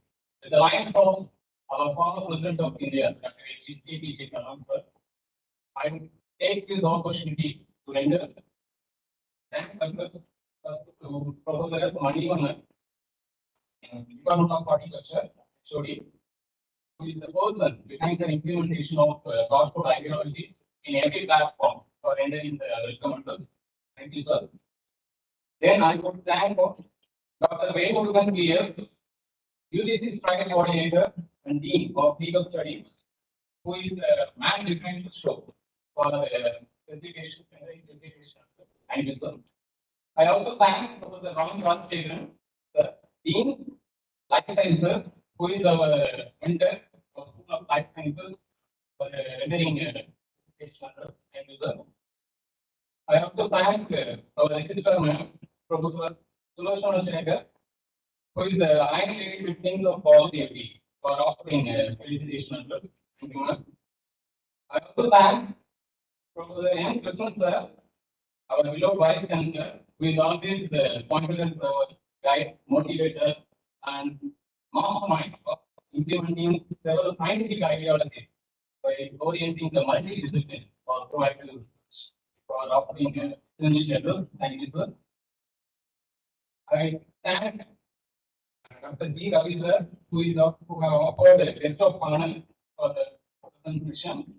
The line of our former President of India, Dr. A.P.J. Kalam, sir, I would take this opportunity to render thanks to Professor Manivannan, Department of Horticulture, HOD, who is the person behind the implementation of cross-code ideology in every platform for rendering the welcome address. Thank you, sir. Then I would thank Dr. Venugopan P.S., UGC's private coordinator and dean of legal studies, who is a man behind the show for education and education. Thank you, sir. I also thank Professor Ram Rajasegaran, the dean, life sciences, who is our mentor of School of Life Sciences for rendering education. Thank you, sir. I also thank our registrar ma'am, Professor Sulochana Senegar, who is the INA 15 of policy for offering education. Thank you, ma'am. I also thank Professor M. Krishnan sir, our beloved vice chancellor, who is always confident, our guide, motivator, and mastermind of implementing several scientific ideologies by orienting the multidiscipline for proactive for offering synergy. Thank you, sir. I thank Dr. G. Ravi sir, who have offered the best of honor for the presentation.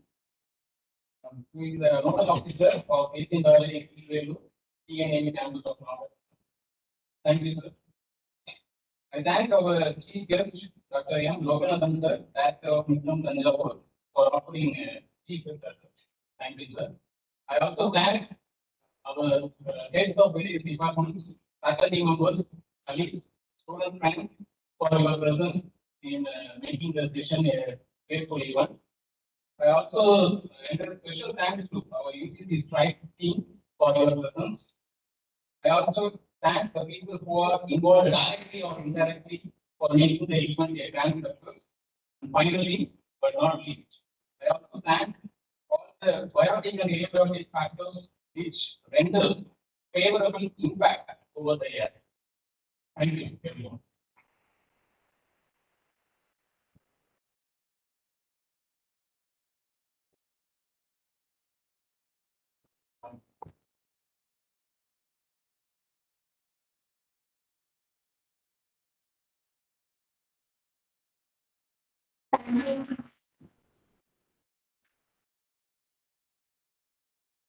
Who is the nodal officer of 18th Railway, TNA Campus of Knowledge. Thank you, sir. I thank our chief guest, Dr. M. Loganathan sir, Director of Muslim Tanjavur, for offering chief guest. Thank you, sir. I also thank our heads of various departments, faculty members, colleagues, student friends for your presence in making the session a grateful event. I also render special thanks to our UCC Strike team for your presence. I also thank the people who are involved directly or indirectly for making the event a grand success. And finally, but not least, I also thank all the biotic and abiotic factors which render favorable impact over the year. Thank you, everyone.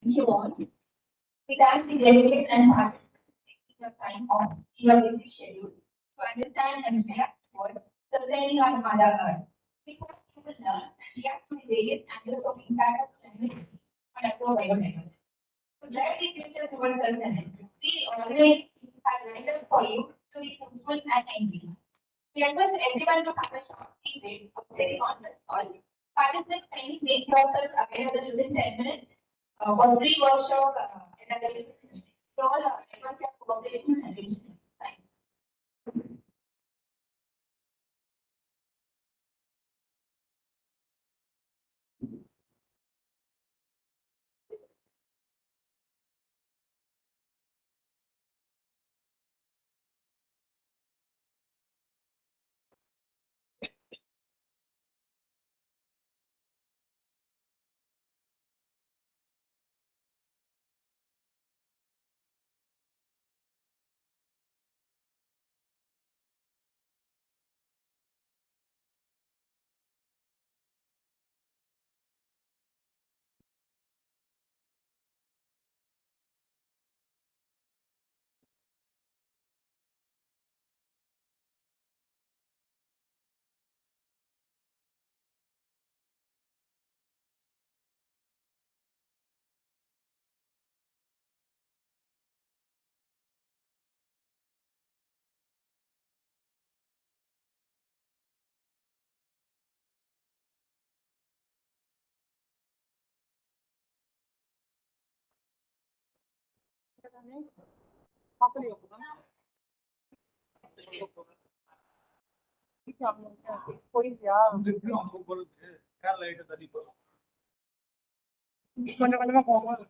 Thank you all. We thank the delegates and participants taking the time off your busy schedule to understand and react towards sustaining our mother earth. Before you will learn and react to the various angles of impact of climate change on agro-biodiversity. To drive the future towards sustenance, we always have renders for you to be fruitful and Management, kindly make yourself available within 10 minutes for free workshop. And all everyone can cooperation and engagement. Thank you. கொஞ்சம் கொஞ்சமா போகும்.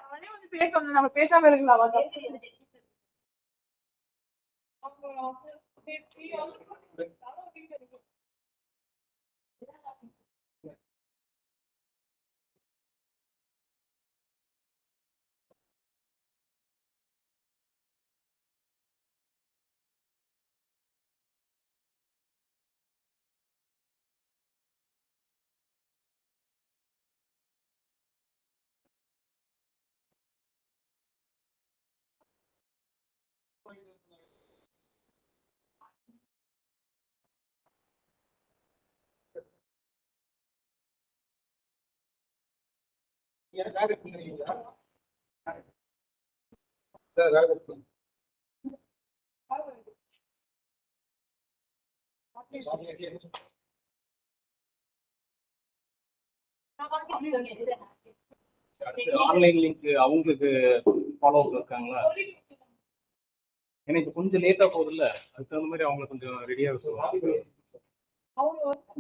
அவனே வந்து பேசணும், நம்ம பேசாம இருக்கலாம். Online link அவங்களுக்கு ஃபாலோ அப் இருக்காங்களா? ஏன்னா இப்போ கொஞ்சம் லேட்டாக போகுதுல்ல, அதுக்கு தகுந்த மாதிரி அவங்களை கொஞ்சம் ரெடியாக சொல்லுவாங்க.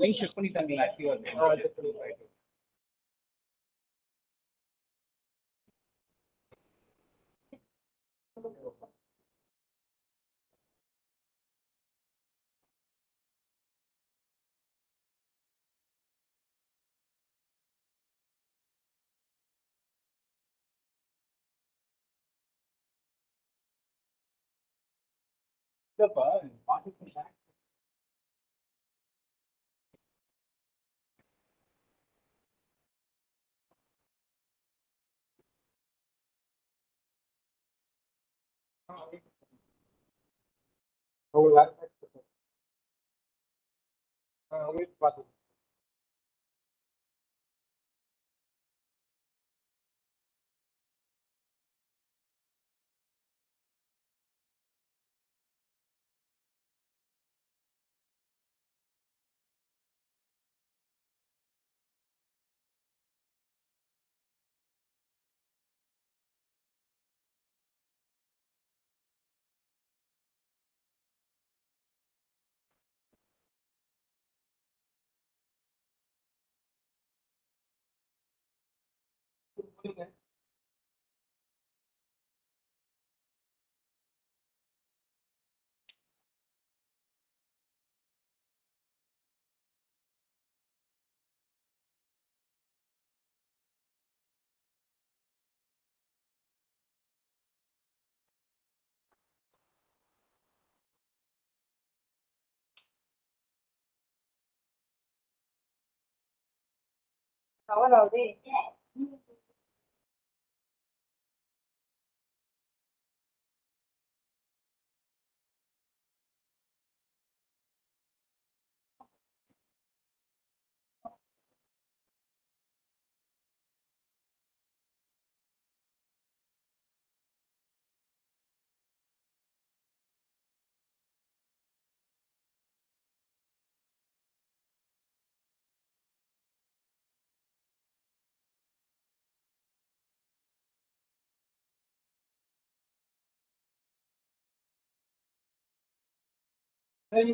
லிங்க் செக் பண்ணிட்டாங்களா ஆக்டிவாக? இல்லைப்பா, பார்த்து அவ்வளவு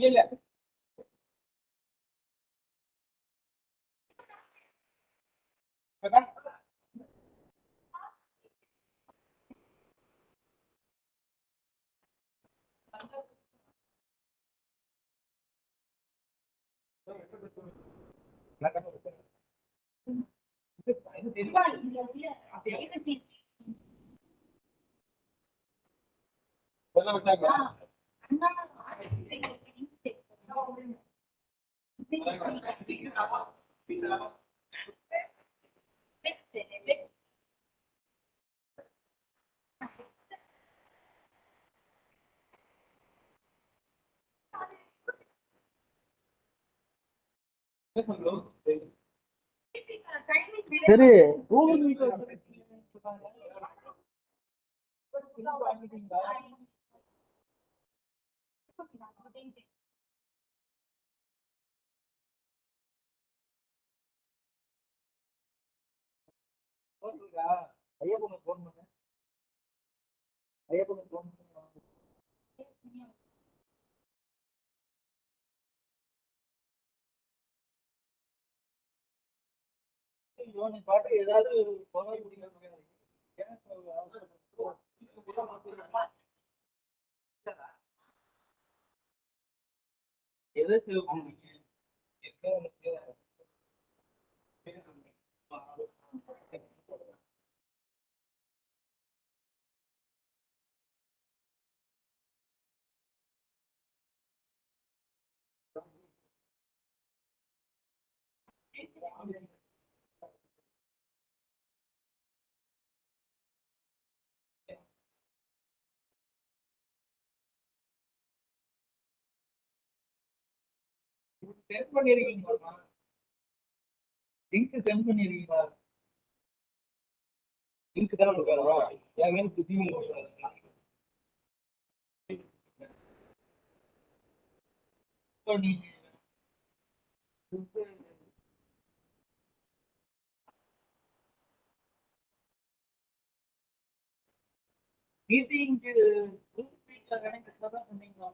இல்ல சொல்ல விட்டாங்க. சரி ஐயப்பனுக்கு ஃபோன் பண்ண ஐயப்பனுக்கு ஃபோன் பண்ண பாட்டு ஏதாவது எதை சேவ் பண்ணுவீங்க? சென்ட் பண்ணிருக்கீங்களா? லிங்க் சென்ட் பண்ணிருக்கீங்களா? லிங்க் தான் இருக்காதா? என் மேல் புத்தியும் இப்போ நீங்க மீட்டிங்க்கு குரூப் மீட்ல கனெக்ட் தான் சொன்னீங்களா?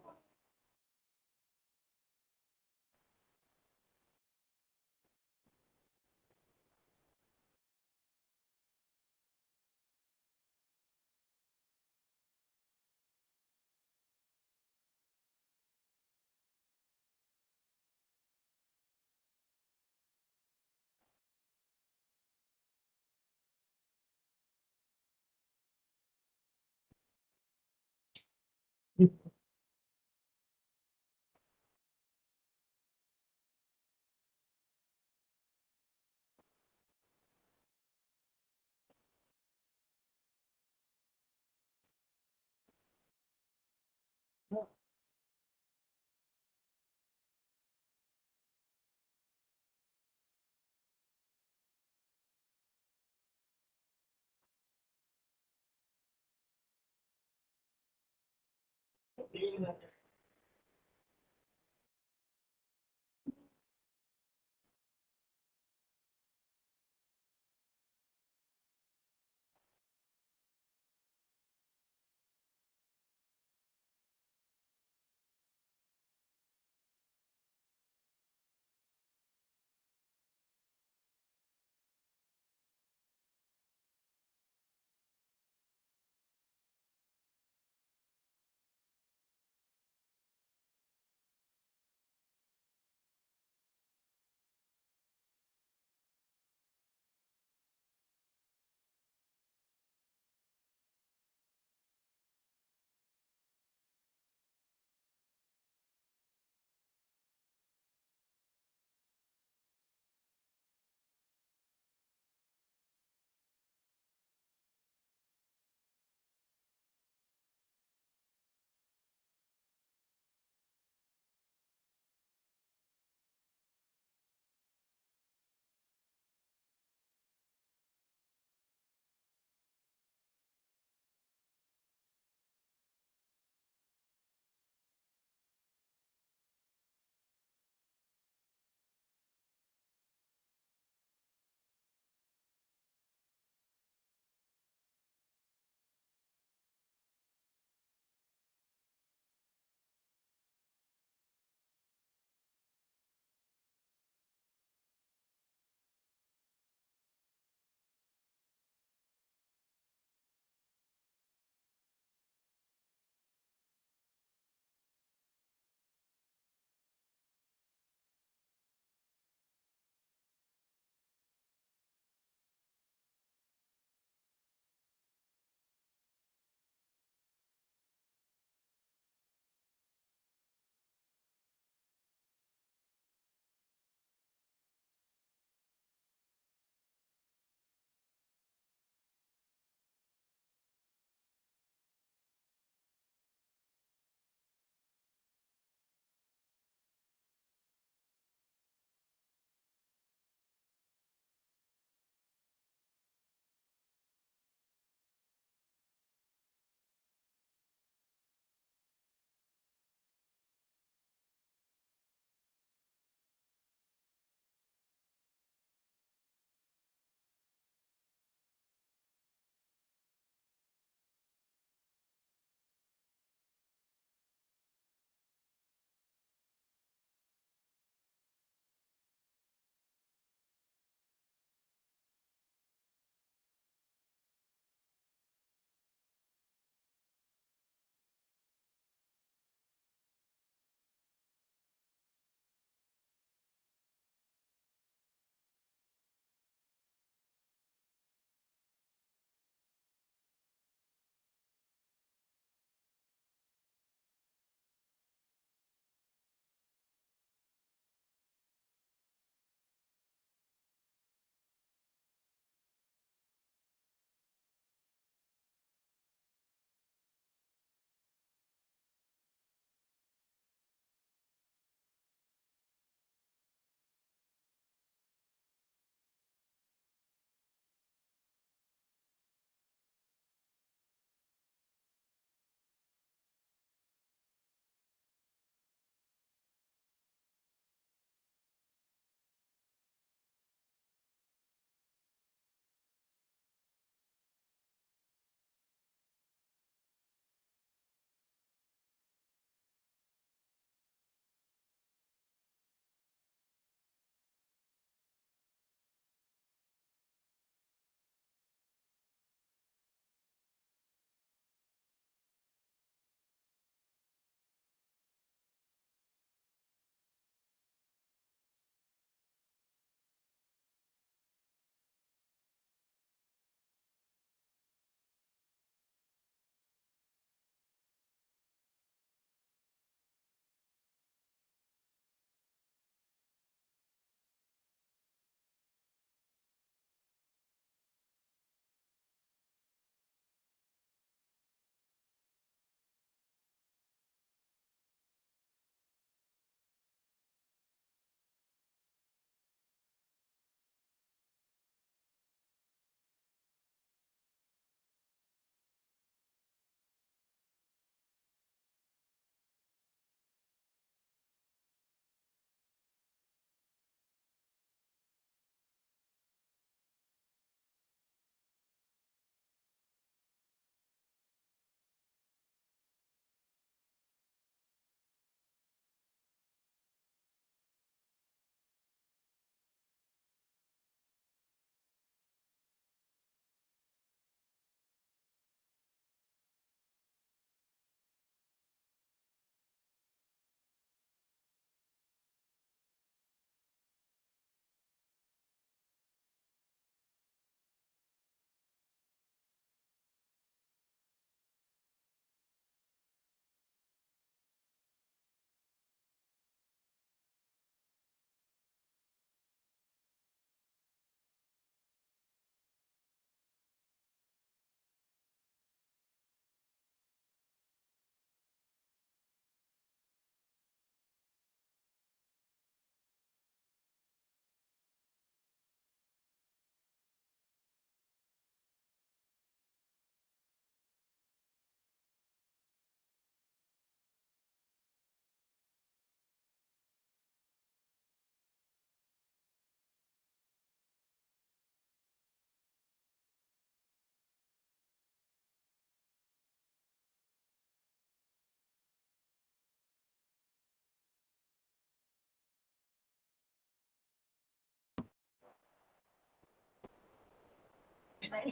சார்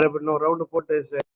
இப்போ இன்னொரு ரவுண்டு போட்டு sir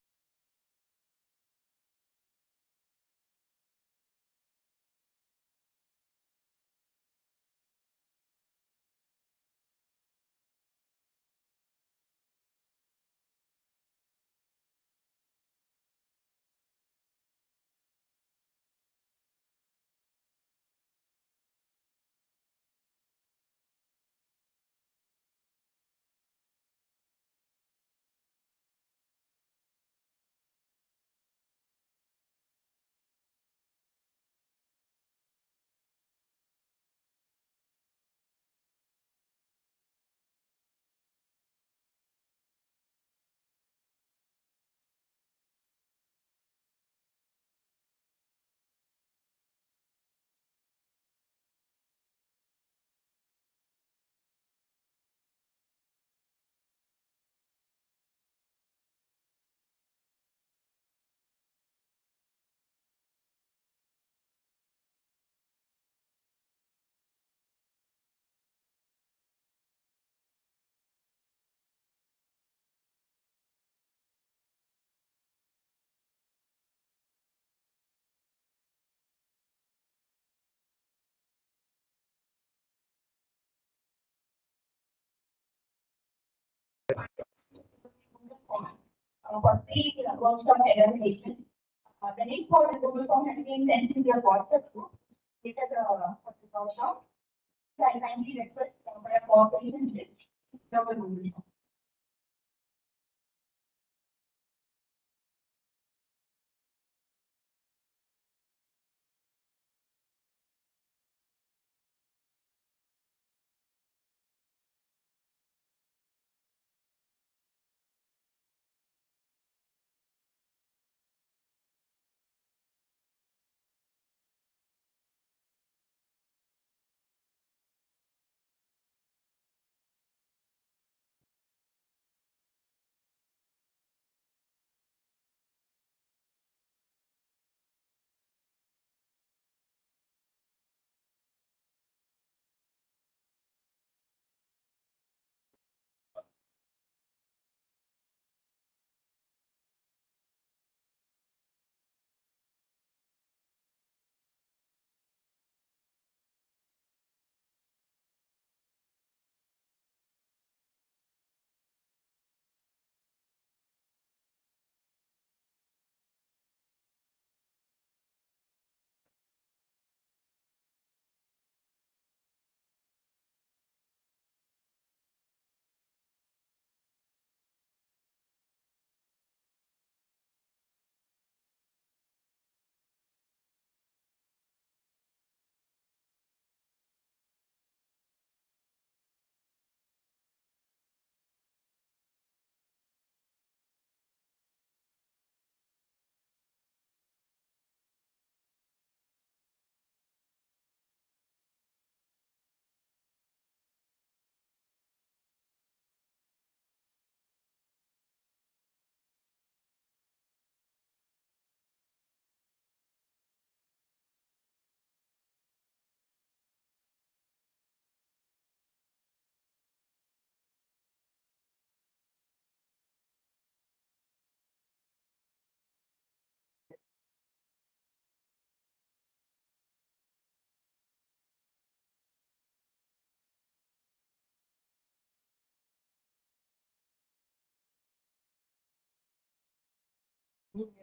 For free workshop evaluation. The link for the Google Form has been sent in your WhatsApp group. It is a workshop. So I kindly request for a cooperation with the Google Form.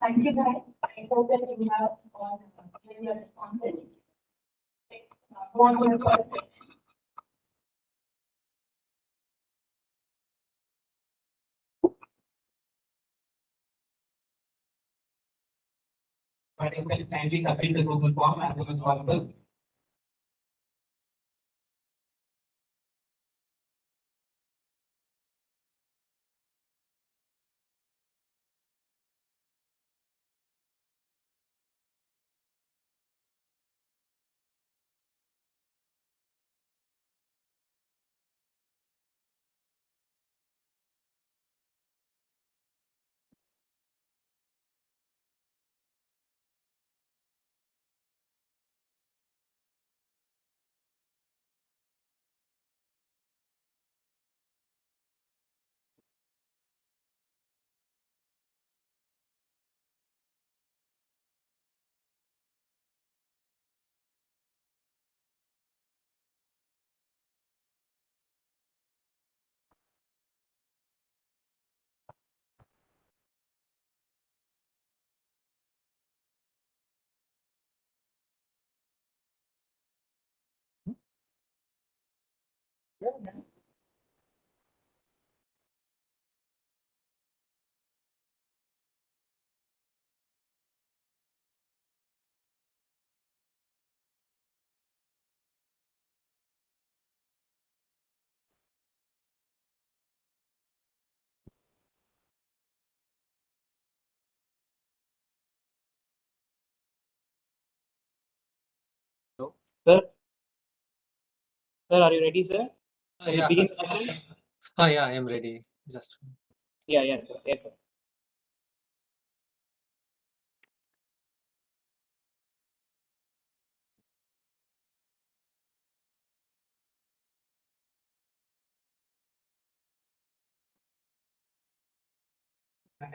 Thank you, guys. I hope that you have all given your responses. Go on to the first section. Participants kindly complete the Google form as soon as possible. Sir, sir, are you ready, sir? Can we Yeah. begin the session? Yeah, I am ready. Just Yeah, yes, sir. Yes, sir.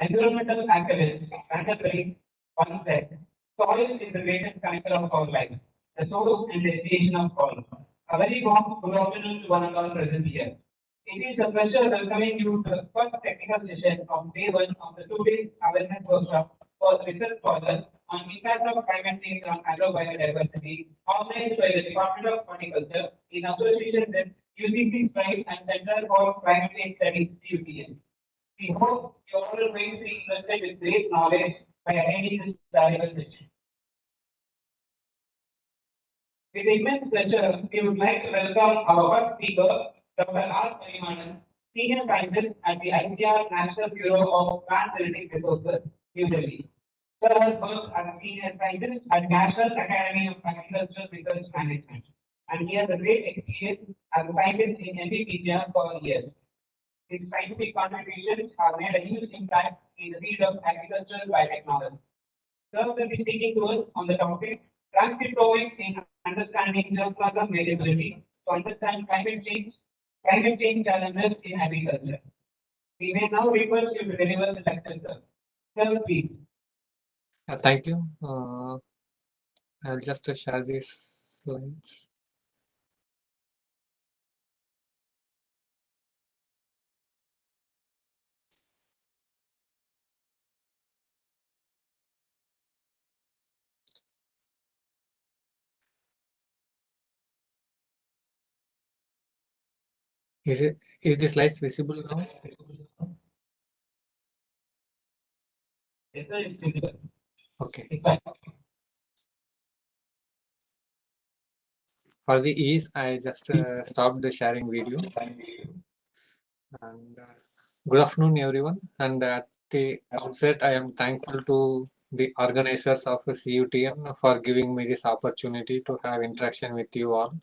Environmental activists categorize one that soil is the greatest connector of our life, the source and destination of all. A very warm good afternoon to one and all present here. It is a pleasure welcoming you to the first technical session of day one of the 2 days awareness workshop for research scholars on impact of climate change on agrobiodiversity, organized by the Department of Horticulture in association with UCC Prime and Center for Climate Change Studies, CUTN. We hope you all are going to be invested with great knowledge by attending this valuable session. With immense pleasure, we would like to welcome our first speaker, Dr. R. Parimanan, Senior Scientist at the ICR National Bureau of Plant Genetic Resources, New Delhi. Sir has worked as a Senior Scientist at National Academy of Agricultural Research Management, and he has a great experience as a scientist in NDPGR for years. His scientific contributions have made a huge impact in the field of agricultural biotechnology. Sir will be speaking to us on the topic transcriptomics in understanding germplasm variability to understand climate change challenges in agriculture. We may now request you to deliver the lecture, sir. Sir, please. thank you. I'll just share these slides. Is the slides visible now? Yes, sir, it's visible. Okay. It's fine. For the ease, I just stopped the sharing video. And good afternoon, everyone. And at the outset, I am thankful to the organizers of CUTN for giving me this opportunity to have interaction with you all.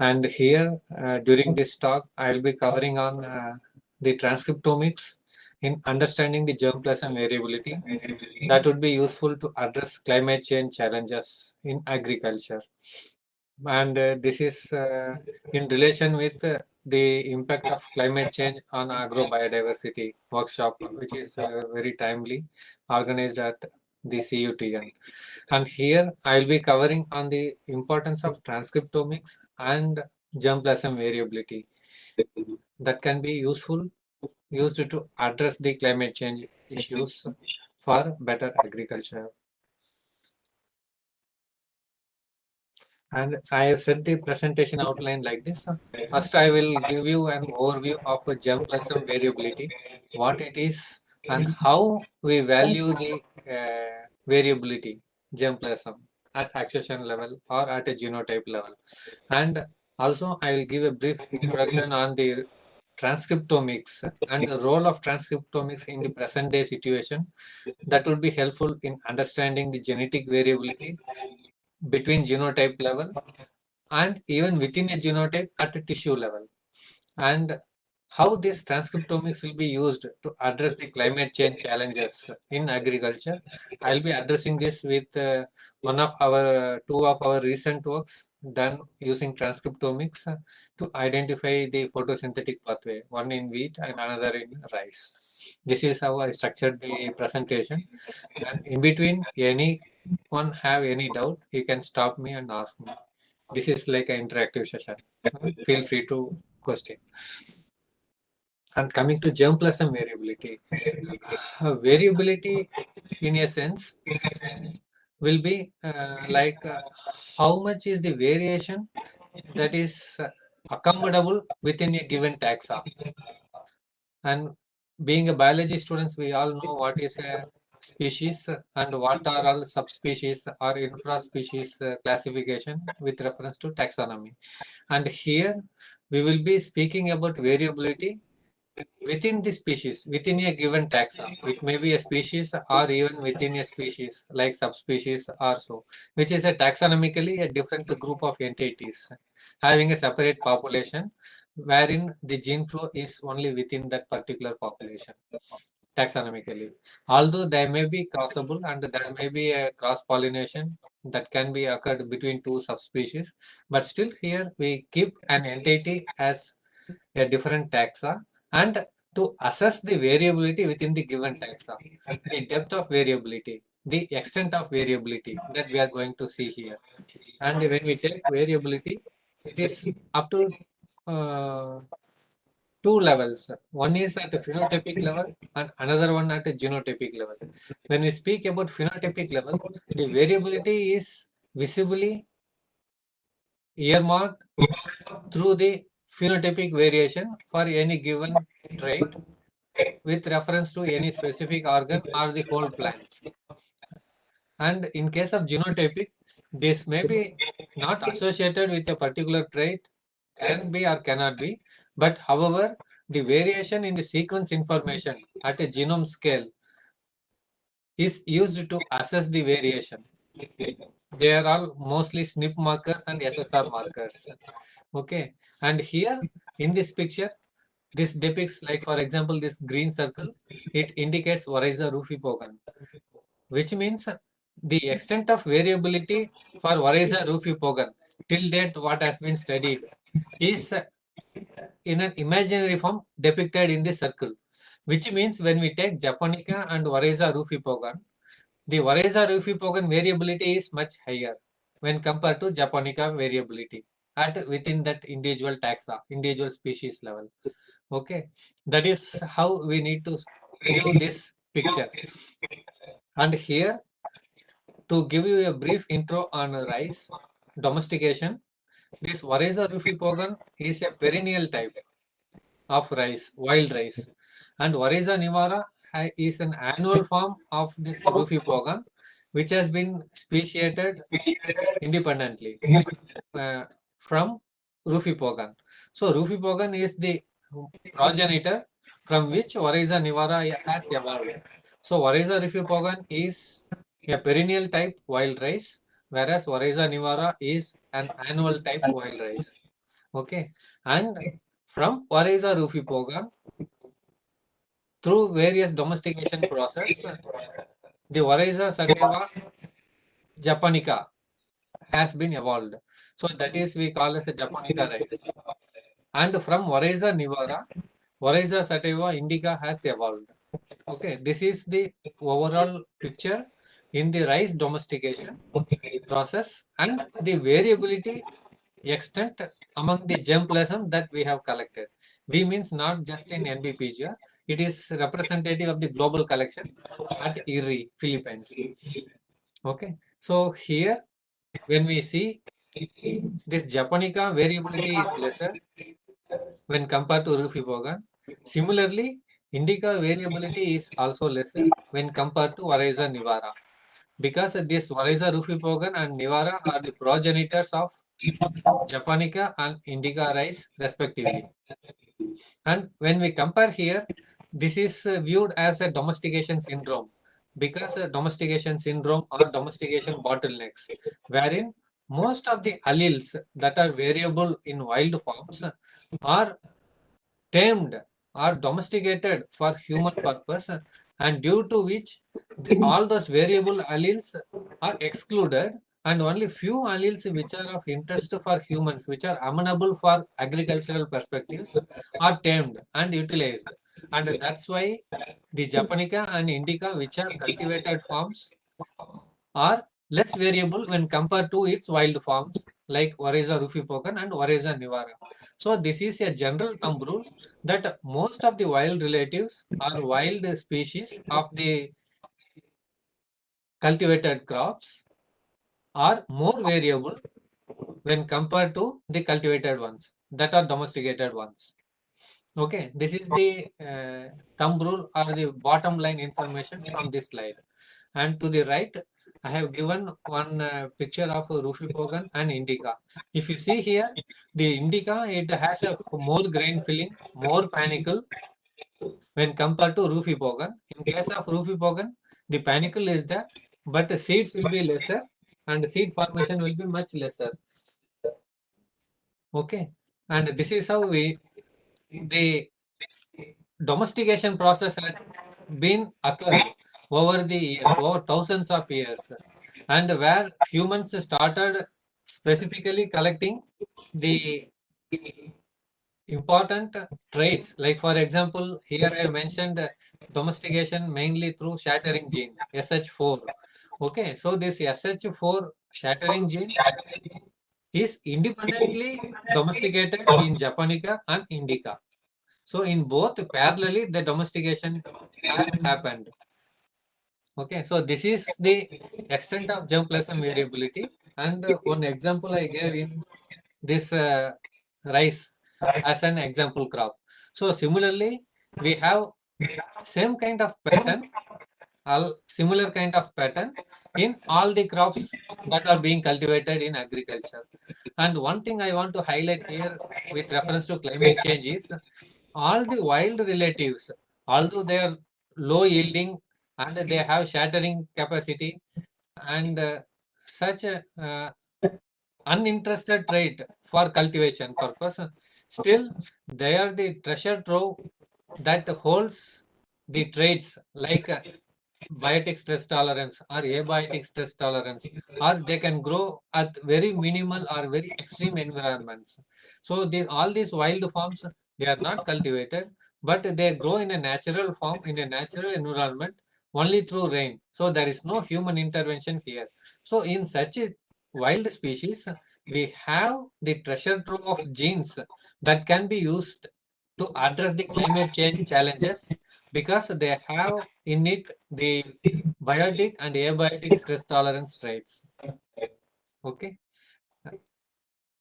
And here, during this talk, I'll be covering on the transcriptomics in understanding the germplasm variability that would be useful to address climate change challenges in agriculture. And this is in relation with the impact of climate change on agrobiodiversity workshop, which is very timely, organized at the CUTN. And here I'll be covering on the importance of transcriptomics and germplasm variability that can be used to address the climate change issues for better agriculture. And I have set the presentation outline like this. First, I will give you an overview of a germplasm variability, what it is, and how we value the variability germplasm at accession level or at a genotype level. And also, I will give a brief introduction on the transcriptomics and the role of transcriptomics in the present day situation. That would be helpful in understanding the genetic variability between genotype level and even within a genotype at a tissue level, and how this transcriptomics will be used to address the climate change challenges in agriculture. I'll be addressing this with two of our recent works done using transcriptomics to identify the photosynthetic pathway, one in wheat and another in rice. This is how I structured the presentation, and in between, anyone have any doubt, you can stop me and ask me. This is like an interactive session. Feel free to question. And coming to germplasm variability, variability in a sense will be how much is the variation that is accommodable within a given taxa. And being a biology students, we all know what is a species and what are all subspecies or infraspecies classification with reference to taxonomy. And here we will be speaking about variability within the species, within a given taxa. It may be a species or even within a species like subspecies or so, which is a taxonomically a different group of entities having a separate population wherein the gene flow is only within that particular population taxonomically. Although there may be crossable and there may be a cross pollination that can be occurred between two subspecies, but still here we keep an entity as a different taxa, and to assess the variability within the given taxa, the depth of variability, the extent of variability that we are going to see here. And when we take variability, it is up to two levels. One is at a phenotypic level and another one at a genotypic level. When we speak about phenotypic level, the variability is visibly earmarked through the phenotypic variation for any given trait with reference to any specific organ or the whole plants. And in case of genotypic, this may be not associated with a particular trait, can be or cannot be, but however, the variation in the sequence information at a genome scale is used to assess the variation. They are all mostly SNP markers and SSR markers. Okay, and here in this picture, this depicts, like for example, this green circle, it indicates Oryza rufipogon, which means the extent of variability for Oryza rufipogon till date what has been studied is in an imaginary form depicted in this circle, which means when we take Japonica and Oryza rufipogon, the Oryza rufipogon variability is much higher when compared to Japonica variability at within that individual taxa, individual species level. Okay, that is how we need to view this picture. And here, to give you a brief intro on rice domestication, this Oryza rufipogon is a perennial type of rice, wild rice, and Oryza nivara is an annual form of this rufipogon, which has been speciated independently from rufipogon. So rufipogon is the progenitor from which Oryza nivara has evolved. So Oryza rufipogon is a perennial type wild rice, whereas Oryza nivara is an annual type wild rice. Okay, and from Oryza rufipogon, through various domestication process, the Oryza sativa japonica has been evolved. So that is we call as a japonica rice. And from Oryza nivara, Oryza sativa indica has evolved. Okay, this is the overall picture in the rice domestication process and the variability extent among the germplasm that we have collected. V means not just in NBPGR, it is representative of the global collection at IRRI, Philippines. Okay, so here when we see this Japonica variability is lesser when compared to Rufipogan. Similarly, Indica variability is also lesser when compared to Oryza nivara, because this Oryza rufipogan and nivara are the progenitors of Japonica and Indica rice respectively. And when we compare here, this is viewed as a domestication syndrome, because domestication syndrome or domestication bottlenecks, wherein most of the alleles that are variable in wild forms are tamed or domesticated for human purpose, and due to which all those variable alleles are excluded, and only few alleles which are of interest for humans, which are amenable for agricultural perspectives, are tamed and utilized. And that's why the Japonica and Indica, which are cultivated forms, are less variable when compared to its wild forms like Oryza rufipogan and Oryza nivara. So this is a general thumb rule that most of the wild relatives or wild species of the cultivated crops are more variable when compared to the cultivated ones that are domesticated ones. Okay, this is the thumb rule or the bottom line information from this slide. And to the right, I have given one picture of Rufipogan and Indica. If you see here, the Indica, it has a more grain filling, more panicle when compared to Rufipogan. In case of Rufipogan, the panicle is there, but the seeds will be lesser and the seed formation will be much lesser. Okay, and this is how the domestication process had been occurred over the years, over thousands of years, and where humans started specifically collecting the important traits. Like for example, here I mentioned domestication mainly through shattering gene, SH4. Okay, so this SH4 shattering gene is independently domesticated in Japonica and Indica. So in both parallelly, the domestication had happened. Okay, so this is the extent of germplasm variability. And one example I gave in this rice as an example crop. So similarly, we have same kind of pattern, similar kind of pattern in all the crops that are being cultivated in agriculture. And one thing I want to highlight here with reference to climate change is all the wild relatives, although they are low yielding and they have shattering capacity and such a uninterested trait for cultivation purpose, still they are the treasure trove that holds the traits like biotic stress tolerance or abiotic stress tolerance, or they can grow at very minimal or very extreme environments. So all these wild forms, they are not cultivated, but they grow in a natural form, in a natural environment, only through rain. So there is no human intervention here. So in such a wild species, we have the treasure trove of genes that can be used to address the climate change challenges, because they have in it the biotic and abiotic stress tolerance traits. Okay.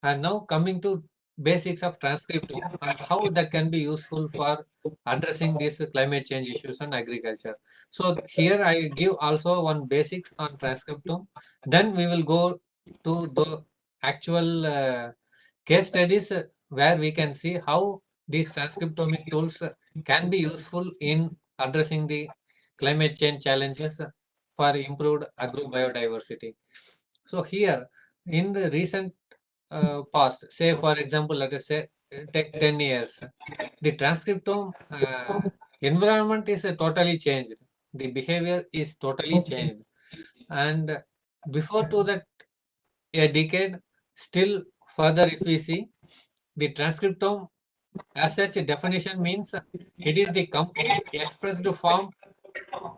And now coming to basics of transcriptome and how that can be useful for addressing these climate change issues in agriculture. So here I give also one basics on transcriptome. Then we will go to the actual case studies where we can see how these transcriptomic tools can be useful in addressing the climate change challenges for improved agrobiodiversity. So here in the recent past, say for example, let us say take 10 years, the transcriptome environment is totally changed. The behavior is totally changed. And before to that a decade, still further if we see, the transcriptome as such a definition means it is the complete expressed form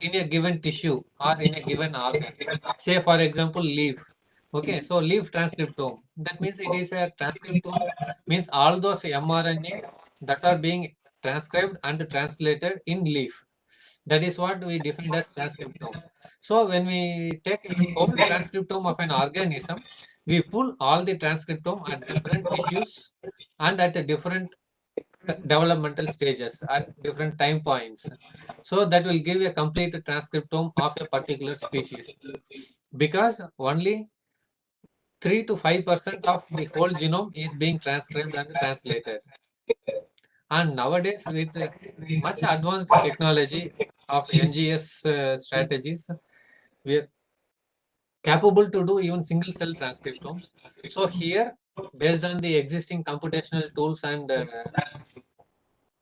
in a given tissue or in a given organ. Say for example, leaf. Okay, so leaf transcriptome. That means it is a transcriptome, means all those mRNA that are being transcribed and translated in leaf. That is what we defined as transcriptome. So when we take a whole transcriptome of an organism, we pull all the transcriptome at different tissues and at a different developmental stages at different time points. So that will give a complete transcriptome of a particular species, because only 3 to 5% of the whole genome is being transcribed and translated. And nowadays, with much advanced technology of NGS strategies, we are capable to do even single cell transcriptomes. So here, based on the existing computational tools and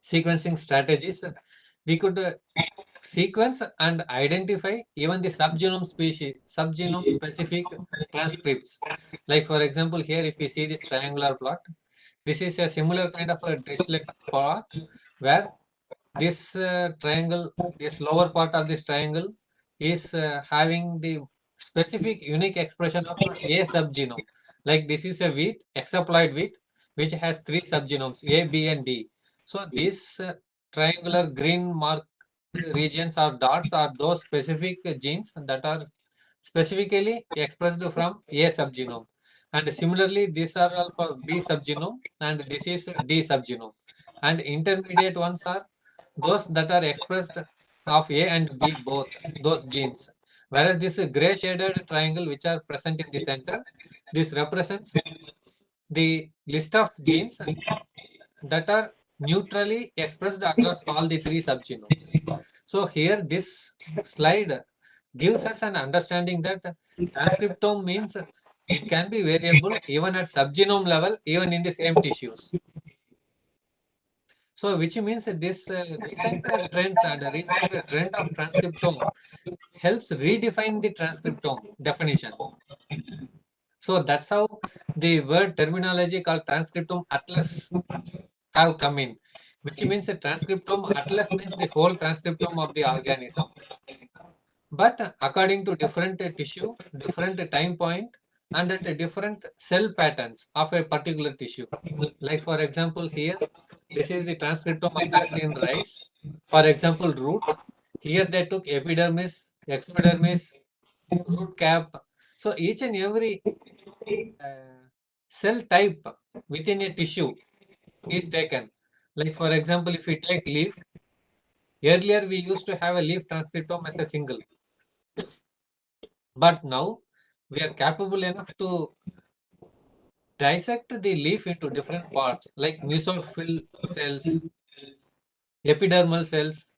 sequencing strategies, we could sequence and identify even the subgenome specific transcripts. Like for example, here if we see this triangular plot, this is a similar kind of a Dirichlet plot where this triangle, this lower part of this triangle is having the specific unique expression of a subgenome. Like this is a wheat, hexaploid wheat, which has 3 subgenomes, A, B, and D. So these triangular green mark regions or dots are those specific genes that are specifically expressed from A subgenome. And similarly, these are all for B subgenome and this is D subgenome. And intermediate ones are those that are expressed of A and B both, those genes. Whereas this gray shaded triangle which are present in the center, this represents the list of genes that are neutrally expressed across all the 3 subgenomes. So here this slide gives us an understanding that transcriptome means it can be variable even at subgenome level, even in the same tissues. So which means that this recent trends and recent trend of transcriptome helps redefine the transcriptome definition. So that's how the word terminology called transcriptome atlas have come in, which means a transcriptome atlas means the whole transcriptome of the organism. But according to different tissue, different time point, and at different cell patterns of a particular tissue. Like for example, here, this is the transcriptome atlas in rice. For example, root. Here they took epidermis, exodermis, root cap. So each and every cell type within a tissue is taken. Like for example, if we take leaf, earlier we used to have a leaf transcriptome as a single. But now we are capable enough to dissect the leaf into different parts like mesophyll cells, epidermal cells,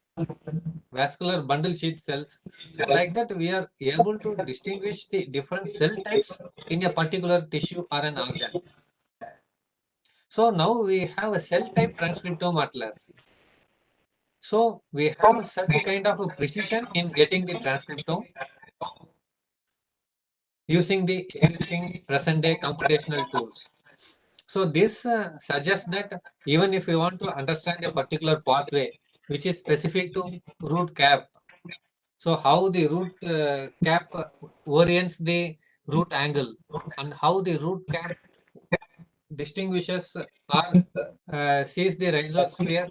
vascular bundle sheath cells. So like that we are able to distinguish the different cell types in a particular tissue or an organ. So now we have a cell type transcriptome atlas. So we have such a kind of a precision in getting the transcriptome using the existing present day computational tools. So this suggests that even if we want to understand a particular pathway which is specific to root cap, so how the root cap orients the root angle and how the root cap distinguishes or sees the rhizosphere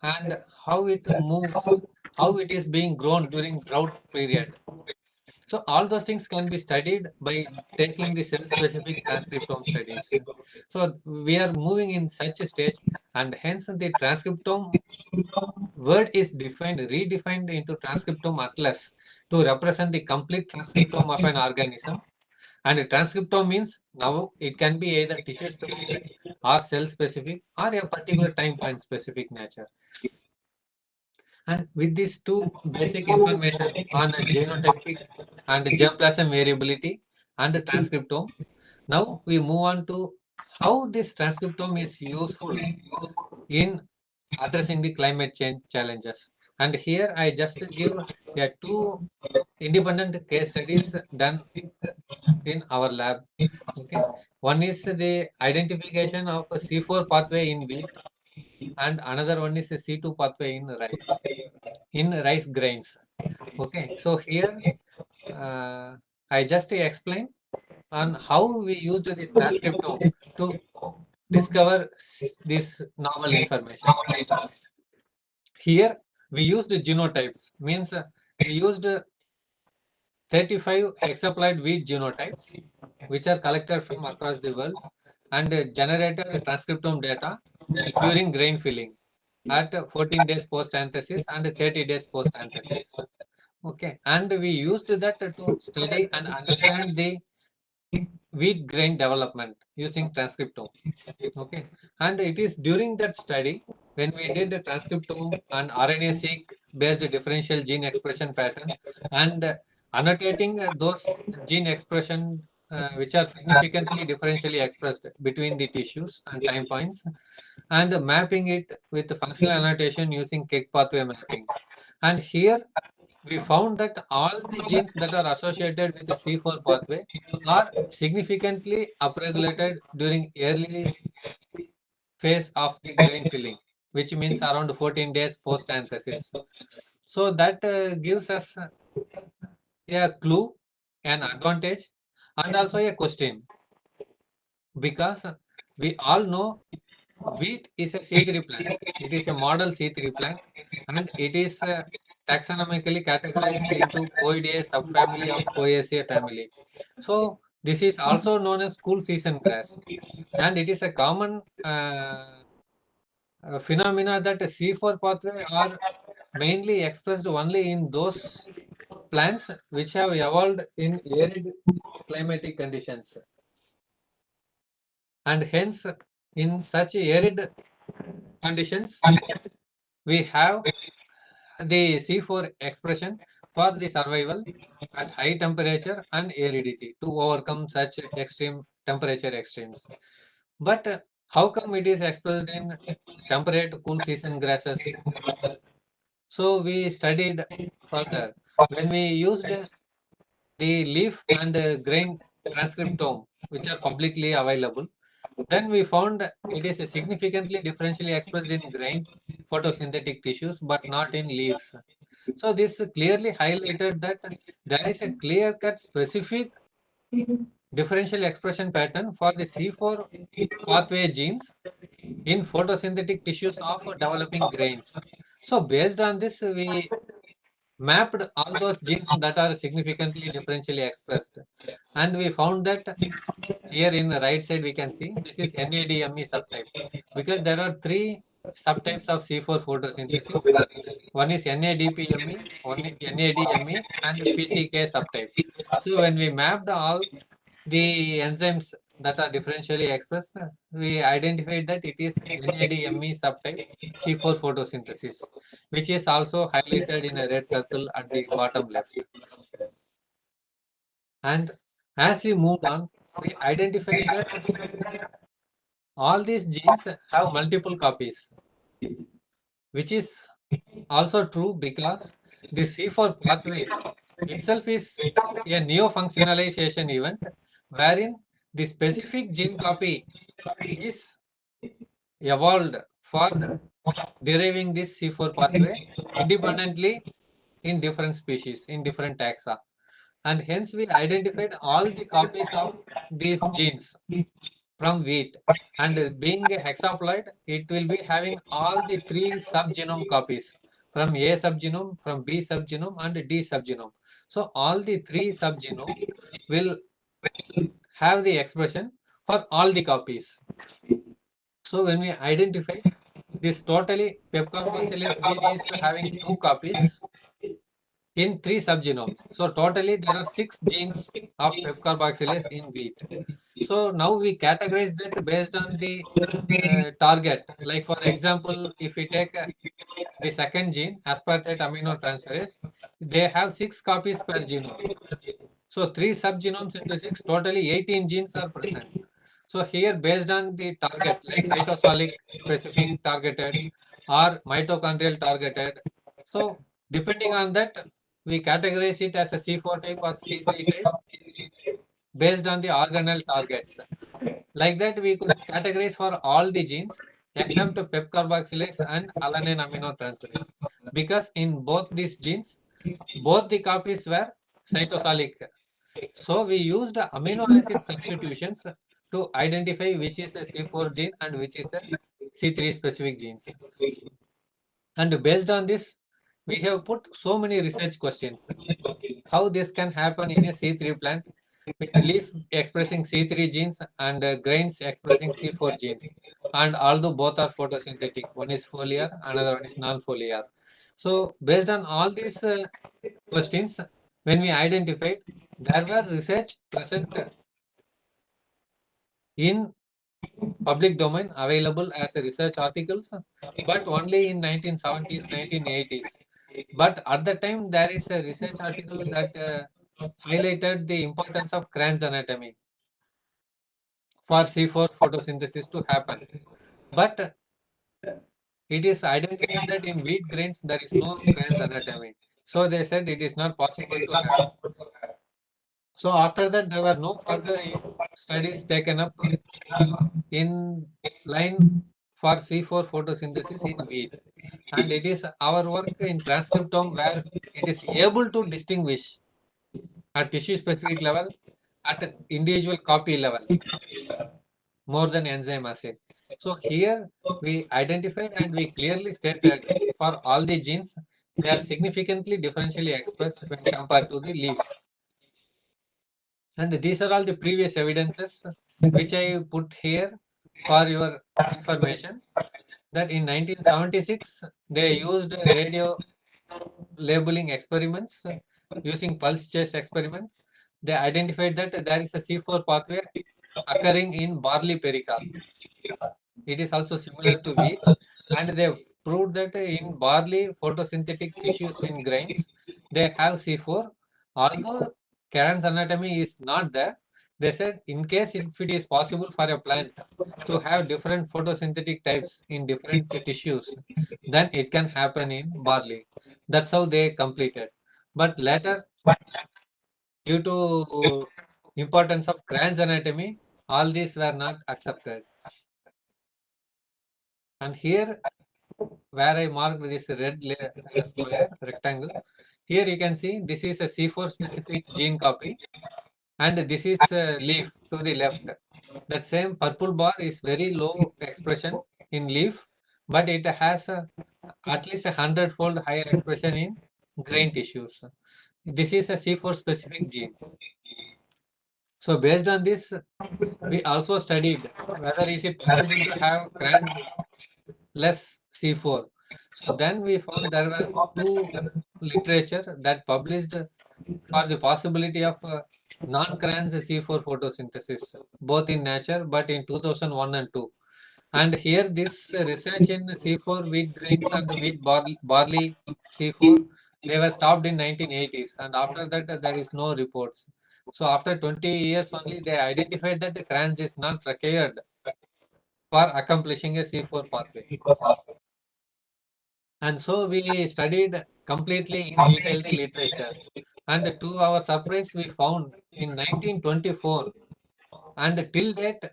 and how it moves, how it is being grown during drought period. So all those things can be studied by taking the cell-specific transcriptome studies. So we are moving in such a stage, and hence the transcriptome word is redefined into transcriptome atlas to represent the complete transcriptome of an organism. And a transcriptome means now it can be either tissue specific or cell specific or a particular time point specific nature. And with these two basic information on genotypic and germplasm variability and the transcriptome, now we move on to how this transcriptome is useful in addressing the climate change challenges. And here I just give 2 independent case studies done in our lab. Okay, one is the identification of a C4 pathway in wheat, and another one is a C2 pathway in rice grains. Okay, so here I just explain on how we used the transcriptome to discover this novel information. Here we used genotypes, means we used 35 hexaploid wheat genotypes, which are collected from across the world and generated transcriptome data during grain filling at 14 days post-anthesis and 30 days post-anthesis. Okay, and we used that to study and understand the wheat grain development using transcriptome. Okay, and it is during that study when we did the transcriptome and RNA-seq based differential gene expression pattern and annotating those gene expression which are significantly differentially expressed between the tissues and time points, and mapping it with the functional annotation using Keck pathway mapping. And here we found that all the genes that are associated with the C4 pathway are significantly upregulated during early phase of the grain filling, which means around 14 days post-anthesis. So that gives us a clue, an advantage, and also a question, because we all know wheat is a C3 plant. It is a model C3 plant, and it is taxonomically categorized into Poideae subfamily of Poaceae family. So this is also known as cool season grass, and it is a common phenomena that C4 pathway are mainly expressed only in those plants which have evolved in arid climatic conditions, and hence in such arid conditions we have the C4 expression for the survival at high temperature and aridity to overcome such extreme temperature extremes. But how come it is expressed in temperate cool season grasses? So we studied further. When we used the leaf and grain transcriptome, which are publicly available, then we found it is significantly differentially expressed in grain photosynthetic tissues, but not in leaves. So this clearly highlighted that there is a clear-cut specific differential expression pattern for the C4 pathway genes in photosynthetic tissues of developing grains. So based on this, we mapped all those genes that are significantly differentially expressed, and we found that here in the right side we can see this is NADME subtype, because there are three subtypes of C4 photosynthesis. One is NADPME, NADME, and PCK subtype. So when we mapped all the enzymes that are differentially expressed, we identified that it is NADME subtype C4 photosynthesis, which is also highlighted in a red circle at the bottom left. And as we moved on, we identified that all these genes have multiple copies, which is also true because the C4 pathway itself is a neo-functionalization event wherein the specific gene copy is evolved for deriving this C4 pathway independently in different species, in different taxa. And hence we identified all the copies of these genes from wheat, and being a hexaploid, it will be having all the three subgenome copies from A subgenome, from B subgenome, and D subgenome. So all the three subgenome will have the expression for all the copies. So when we identify this, totally pepcarboxylase gene is having 2 copies in 3 subgenome. So totally there are 6 genes of pepcarboxylase in wheat. So now we categorize that based on the target. Like for example, if we take the second gene, aspartate aminotransferase, they have 6 copies per genome. So 3 subgenomes into 6, totally 18 genes are present. So here based on the target, like cytosolic specific targeted or mitochondrial targeted. So depending on that, we categorize it as a C4 type or C3 type based on the organelle targets. Like that, we could categorize for all the genes except pepcarboxylase and alanine aminotransferase, because in both these genes, both the copies were cytosolic. So we used amino acid substitutions to identify which is a C4 gene and which is a C3 specific genes. And based on this, we have put so many research questions. How this can happen in a C3 plant with leaf expressing C3 genes and grains expressing C4 genes. And although both are photosynthetic, one is foliar, another one is non-foliar. So based on all these questions, when we identified, there were research present in public domain available as a research articles, but only in 1970s, 1980s. But at the time, there is a research article that highlighted the importance of Kranz anatomy for C4 photosynthesis to happen. But it is identified that in wheat grains, there is no Kranz anatomy. So they said it is not possible to have. So after that, there were no further studies taken up in line for C4 photosynthesis in wheat. And it is our work in transcriptome where it is able to distinguish at tissue specific level, at an individual copy level, more than enzyme assay. So here we identified and we clearly stated for all the genes, they are significantly differentially expressed when compared to the leaf. And these are all the previous evidences which I put here for your information, that in 1976 they used radio labeling experiments using pulse chase experiment. They identified that there is a C4 pathway occurring in barley pericarp. It is also similar to wheat, and they proved that in barley photosynthetic tissues in grains, they have C4. Although Karan's anatomy is not there, they said in case if it is possible for a plant to have different photosynthetic types in different tissues, then it can happen in barley. That's how they completed. But later, due to importance of Kranz anatomy, all these were not accepted. And here, where I marked with this red square rectangle, here you can see this is a C4 specific gene copy, and this is a leaf to the left. That same purple bar is very low expression in leaf, but it has at least 100-fold higher expression in grain tissues. This is a C4 specific gene. So based on this, we also studied whether is it possible to have Kranz less C4. So then we found there were two literature that published for the possibility of non-Kranz C4 photosynthesis, both in Nature, but in 2001 and 2. And here this research in C4 wheat grains and wheat barley C4, they were stopped in 1980s, and after that there is no reports. So after 20 years only, they identified that the Kranz is not required for accomplishing a C4 pathway. And so we studied completely in detail the literature. And to our surprise, we found in 1924, and till date,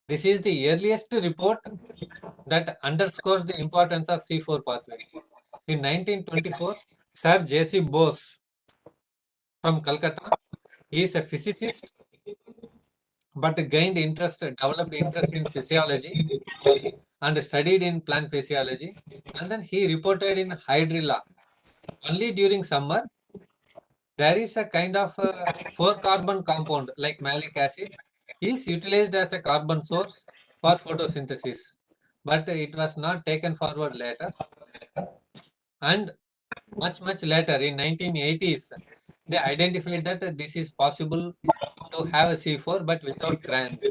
this is the earliest report that underscores the importance of C4 pathway. In 1924, Sir J.C. Bose from Calcutta, he is a physicist, but developed interest in physiology and studied in plant physiology. And then he reported in hydrilla. Only during summer, there is a kind of 4-carbon compound like malic acid is utilized as a carbon source for photosynthesis, but it was not taken forward later. And much later in 1980s, they identified that this is possible to have a C4 but without Kranz.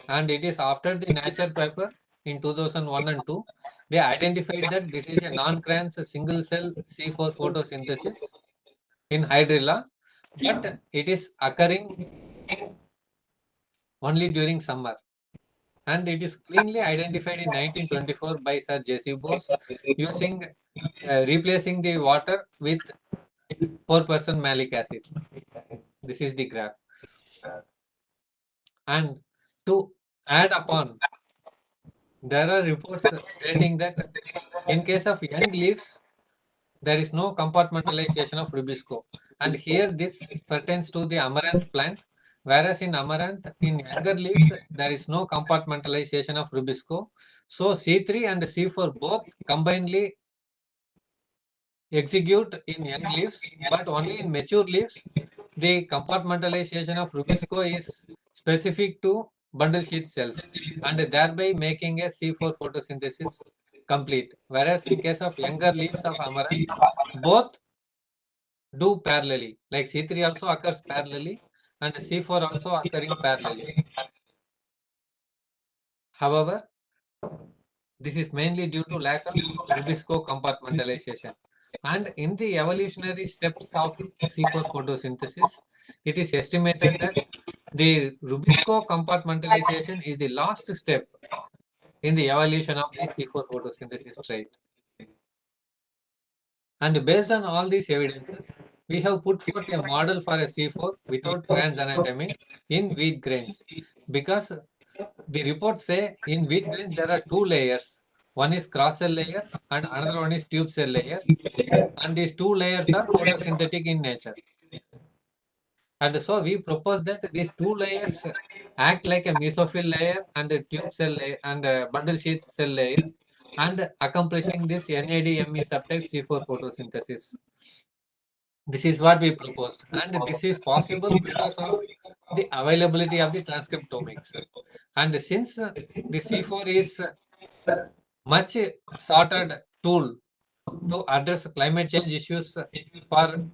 And it is after the Nature paper in 2001 and 2, they identified that this is a non-Kranz single cell C4 photosynthesis in hydrilla, but it is occurring only during summer. And it is cleanly identified in 1924 by Sir J.C. Bose using replacing the water with 4% malic acid. This is the graph. And to add upon, there are reports stating that in case of young leaves, there is no compartmentalization of rubisco. And here this pertains to the amaranth plant, whereas in amaranth, in younger leaves, there is no compartmentalization of rubisco. So C3 and C4 both combinedly execute in young leaves, but only in mature leaves, the compartmentalization of Rubisco is specific to bundle sheath cells and thereby making a C4 photosynthesis complete. Whereas in case of younger leaves of Amaranth, both do parallelly, like C3 also occurs parallelly and C4 also occurring parallelly. However, this is mainly due to lack of Rubisco compartmentalization. And in the evolutionary steps of C4 photosynthesis, it is estimated that the Rubisco compartmentalization is the last step in the evolution of the C4 photosynthesis trait. And based on all these evidences, we have put forth a model for a C4 without trans anatomy in wheat grains, because the reports say in wheat grains there are two layers. One is cross cell layer and another one is tube cell layer. And these two layers are photosynthetic in nature. And so we propose that these two layers act like a mesophyll layer and a tube cell layer and a bundle sheath cell layer, and accomplishing this NADME subtype C4 photosynthesis. This is what we proposed, and this is possible because of the availability of the transcriptomics. And since the C4 is much sorted tool to address climate change issues for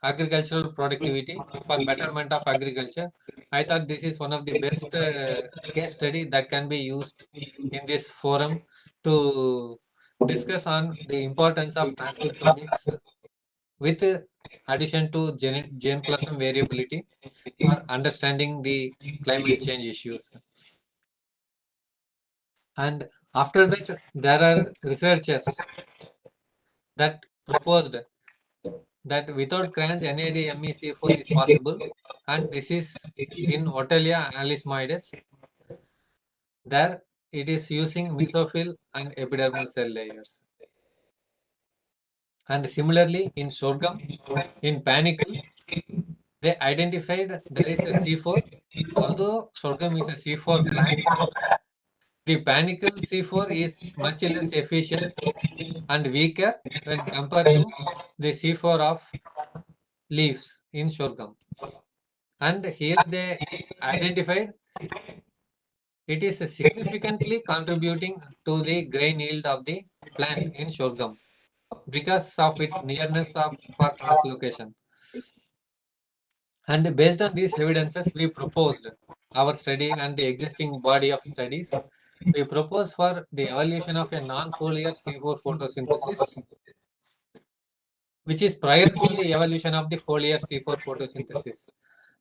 agricultural productivity, for betterment of agriculture, I thought this is one of the best case study that can be used in this forum to discuss on the importance of transcriptomics with addition to gene plasm variability for understanding the climate change issues. And after that, there are researchers that proposed that without crans NADME4 is possible, and this is in Otelia alismoides. There it is using mesophyll and epidermal cell layers. And similarly in sorghum, in panicle, they identified there is a C4. Although sorghum is a C4 plant, the panicle C4 is much less efficient and weaker when compared to the C4 of leaves in sorghum. And here they identified it is significantly contributing to the grain yield of the plant in sorghum because of its nearness for translocation. And based on these evidences, we proposed our study and the existing body of studies. We propose for the evaluation of a non-foliar C4 photosynthesis, which is prior to the evolution of the foliar C4 photosynthesis.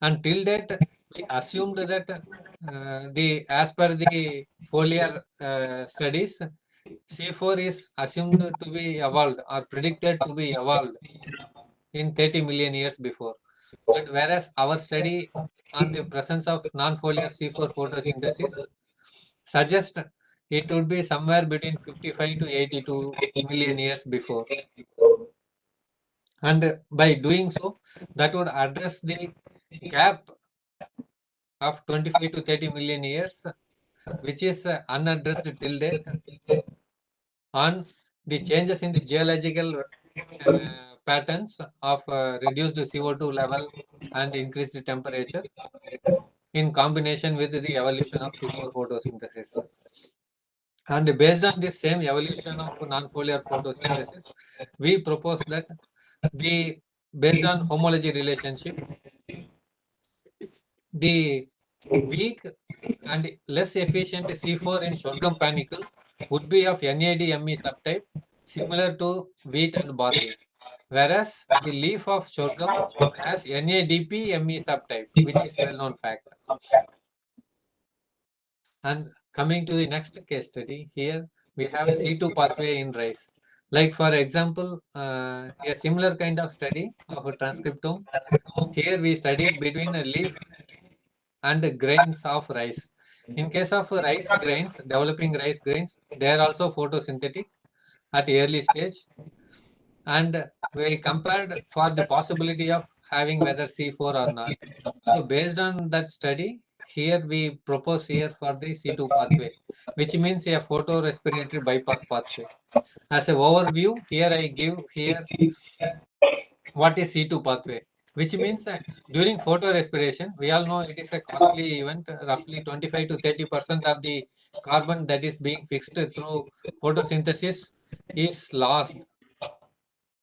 And till date, we assumed that as per the foliar studies, C4 is assumed to be evolved or predicted to be evolved in 30 million years before. But whereas our study on the presence of non-foliar C4 photosynthesis suggests it would be somewhere between 55 to 82 million years before. And by doing so, that would address the gap of 25 to 30 million years, which is unaddressed till date, on the changes in the geological patterns of reduced CO2 level and increased temperature in combination with the evolution of C4 photosynthesis. And based on this same evolution of non-foliar photosynthesis, we propose that based on homology relationship, the weak and less efficient C4 in sorghum panicle would be of NADME subtype similar to wheat and barley, whereas the leaf of sorghum has NADP-ME subtype, which is well-known fact. And coming to the next case study, here we have a C2 pathway in rice. Like for example, a similar kind of study of a transcriptome. Here we studied between a leaf and grains of rice. In case of rice grains, developing rice grains, they are also photosynthetic at early stage. And we compared for the possibility of having whether C4 or not. So based on that study, here we propose here for the C2 pathway, which means a photorespiratory bypass pathway. As an overview, here I give here what is C2 pathway, which means during photorespiration, we all know it is a costly event. Roughly 25 to 30% of the carbon that is being fixed through photosynthesis is lost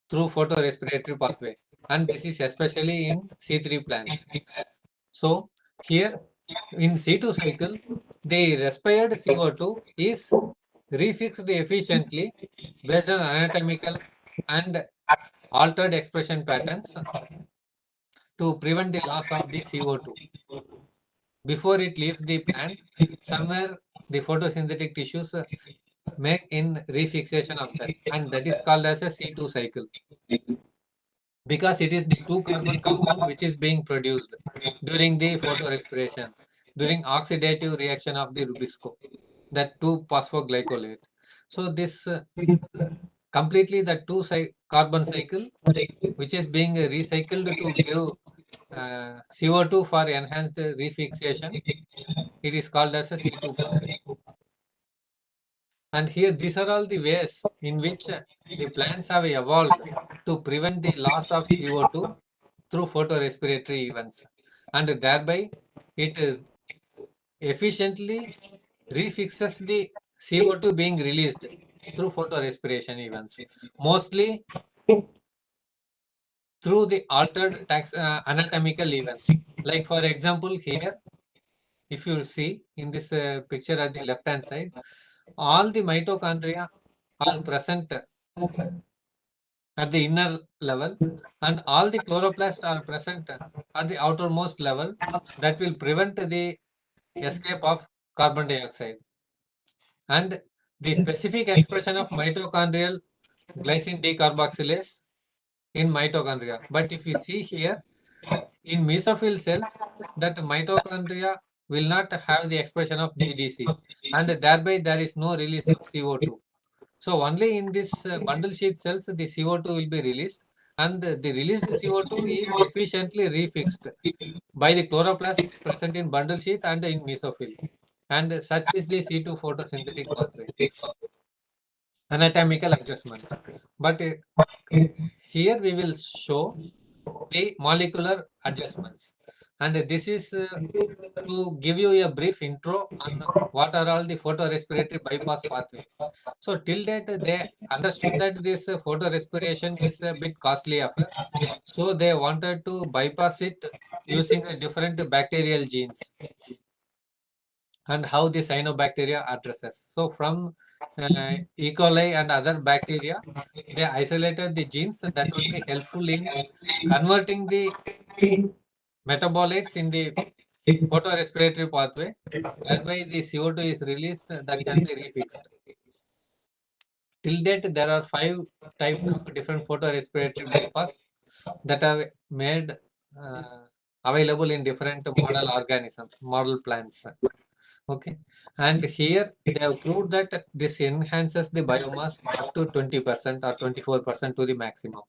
through photorespiratory pathway, and this is especially in C3 plants. So here in C2 cycle, the respired CO2 is refixed efficiently based on anatomical and altered expression patterns to prevent the loss of the CO2. Before it leaves the plant, somewhere the photosynthetic tissues make in refixation of that, and that is called as a C2 cycle, because it is the 2-carbon compound which is being produced during the photorespiration, during oxidative reaction of the Rubisco, that 2-phosphoglycolate. So this completely the 2-carbon cycle which is being recycled to give CO2 for enhanced refixation, it is called as a C2 pathway. And here these are all the ways in which the plants have evolved to prevent the loss of CO2 through photorespiratory events, and thereby it efficiently refixes the CO2 being released through photorespiration events, mostly through the altered anatomical events. Like for example, here, if you see in this picture at the left hand side, all the mitochondria are present at the inner level, and all the chloroplasts are present at the outermost level, that will prevent the escape of carbon dioxide. And the specific expression of mitochondrial glycine decarboxylase in mitochondria. But if you see here, in mesophyll cells, that mitochondria will not have the expression of GDC, and thereby there is no release of CO2. So only in this bundle sheath cells, the CO2 will be released, and the released CO2 is efficiently refixed by the chloroplasts present in bundle sheath and in mesophyll. And such is the C2 photosynthetic pathway. Anatomical adjustments. But here we will show the molecular adjustments. And this is to give you a brief intro on what are all the photorespiratory bypass pathway. So till date, they understood that this photorespiration is a bit costly affair. So they wanted to bypass it using a different bacterial genes and how the cyanobacteria addresses. So from E. coli and other bacteria, they isolated the genes that would be helpful in converting the metabolites in the photorespiratory pathway, whereby the CO2 is released that can be refixed. Till date, there are 5 types of different photorespiratory bypass that are made available in different model organisms, model plants. Okay, and here they have proved that this enhances the biomass up to 20% or 24% to the maximum.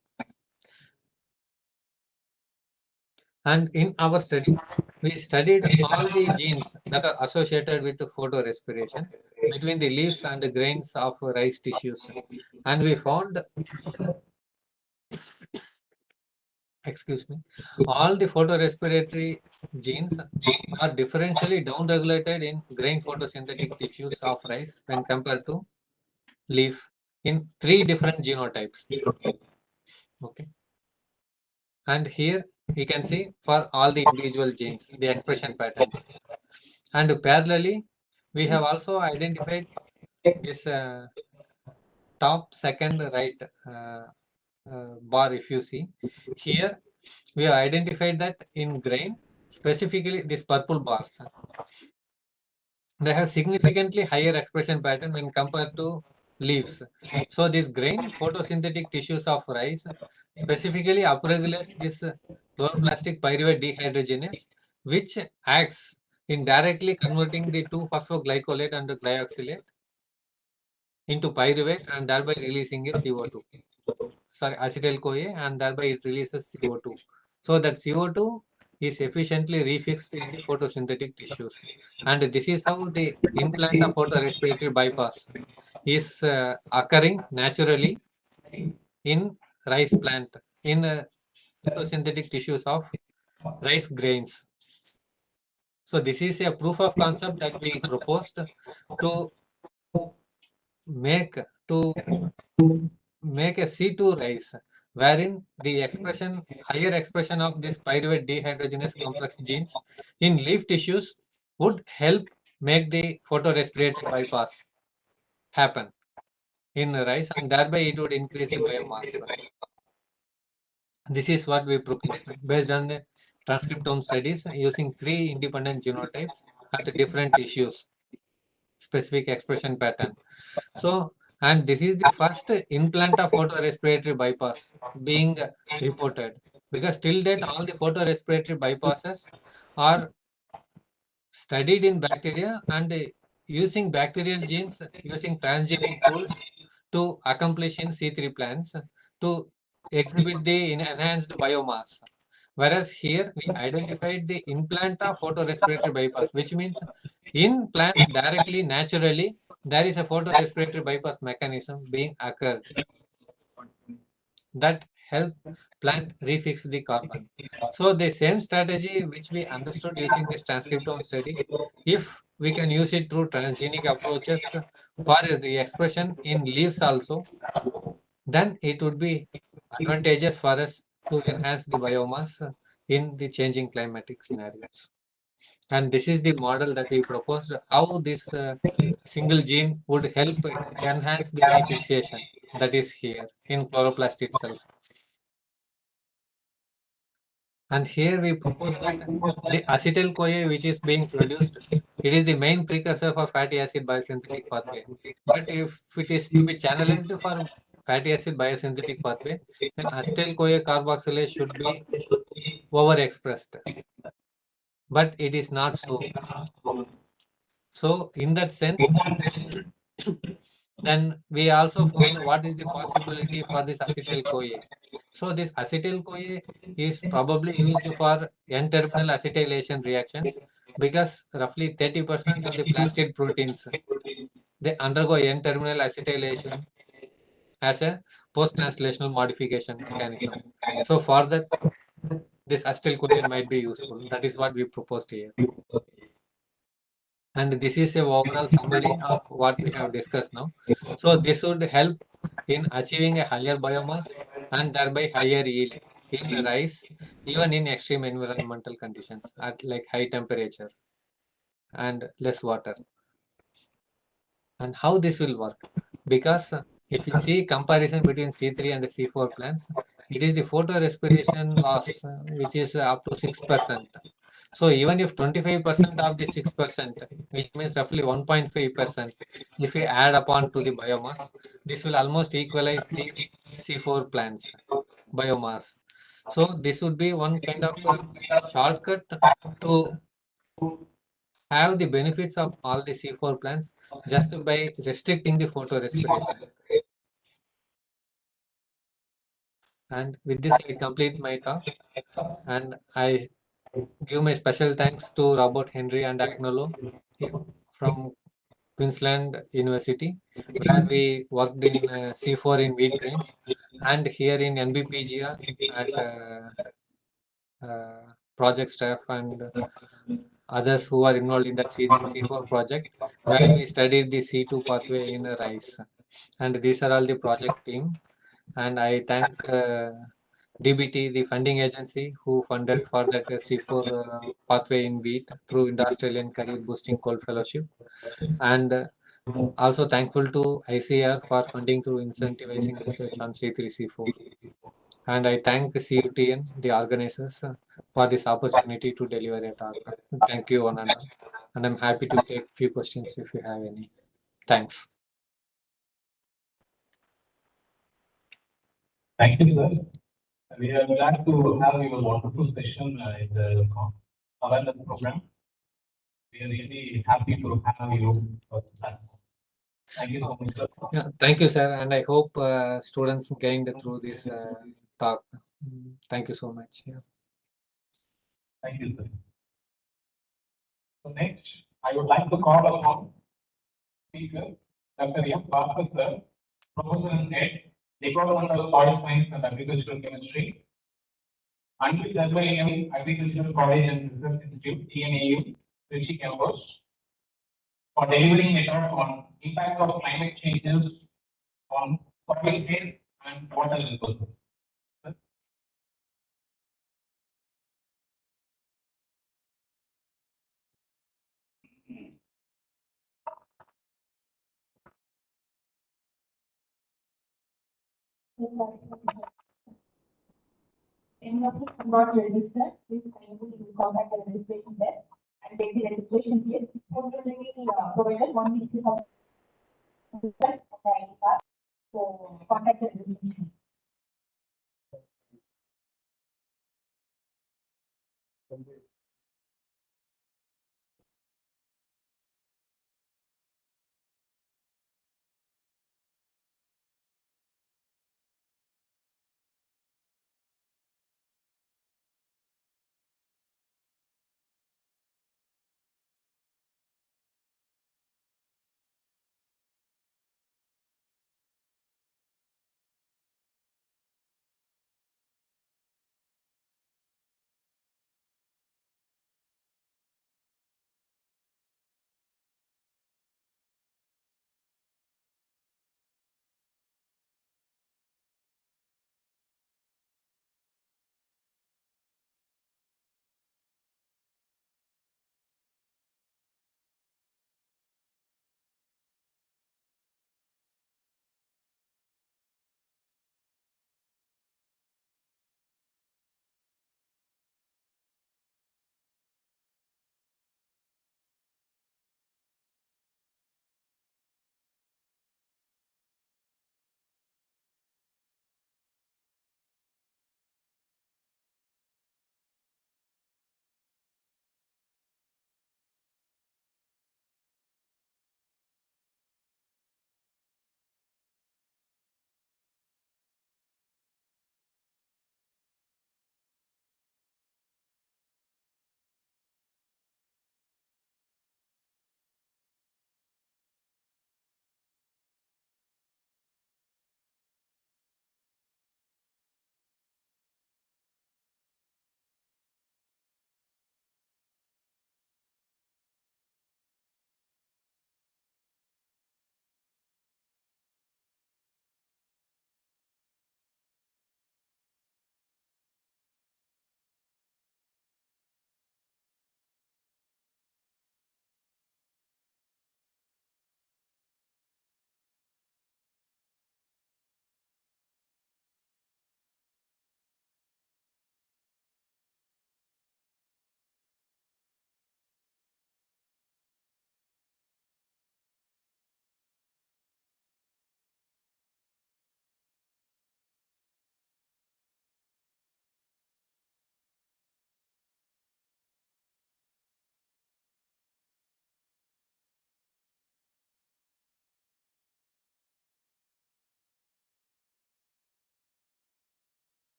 And in our study, we studied all the genes that are associated with photorespiration between the leaves and the grains of rice tissues. And we found, excuse me, all the photorespiratory genes are differentially downregulated in grain photosynthetic tissues of rice when compared to leaf in 3 different genotypes. Okay. And here we can see for all the individual genes, the expression patterns. And parallelly, we have also identified this top second right bar. If you see here, we have identified that in grain, specifically these purple bars, they have significantly higher expression pattern when compared to leaves. So this grain photosynthetic tissues of rice specifically upregulates this chloroplastic pyruvate dehydrogenase, which acts in directly converting the 2-phosphoglycolate and glyoxylate into pyruvate and thereby releasing a CO2. Sorry, acetyl CoA, and thereby it releases CO2. So that CO2 is efficiently refixed in the photosynthetic tissues. And this is how the implant of photorespiratory bypass is occurring naturally in rice plant, in photosynthetic tissues of rice grains. So this is a proof of concept that we proposed to make a C2 rice, wherein the higher expression of this pyruvate dehydrogenase complex genes in leaf tissues would help make the photorespiratory bypass happen in rice, and thereby it would increase the biomass. This is what we proposed based on the transcriptome studies using 3 independent genotypes at different tissues, specific expression pattern. So, and this is the first implant of photorespiratory bypass being reported, because till date all the photorespiratory bypasses are studied in bacteria and using bacterial genes, using transgenic tools to accomplish in C3 plants to exhibit the enhanced biomass. Whereas here we identified the implant of photorespiratory bypass, which means in plants directly, naturally, there is a photorespiratory bypass mechanism being occurred that help plant refix the carbon. So the same strategy which we understood using this transcriptome study, if we can use it through transgenic approaches for the expression in leaves also, then it would be advantageous for us to enhance the biomass in the changing climatic scenarios. And this is the model that we proposed, how this single gene would help enhance the refixation that is here in chloroplast itself. And here we propose that the acetyl-CoA which is being produced, it is the main precursor for fatty acid biosynthetic pathway. But if it is to be channelized for fatty acid biosynthetic pathway, then acetyl-CoA carboxylase should be overexpressed. But it is not so. So in that sense, then we also found what is the possibility for this acetyl-CoA. So this acetyl-CoA is probably used for N-terminal acetylation reactions, because roughly 30% of the plastid proteins, they undergo N-terminal acetylation as a post-translational modification mechanism. So for that, this acetyl-CoA might be useful. That is what we proposed here. And this is a overall summary of what we have discussed now. So this would help in achieving a higher biomass and thereby higher yield in rice, even in extreme environmental conditions at like high temperature and less water. And how this will work? Because if you see comparison between C3 and C4 plants, it is the photorespiration loss which is up to 6%. So even if 25% of the 6%, which means roughly 1.5%, if we add upon to the biomass, this will almost equalize the C4 plants biomass. So this would be one kind of a shortcut to have the benefits of all the C4 plants just by restricting the photorespiration. And with this, I complete my talk, and I give my special thanks to Robert Henry and Agnolo from Queensland University, where we worked in C4 in wheat grains, and here in NBPGR at project staff and others who are involved in that C3, C4 project, where we studied the C2 pathway in rice. And these are all the project team. And I thank DBT, the funding agency, who funded for that C4 pathway in wheat through the Australian Career Boosting Cold Fellowship. And also thankful to ICR for funding through incentivizing research on C3, C4. And I thank the CUTN, the organizers, for this opportunity to deliver a talk. Thank you, one and all. And I'm happy to take few questions if you have any. Thanks. Thank you, sir. We are glad to have your wonderful session in the awareness program. We are really happy to have you for the platform. Thank you so much, sir. Yeah, thank you, sir. And I hope students gained through this talk. Thank you so much. Yeah. Thank you, sir. So next, I would like to call upon speaker, Dr. M. Bhaskar, sir, Professor and Head, Department of Soil Science and Agricultural Chemistry, and with SYM Agricultural College and Research Institute, TNAU, Trichy campus, for delivering a talk on impact of climate changes on soil health and water resources. Sir? Any of us not registered, please kindly contact the registration desk and take the registration here. Already provided 1 week of so contact the registration.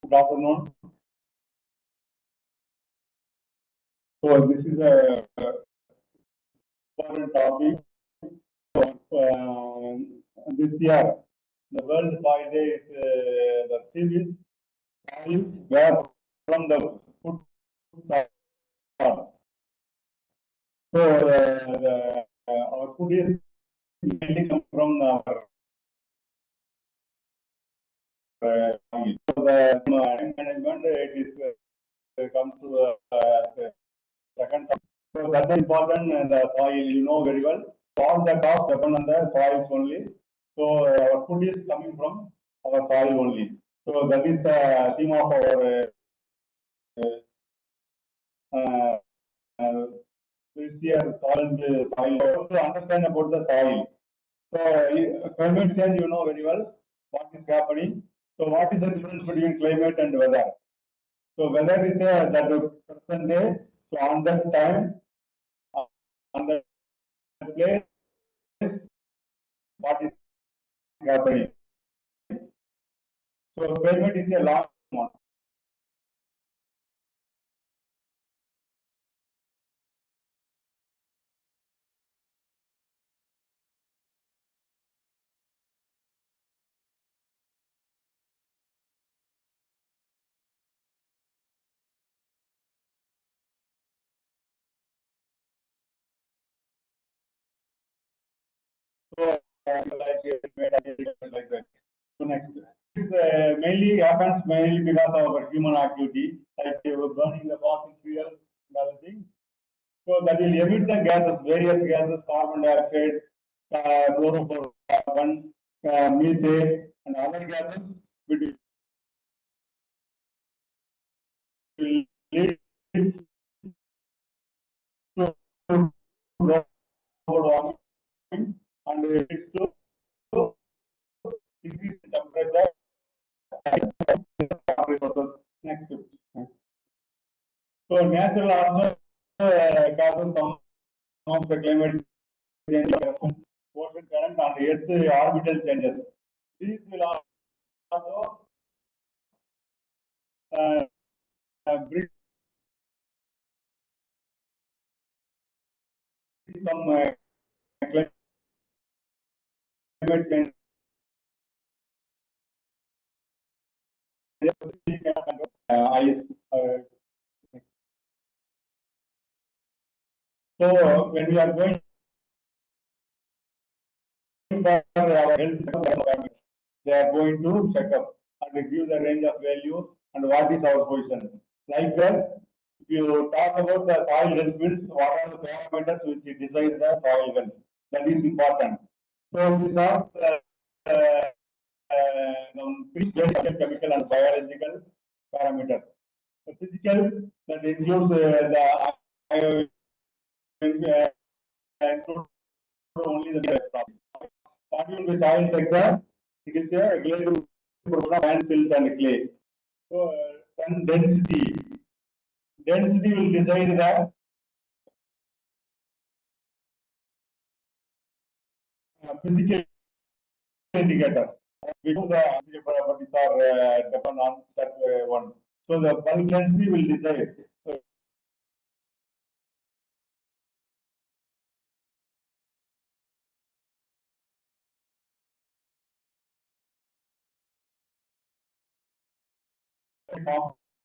Good afternoon. So this is a important topic. So, this year, the World Soil Day is the theme is soil where from the food starts. So our food is mainly come from our soil. So the management it is comes to second. So that is important. The soil, you know very well. All the costs depend on the soils only. So our food is coming from our soil only. So that is the theme of our this year soil. To understand about the soil. So climate change, you know very well what is happening. So what is the difference between climate and weather? So weather is that present day. So on that time, on that place, what is happening? So climate is a long one. So like that. So next, this mainly happens mainly because of our human activity, like burning the fossil fuel and other things. So that will emit the gases, various gases, carbon dioxide, chlorofluorocarbon, methane, and other gases, which will lead to global warming and it is to increase the temperature. Next. So natural also causes some of the climate change, ocean current and Earth orbital changes. These will also bring some climate change. So when we are going for our health, they are going to check up and give the range of value and what is our position. Like that, if you talk about the soil health means what are the parameters which decide the soil health. That is important. So these are physical, chemical, and biological parameters. The physical that includes include only the starting with soil sector, it is a glacial program and silt and clay. So then density will decide the physical indicator. Because the properties are depend on that one. So the bulk density will decide. So,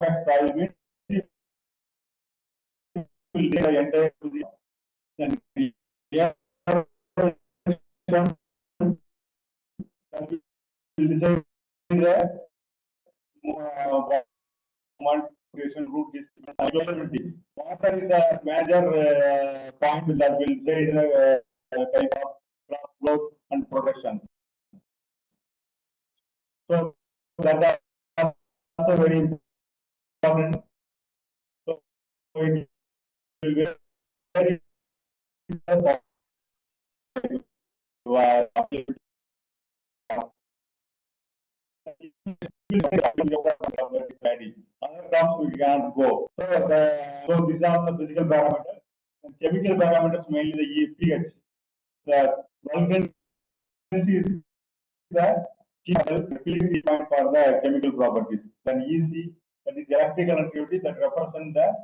compact soil means it will take the entire to the and yeah, will decide the creation root distribution. Water is the major point that will say the type of crop growth and production. So that is also very important. So it will be very other crops we cannot go. So these are the physical parameters. And chemical parameters mainly the pH. The volcanic is the Utility point for the chemical properties. Then EC, that is electrical activity that represent the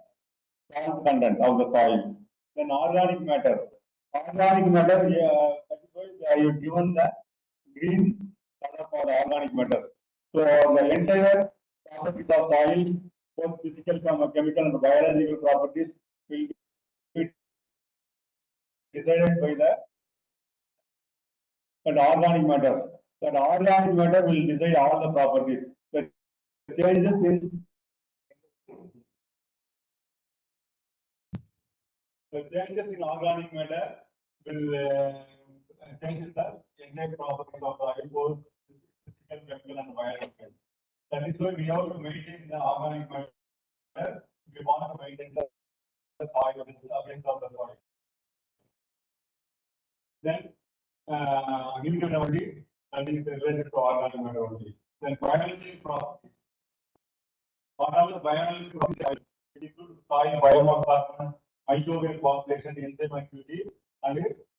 salt content of the soil. Then organic matter. Organic matter, that is why I have given the green color for the organic matter. So the entire properties of soil, both physical, chemical, and biological properties will be decided by the organic matter. That organic matter will decide all the properties. The changes in organic matter will change the entire properties of soil, both physical, chemical, and biological. That is why we have to maintain the organic matter. We want to maintain the soil, the substance of the soil. Then immunity, that is related to organic matter only. Then biological properties. What are the biological properties? It includes soil biomorphism, microbial population, enzyme activity, and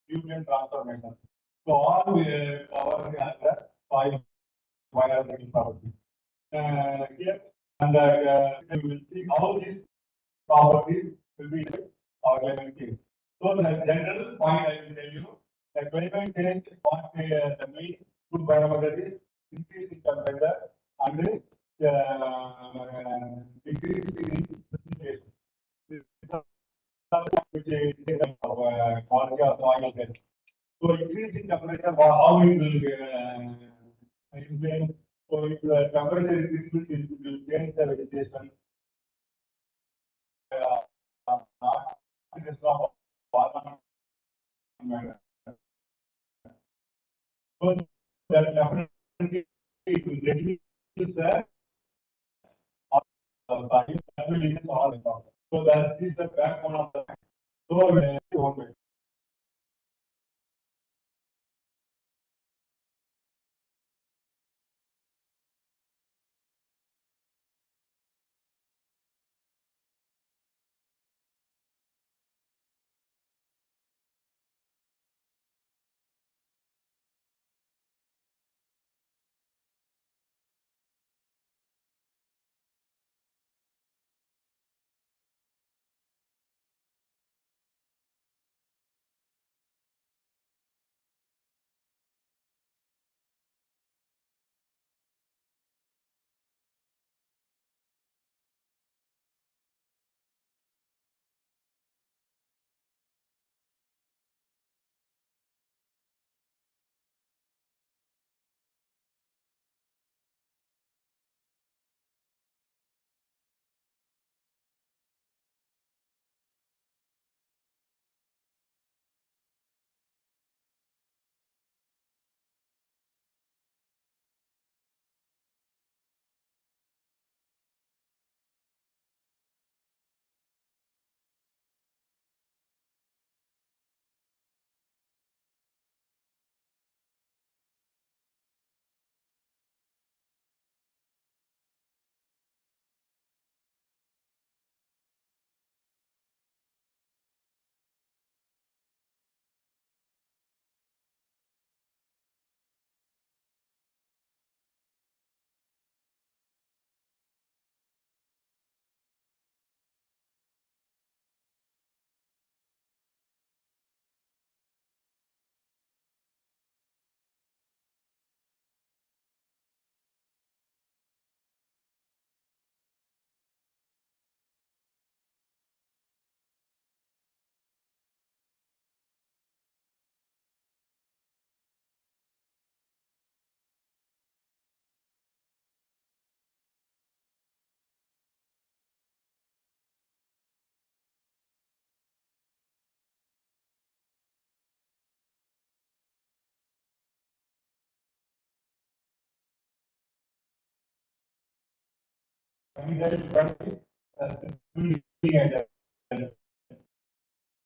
nutrient transformation. So all we cover the soil biological properties. Here, and we will see how these properties will be organic. So the general point I will tell you that climate change is what the main good parameter is increase in temperature and decrease in precipitation. Which is quality of soil. So increase in temperature, how it will explain. So if the temperature increases, it will change the vegetation. So that definitely it will reduce the that will increase all the problem. So that is the backbone of the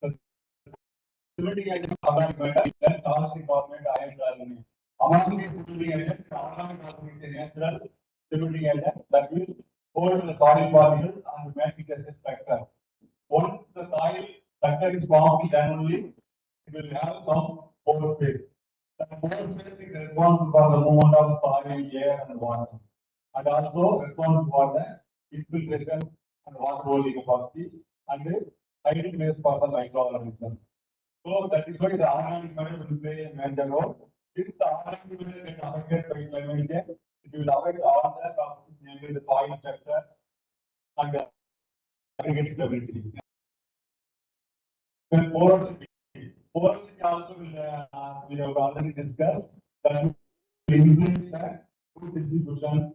so stability agent organic matter, then toxic formate iron carbonate. Among these stability agents, organic carbon is a natural stability agent that will hold the soil particles and make it as a structure. Once the soil structure is formed, then only it will have some pore space. The pore space is responsible for the movement of soil, air and water. And also responsible for the infiltration and water holding capacity and hiding place for the microorganisms. So that is why the organic matter will play a major role. If the organic matter is affected by climate change, it will affect all the processes, namely the soil structure and the aggregate stability. Then porosity also will, we have already discussed that will increase the food distribution,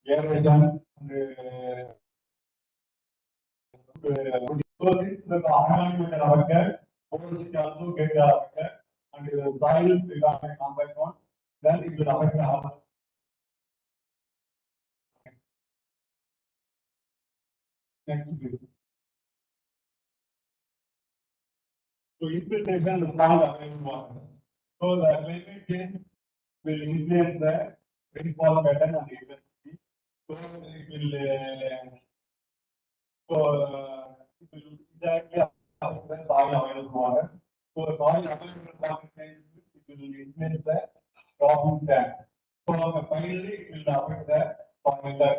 aeration, and so since the organic matter affected, porosity also get affected, and the soil become a compact one, then it will affect the all. Next, please. So infiltration and soil available water. So the climate change will influence the rainfall pattern and intensity. So it will, it will exactly affect the soil available water. So the soil available water change, it will influence the cropping tank. So finally, it will affect the soil.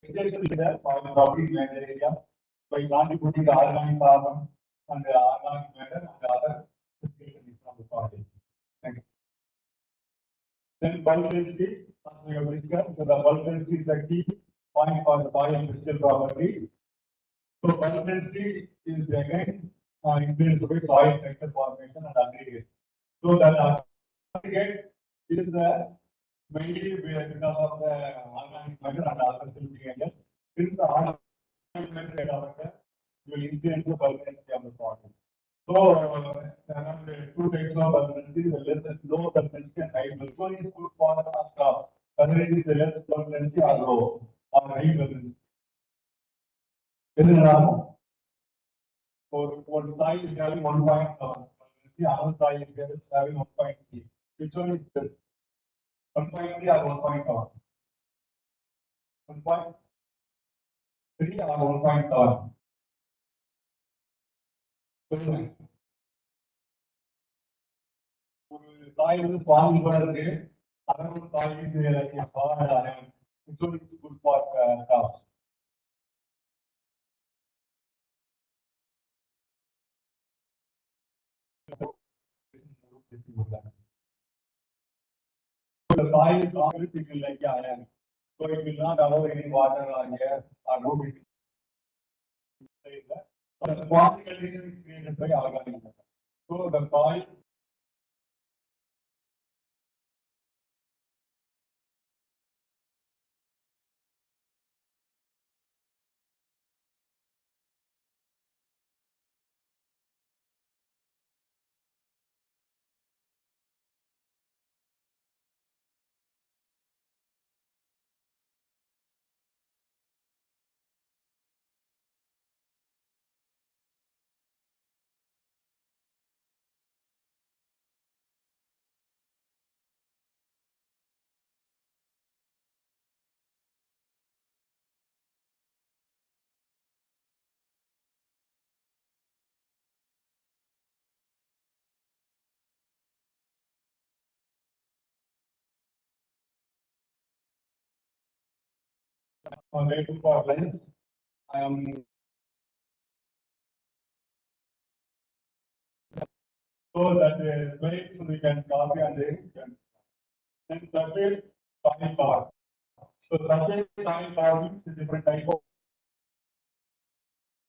Vegetation is the soil cropping major area by contributing the organic carbon and the organic matter and the other nutrients from the soil. Thank you. Then bulk density, as we have discussed, so the bulk density is the key point for the soil crystal property. So bulk density is again influenced by soil structure formation and aggregate. So that aggregate is the mainly because of the organic matter and other filtering agents. Since the organic matter get affected, you will influence the bulk density of the soil. So around two types of bulk density, the less is low bulk density and high bulk. One is good for the crop, whether it is the less bulk density or low or high bulk density. For soil is having 1.7, the other soil is having 1.3. Which one is this? 1.3 or 1.7? 1.3 or 1.7? Soil is farming for the other soil is like a farm, which one is good for crops? The soil is always like iron, so it will not allow any water or air or root. So the farming condition is created by organic matter. So the soil on waiting for lens. I am so that way so we can copy and then surface soil power. So surface soil power is a different type of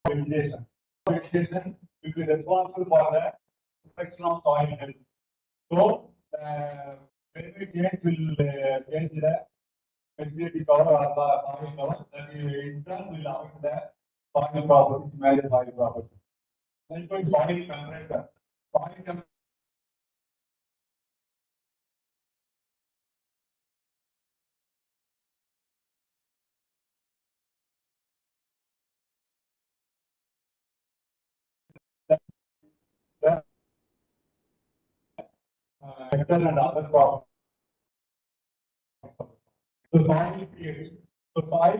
vegetation. Vegetation will be responsible for the protection of soil health. So when we change will change the vegetation cover or soil cover, that in turn will affect the soil property, major soil property. Then for soil temperature, soil temperature. Metal and other problems. So soil pH. So soil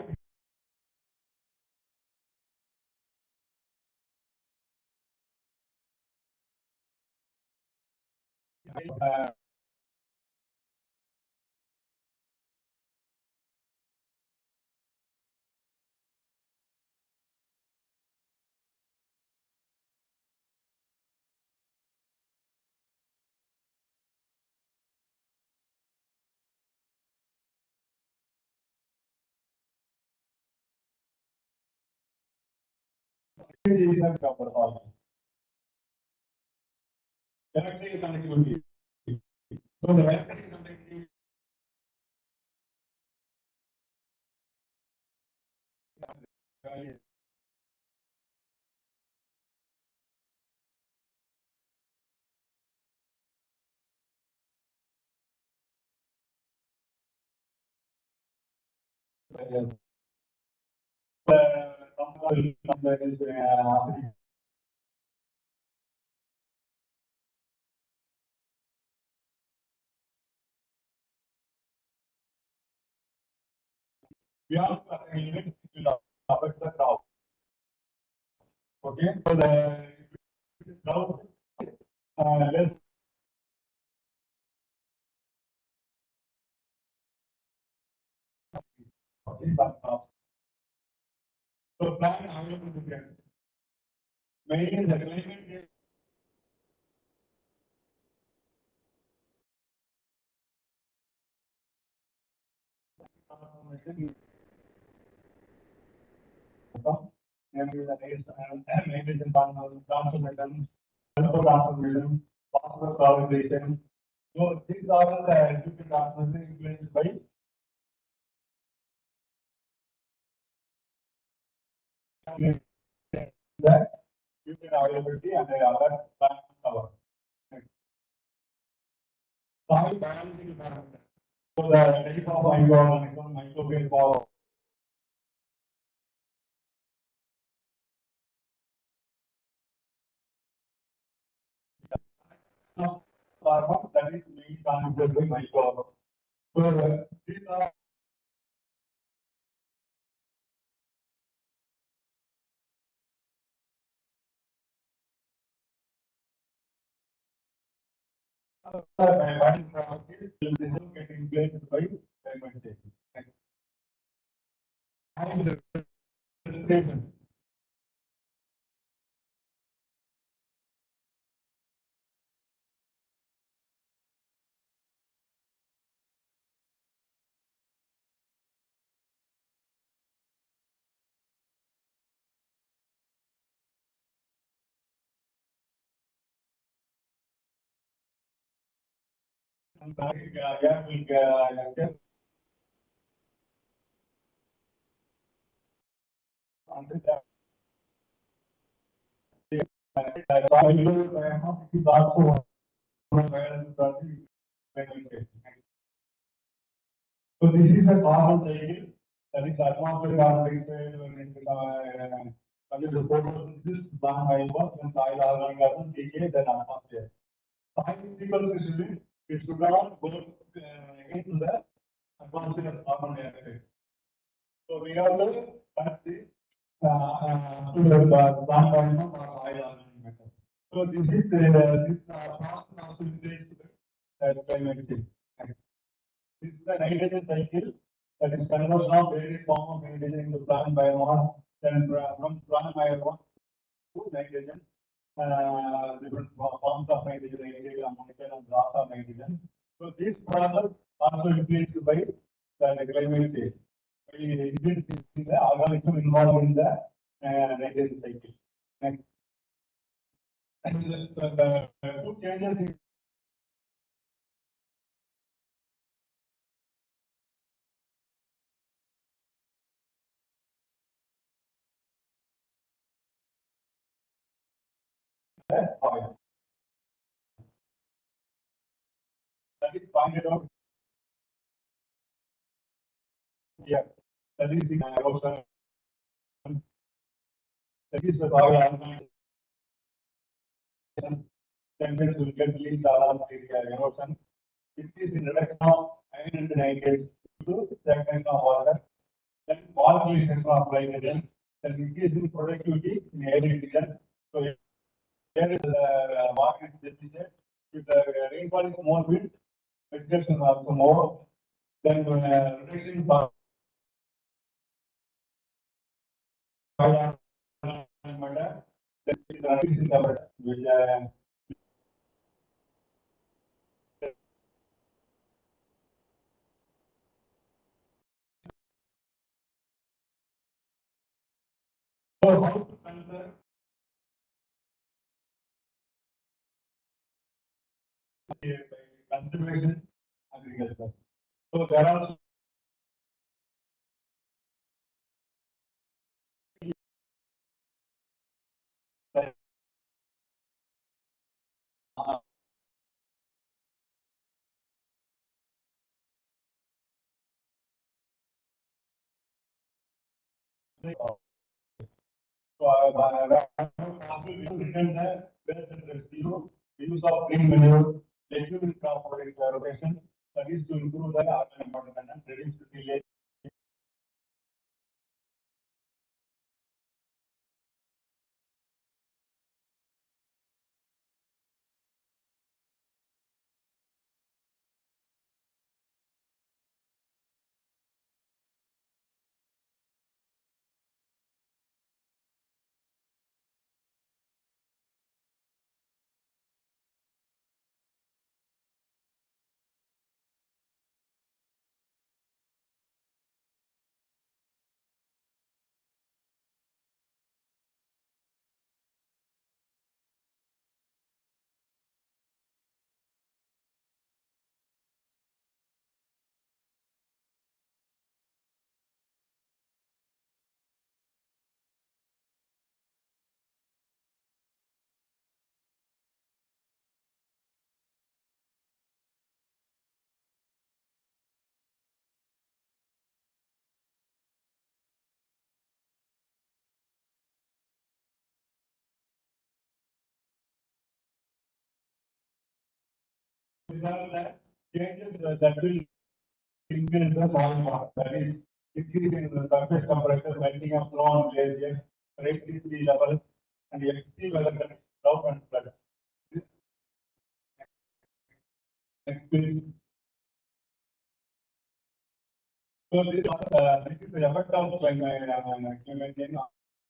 is a performance. Electrical connectivity. So the electrical connectivity we are limit to affect the crowd. Okay, so the crowd less. Okay, so plan available to get. Maintain the climate. And maintenance transformation, transformation, possible collaboration. So these are the different transformation influenced by the human availability and the other power. Soil biological parameter. So the type of microorganism, microbial power. Carbon that is being contributed by microorganisms. So these are getting placed by climate change. And the presentation. And yeah, we just under that. Is also so this is a carbon cycle that is atmospheric carbon dioxide when the photosynthesis done by work and soil organic carbon decay then atmosphere. Soil sequence it should not go against the atmosphere of carbon dioxide. So we have to cut this to the plant volume or soil organic matter. So this is this process also relates to climate change. This is the nitrogen cycle that is conversion of various form of nitrogen into plant biomass, then from plant biomass to nitrogen, different forms of nitrogen, ammonia and loss of nitrogen. So this process also influenced by the climate change. The organism involved in the nitrogen cycle. Next. And the two changes in the soil. That is pointed out. Yeah, that is the erosion. That is the soil organization. Then will get released around erosion. It is in reduction of iron and nitrate to stagnation of water. Then volatilization of nitrogen. Then increase in productivity in air region. So here is the water is deficient. If the rainfall is more wind, vegetation is also more. Then reduction of matter. Then increase in the which so how to conserve conservation agriculture. So there are use of green manure, legume crop rotation, that is to improve the urban environment and reduce the village. Changes that will increase the soil mass, that is increasing the surface temperature, melting of snow on glaciers, raising sea level, and extreme weather conditions, drought and flood. Next page. So this is the effect of climate change on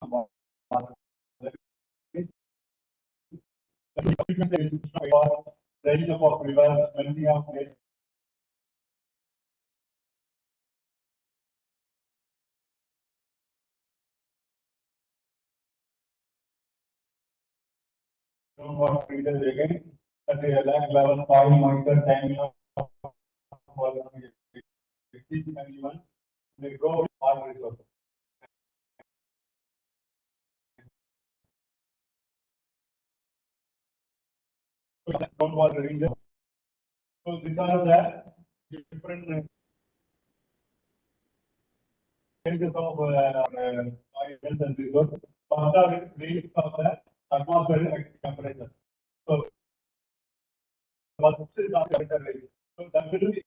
water. Raising up of rivers, melting of glaciers. Groundwater freezes again, at the land level, soil moisture, timing of they grow with water resources. Groundwater ranges. So these are the different ranges of soil and resources. First are range of the atmospheric temperature. So what is the temperature range? So that will be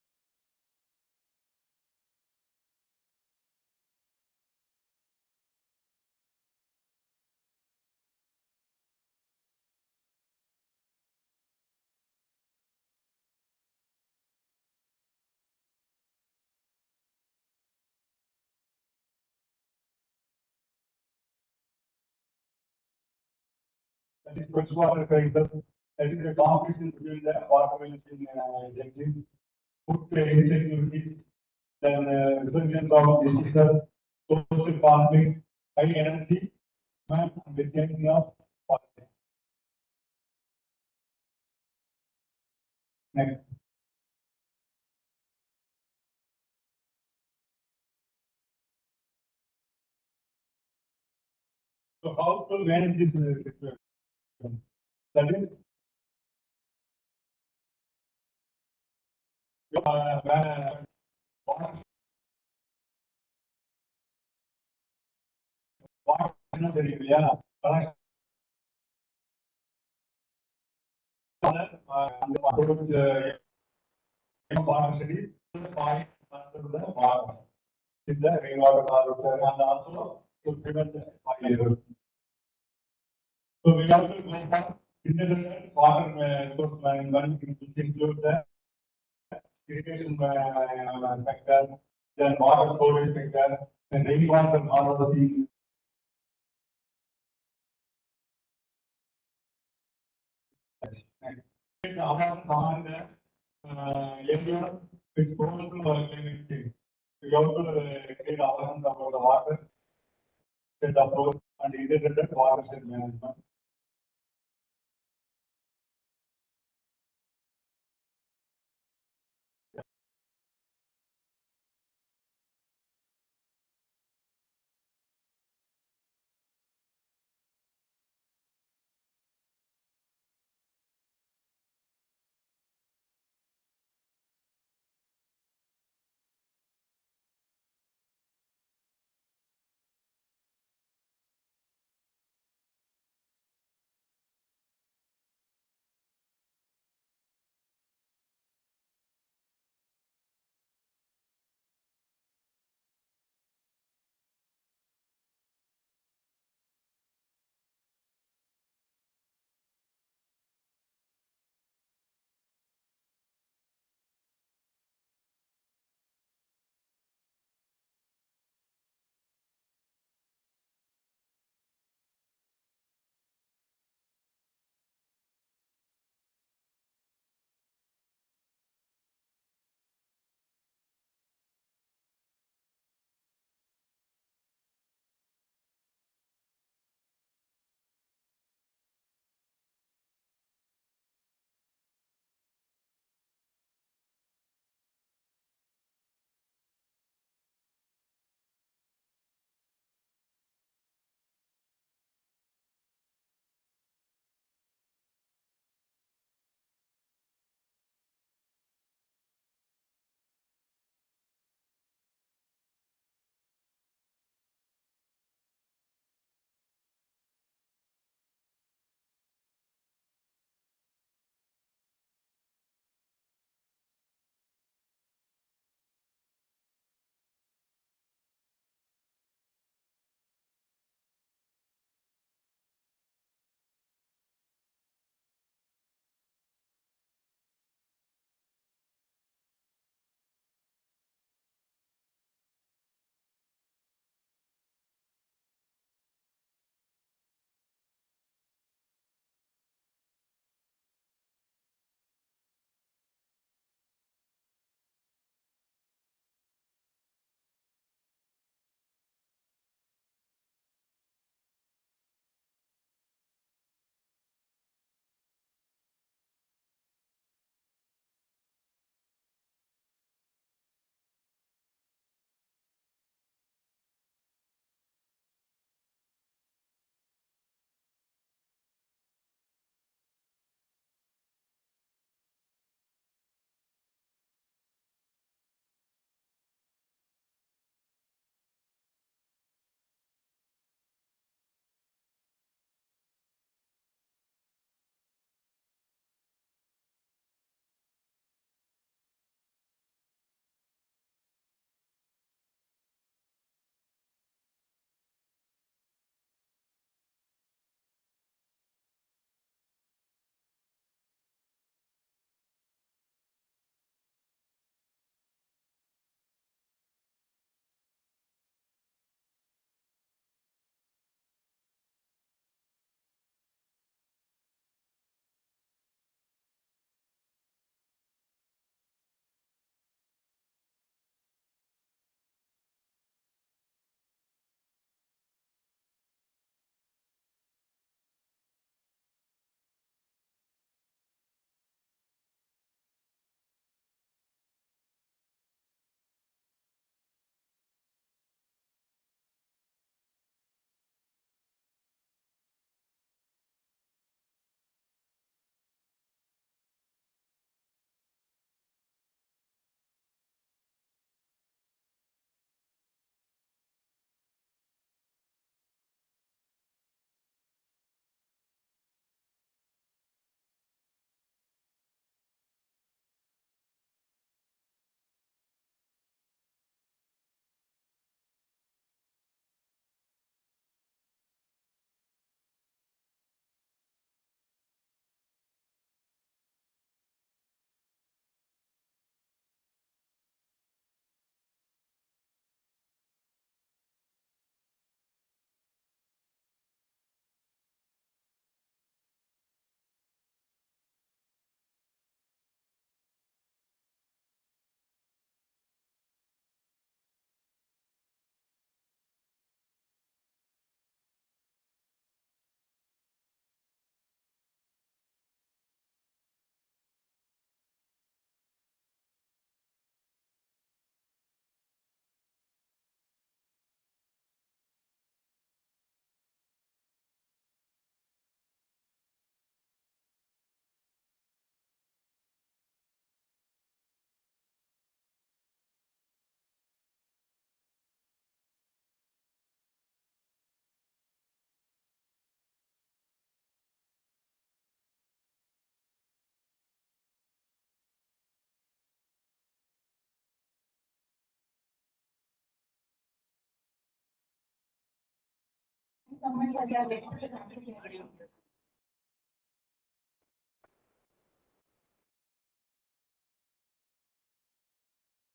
that is freshwater crisis. That is the competition between the waterways in Jangin, food insecurity, then resurgence of diseases, social conflict, high energy, and the changing of policy. Next. So how to manage this situation? That is in the rainwater harvester and also to prevent the fire erosion. So we also go for independent water source management, which includes the irrigation sector, then water storage sector, then rainwater harvesting. Area which goes to climate change. We have to create awareness about the water, set approach, and integrated watershed management.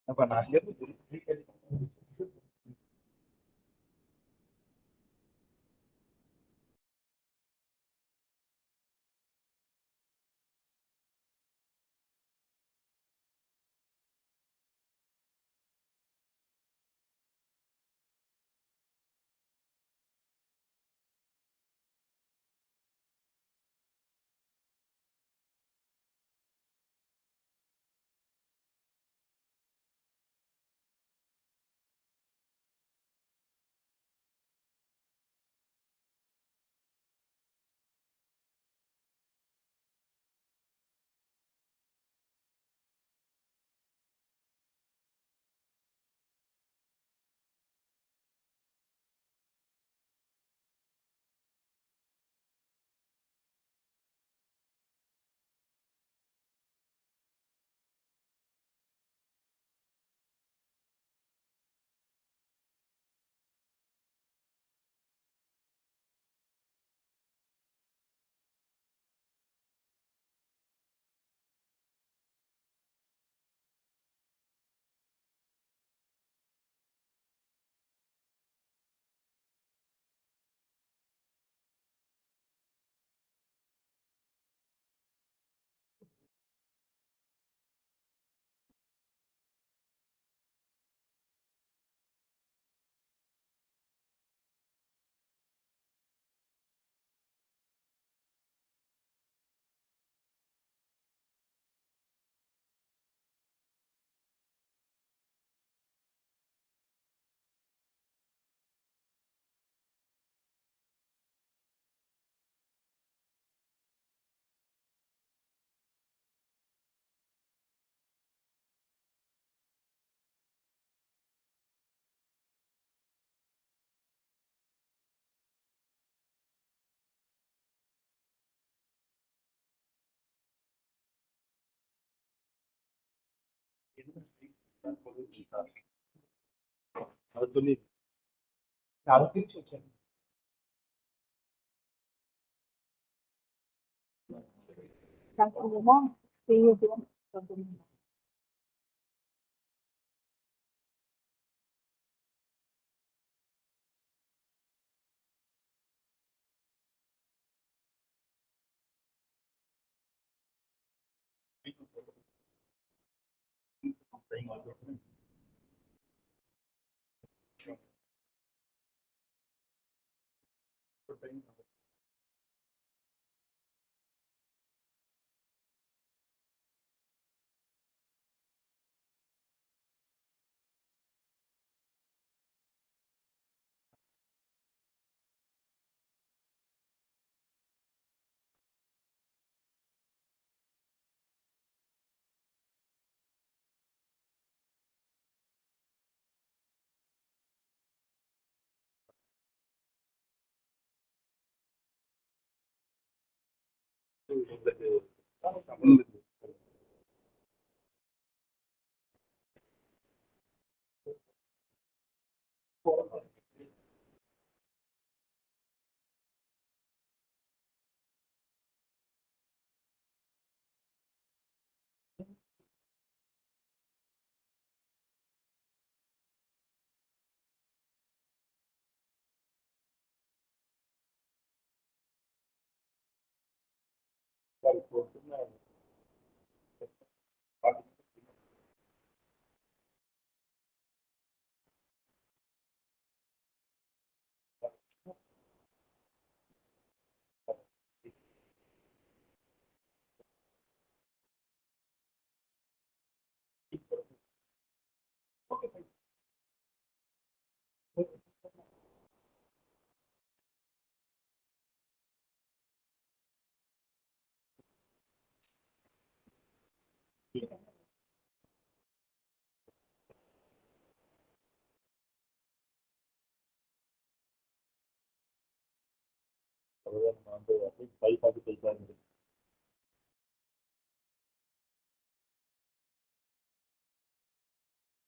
அப்ப நான் அது சொல்லி அதை பிரிச்சு வச்சேன்.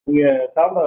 நீங்க சாப்பிட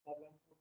7